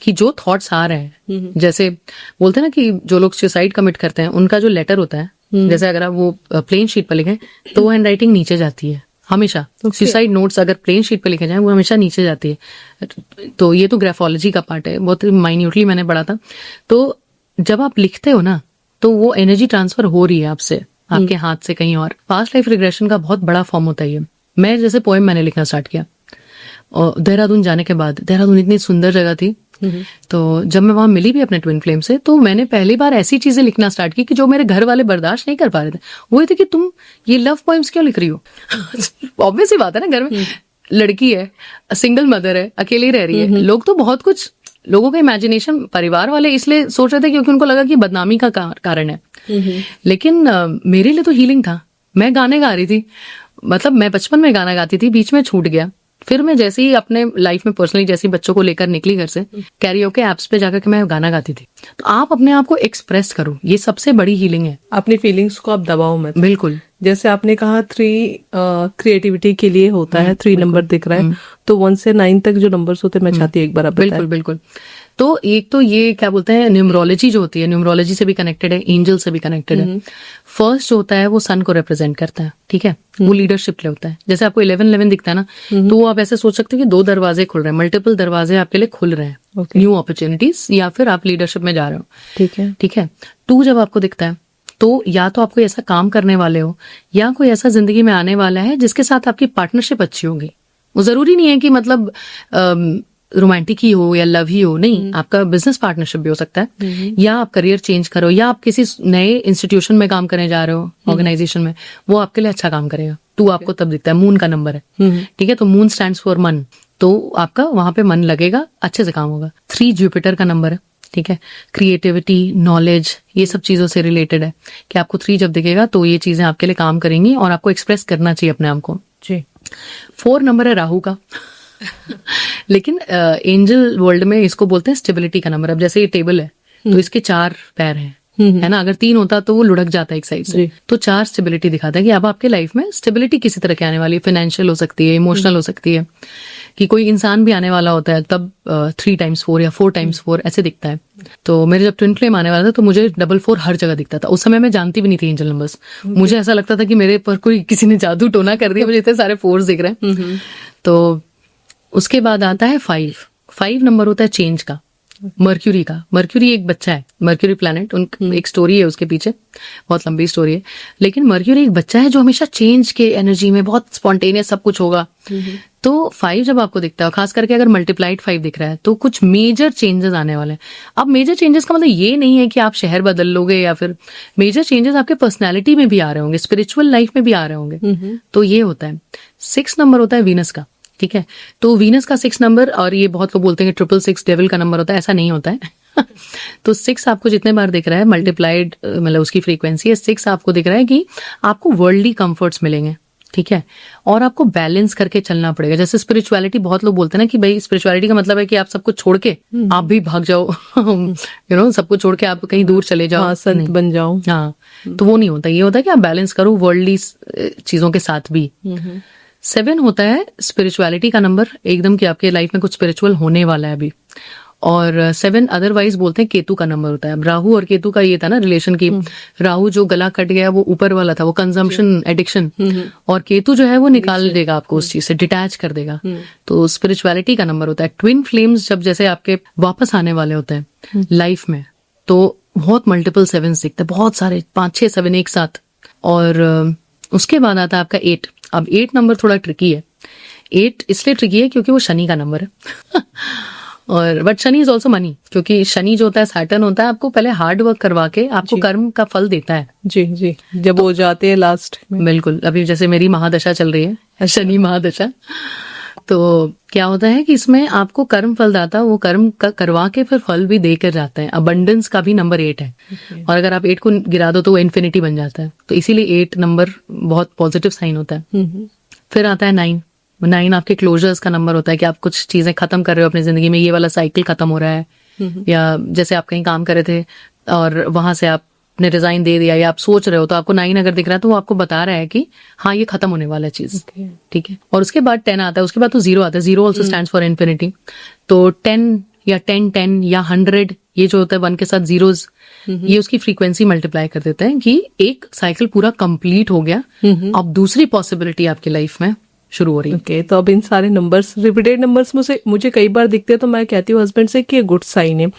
कि जो थॉट्स आ रहे हैं, जैसे बोलते हैं ना कि जो लोग सुसाइड कमिट करते हैं उनका जो लेटर होता है, जैसे अगर आप वो प्लेन शीट पर लिखें तो वो हैंड राइटिंग नीचे जाती है हमेशा। सुसाइड नोट्स अगर प्लेन शीट पर लिखे जाए वो हमेशा नीचे जाती है। तो ये तो ग्राफोलॉजी का पार्ट है, बहुत माइन्यूटली मैंने पढ़ा था। तो जब आप लिखते हो ना, तो वो एनर्जी ट्रांसफर हो रही है आपसे, आपके हाथ से कहीं और। पास्ट लाइफ रिग्रेशन का बहुत बड़ा फॉर्म होता है ये। मैं जैसे पोएम मैंने लिखना स्टार्ट किया, और देहरादून जाने के बाद, देहरादून इतनी सुंदर जगह थी, तो जब मैं वहां मिली भी अपने ट्विन फ्लेम से, तो मैंने पहली बार ऐसी चीजें लिखना स्टार्ट की कि जो मेरे घर वाले बर्दाश्त नहीं कर पा रहे थे। वो ये थे कि तुम ये लव पोएम्स क्यों लिख रही हो? ऑब्वियस सी बात है ना, घर में लड़की है, सिंगल मदर है, अकेली रह रही है। लोग तो बहुत कुछ, लोगों का इमेजिनेशन, परिवार वाले इसलिए सोच रहे थे क्योंकि उनको लगा कि बदनामी का कारण है। लेकिन मेरे लिए तो हीलिंग था। मैं गाने गा रही थी, मतलब मैं बचपन में गाना गाती थी, बीच में छूट गया। फिर मैं जैसे ही अपने लाइफ में पर्सनली जैसे ही बच्चों को लेकर निकली घर से, कैरियोके ऐप्स पे जाकर के मैं गाना गाती थी। तो आप अपने आप को एक्सप्रेस करो, ये सबसे बड़ी हीलिंग है। अपनी फीलिंग्स को आप दबाओ मत। बिल्कुल। जैसे आपने कहा 3 क्रिएटिविटी के लिए होता है, 3 नंबर दिख रहा है, तो 1 से 9 तक जो नंबर्स होते हैं मैं चाहती हूँ एक बार आप बताएं। बिल्कुल बिल्कुल। तो एक तो ये क्या बोलते हैं, न्यूमरोलॉजी जो होती है, न्यूमरोलॉजी से भी कनेक्टेड है, एंजल से भी कनेक्टेड है। फर्स्ट जो होता है वो सन को रिप्रेजेंट करता है, ठीक है, वो लीडरशिप ले होता है। जैसे आपको 11-11 दिखता है ना, तो आप ऐसे सोच सकते हैं कि 2 दरवाजे खुल रहे हैं, मल्टीपल दरवाजे आपके लिए खुल रहे हैं, न्यू अपॉर्चुनिटीज, या फिर आप लीडरशिप में जा रहे हो। ठीक है, ठीक है। 2 जब आपको दिखता है तो या तो आप कोई ऐसा काम करने वाले हो, या कोई ऐसा जिंदगी में आने वाला है जिसके साथ आपकी पार्टनरशिप अच्छी होगी। वो जरूरी नहीं है कि मतलब रोमांटिक ही हो या लव ही हो, नहीं, आपका बिजनेस पार्टनरशिप भी हो सकता है, या आप करियर चेंज करो, या आप किसी नए इंस्टीट्यूशन में काम करने जा रहे हो, ऑर्गेनाइजेशन में, वो आपके लिए अच्छा काम करेगा। 2 आपको तब दिखता है, मून का नंबर है, ठीक है, तो मून स्टैंड्स फॉर मन, तो आपका वहां पे मन लगेगा, अच्छे से काम होगा। 3 जुपिटर का नंबर है, ठीक है, क्रिएटिविटी, नॉलेज, ये सब चीजों से रिलेटेड है कि आपको 3 जब दिखेगा तो ये चीजें आपके लिए काम करेंगी और आपको एक्सप्रेस करना चाहिए अपने आप को जी। 4 नंबर है राहु का लेकिन एंजल वर्ल्ड में इसको बोलते हैं स्टेबिलिटी का नंबर। अब जैसे ये टेबल है तो इसके 4 पैर हैं, है ना, अगर 3 होता तो वो लुढ़क जाता है एक साइड से, तो 4 स्टेबिलिटी दिखाता है कि अब आपके लाइफ में स्टेबिलिटी किसी तरह की आने वाली है। फाइनेंशियल हो सकती है, इमोशनल हो सकती है, कि कोई इंसान भी आने वाला होता है, तब 3x4 या 4x4 ऐसे दिखता है। तो मेरे जब ट्विन फ्लेम आने वाला था तो मुझे 4 हर जगह दिखता था। उस समय मैं जानती भी नहीं थी एंजल नंबर्स, मुझे ऐसा लगता था कि मेरे पर कोई किसी ने जादू टोना कर दिया, मुझे इतने सारे 4s दिख रहे हैं। तो उसके बाद आता है 5 नंबर होता है चेंज का, मर्क्यूरी का। मर्क्यूरी एक बच्चा है, मर्क्यूरी प्लैनेट, एक स्टोरी है उसके पीछे, बहुत लंबी स्टोरी है, लेकिन मर्क्यूरी एक बच्चा है जो हमेशा चेंज के एनर्जी में, बहुत स्पॉन्टेनियस सब कुछ होगा। तो 5 जब आपको दिखता है, खास करके अगर मल्टीप्लाइड 5 दिख रहा है, तो कुछ मेजर चेंजेस आने वाले हैं। अब मेजर चेंजेस का मतलब ये नहीं है कि आप शहर बदल लोगे, या फिर मेजर चेंजेस आपके पर्सनैलिटी में भी आ रहे होंगे, स्पिरिचुअल लाइफ में भी आ रहे होंगे। तो ये होता है। 6 नंबर होता है वीनस का, ठीक है, तो वीनस का 6 नंबर, और ये बहुत लोग बोलते हैं कि 666 डेविल का नंबर होता है, ऐसा नहीं होता है तो 6 आपको जितने बार दिख रहा है, मल्टीप्लाइड मतलब उसकी फ्रीक्वेंसी है 6, आपको दिख रहा है कि आपको वर्ल्डली कंफर्ट्स मिलेंगे, ठीक है, और आपको बैलेंस करके चलना पड़ेगा। जैसे स्पिरिचुअलिटी, बहुत लोग बोलते हैं ना कि भाई स्पिरिचुअलिटी का मतलब है कि आप सब कुछ छोड़ के आप भी भाग जाओ सब कुछ छोड़ के आप कहीं दूर चले जाओ, हाँ, संत बन जाओ, हाँ, तो वो नहीं होता। ये होता है कि आप बैलेंस करो वर्ल्डली चीजों के साथ भी। 7 होता है स्पिरिचुअलिटी का नंबर, एकदम कि आपके लाइफ में कुछ स्पिरिचुअल होने वाला है अभी। और 7 अदरवाइज बोलते हैं केतु का नंबर होता है। अब राहु और केतु का ये था ना रिलेशन की, राहु जो गला कट गया वो ऊपर वाला था, वो कंजम्पशन, एडिक्शन, और केतु जो है वो निकाल देगा आपको उस चीज से, डिटैच कर देगा। तो स्पिरिचुअलिटी का नंबर होता है। ट्विन फ्लेम्स जब जैसे आपके वापस आने वाले होते हैं लाइफ में, तो बहुत मल्टीपल 7 दिखते हैं, बहुत सारे 5-6 7 एक साथ। और उसके बाद आता है आपका 8। अब 8 नंबर थोड़ा ट्रिकी है। 8 इसलिए ट्रिकी है क्योंकि वो शनि का नंबर है और but Shani is also money, क्योंकि शनि जो होता है सैटर्न होता है, आपको पहले हार्ड वर्क करवा के आपको कर्म का फल देता है। जी जी, जब वो जाते हैं लास्ट में। बिल्कुल। अभी जैसे मेरी महादशा चल रही है, शनि महादशा, तो क्या होता है कि इसमें आपको कर्म फल दाता वो कर्म का करवा के फिर फल भी देकर जाता है। अबंडेंस का भी नंबर 8 है, और अगर आप 8 को गिरा दो तो वो इन्फिनिटी बन जाता है। तो इसीलिए 8 नंबर बहुत पॉजिटिव साइन होता है। फिर आता है 9 आपके क्लोजर्स का नंबर होता है कि आप कुछ चीजें खत्म कर रहे हो अपनी जिंदगी में, ये वाला साइकिल खत्म हो रहा है, या जैसे आप कहीं काम कर रहे थे और वहां से आपने रिजाइन दे दिया, या आप सोच रहे हो, तो आपको 9 अगर दिख रहा है तो वो आपको बता रहा है कि हाँ ये खत्म होने वाला है चीज, ठीक है। और उसके बाद 10 आता है, उसके बाद तो 0 आता है। 0 ऑल्सो स्टैंड्स फॉर इन्फिनिटी। तो 10 या 10 या 100, ये जो होता है 1 के साथ जीरोस, ये उसकी फ्रीक्वेंसी मल्टीप्लाई कर देता है कि एक साइकिल पूरा कंप्लीट हो गया, अब दूसरी पॉसिबिलिटी आपकी लाइफ में शुरू हो रही है। ओके, तो अब इन सारे नंबर्स, रिपीटेड नंबर्स मुझे कई बार दिखते हैं, तो मैं कहती हूँ हस्बैंड से कि ये गुड साइन है,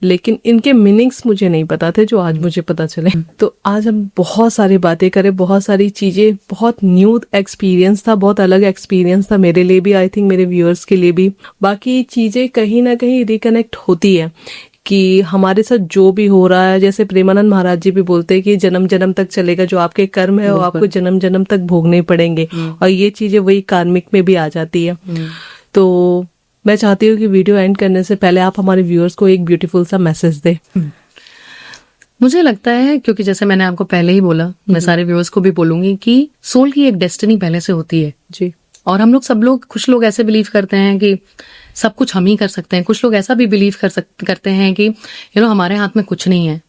लेकिन इनके मीनिंग्स मुझे नहीं पता थे, जो आज मुझे पता चले। तो आज हम बहुत सारी बातें करें, बहुत सारी चीजें, बहुत न्यू एक्सपीरियंस था, बहुत अलग एक्सपीरियंस था मेरे लिए भी, आई थिंक मेरे व्यूअर्स के लिए भी। बाकी चीजें कहीं ना कहीं रिकनेक्ट होती है कि हमारे साथ जो भी हो रहा है, जैसे प्रेमानंद महाराज जी भी बोलते हैं कि जन्म जन्म तक चलेगा, जो आपके कर्म है वो आपको जन्म जन्म तक भोगने पड़ेंगे, और ये चीजें वही कार्मिक में भी आ जाती है। तो मैं चाहती हूँ कि वीडियो एंड करने से पहले आप हमारे व्यूअर्स को एक ब्यूटीफुल सा मैसेज दे। मुझे लगता है, क्योंकि जैसे मैंने आपको पहले ही बोला, मैं सारे व्यूअर्स को भी बोलूंगी कि सोल की एक डेस्टिनी पहले से होती है जी। और हम लोग सब लोग, कुछ लोग ऐसे बिलीव करते हैं कि सब कुछ हम ही कर सकते हैं, कुछ लोग ऐसा भी बिलीव करते हैं कि हमारे हाथ में कुछ नहीं है।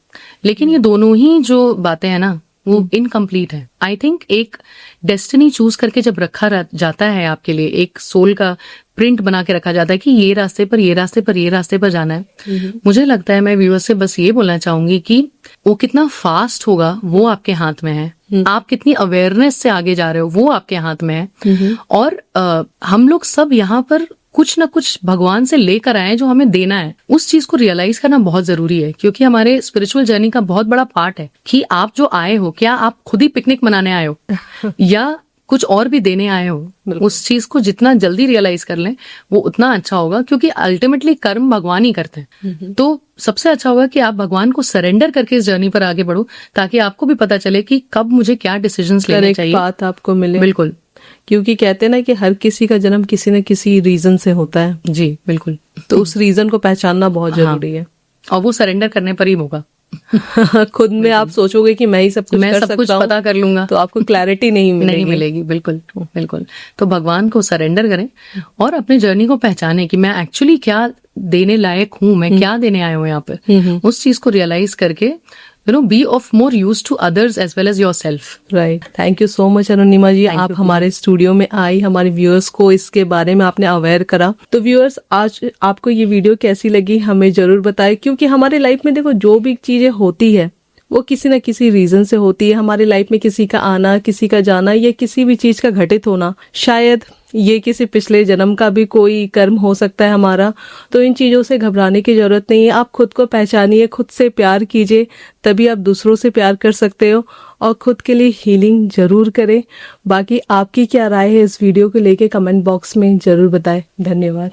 लेकिन ये दोनों ही जो बातें हैं ना, वो इनकम्प्लीट है। आई थिंक एक डेस्टिनी चूज करके जब रखा जाता है आपके लिए, एक सोल का प्रिंट बना के रखा जाता है कि ये रास्ते पर, ये रास्ते पर, ये रास्ते पर जाना है। मुझे लगता है, मैं व्यूअर्स से बस ये बोलना चाहूंगी कि वो कितना फास्ट होगा वो आपके हाथ में है, आप कितनी अवेयरनेस से आगे जा रहे हो वो आपके हाथ में है। और हम लोग सब यहाँ पर कुछ ना कुछ भगवान से लेकर आए जो हमें देना है, उस चीज को रियलाइज करना बहुत जरूरी है। क्योंकि हमारे स्पिरिचुअल जर्नी का बहुत बड़ा पार्ट है कि आप जो आए हो, क्या आप खुद ही पिकनिक मनाने आए हो या कुछ और भी देने आए हो, उस चीज को जितना जल्दी रियलाइज कर लें वो उतना अच्छा होगा। क्योंकि अल्टीमेटली कर्म भगवान ही करते हैं। तो सबसे अच्छा होगा कि आप भगवान को सरेंडर करके इस जर्नी पर आगे बढ़ो, ताकि आपको भी पता चले कि कब मुझे क्या डिसीजंस लेने चाहिए, बात आपको मिले। बिल्कुल, क्योंकि कहते हैं ना कि हर किसी का जन्म किसी न किसी रीजन से होता है। जी बिल्कुल। तो उस रीजन को पहचानना बहुत जरूरी है। और वो सरेंडर करने पर ही होगा। खुद में आप सोचोगे कि मैं ही सब कुछ कर सकता हूँ, पता कर लूंगा, तो आपको क्लैरिटी नहीं मिलेगी। बिल्कुल बिल्कुल। तो भगवान को सरेंडर करें और अपने जर्नी को पहचाने कि मैं एक्चुअली क्या देने लायक हूँ, मैं क्या देने आया हूँ यहाँ पे। उस चीज को रियलाइज करके be of more use to others as well as yourself. Right. Thank you so much Arunima ji, आप हमारे स्टूडियो में आई, हमारे व्यूअर्स को इसके बारे में आपने अवेयर करा। तो व्यूअर्स, आज आपको ये वीडियो कैसी लगी हमें जरूर बताएं। क्योंकि हमारे लाइफ में देखो, जो भी चीजें होती है वो किसी न किसी रीजन से होती है। हमारी लाइफ में किसी का आना, किसी का जाना, या किसी भी चीज का घटित होना, शायद ये किसी पिछले जन्म का भी कोई कर्म हो सकता है हमारा। तो इन चीजों से घबराने की जरूरत नहीं है। आप खुद को पहचानिए, खुद से प्यार कीजिए, तभी आप दूसरों से प्यार कर सकते हो। और खुद के लिए हीलिंग जरूर करें। बाकी आपकी क्या राय है इस वीडियो को लेके कमेंट बॉक्स में जरूर बताएं। धन्यवाद।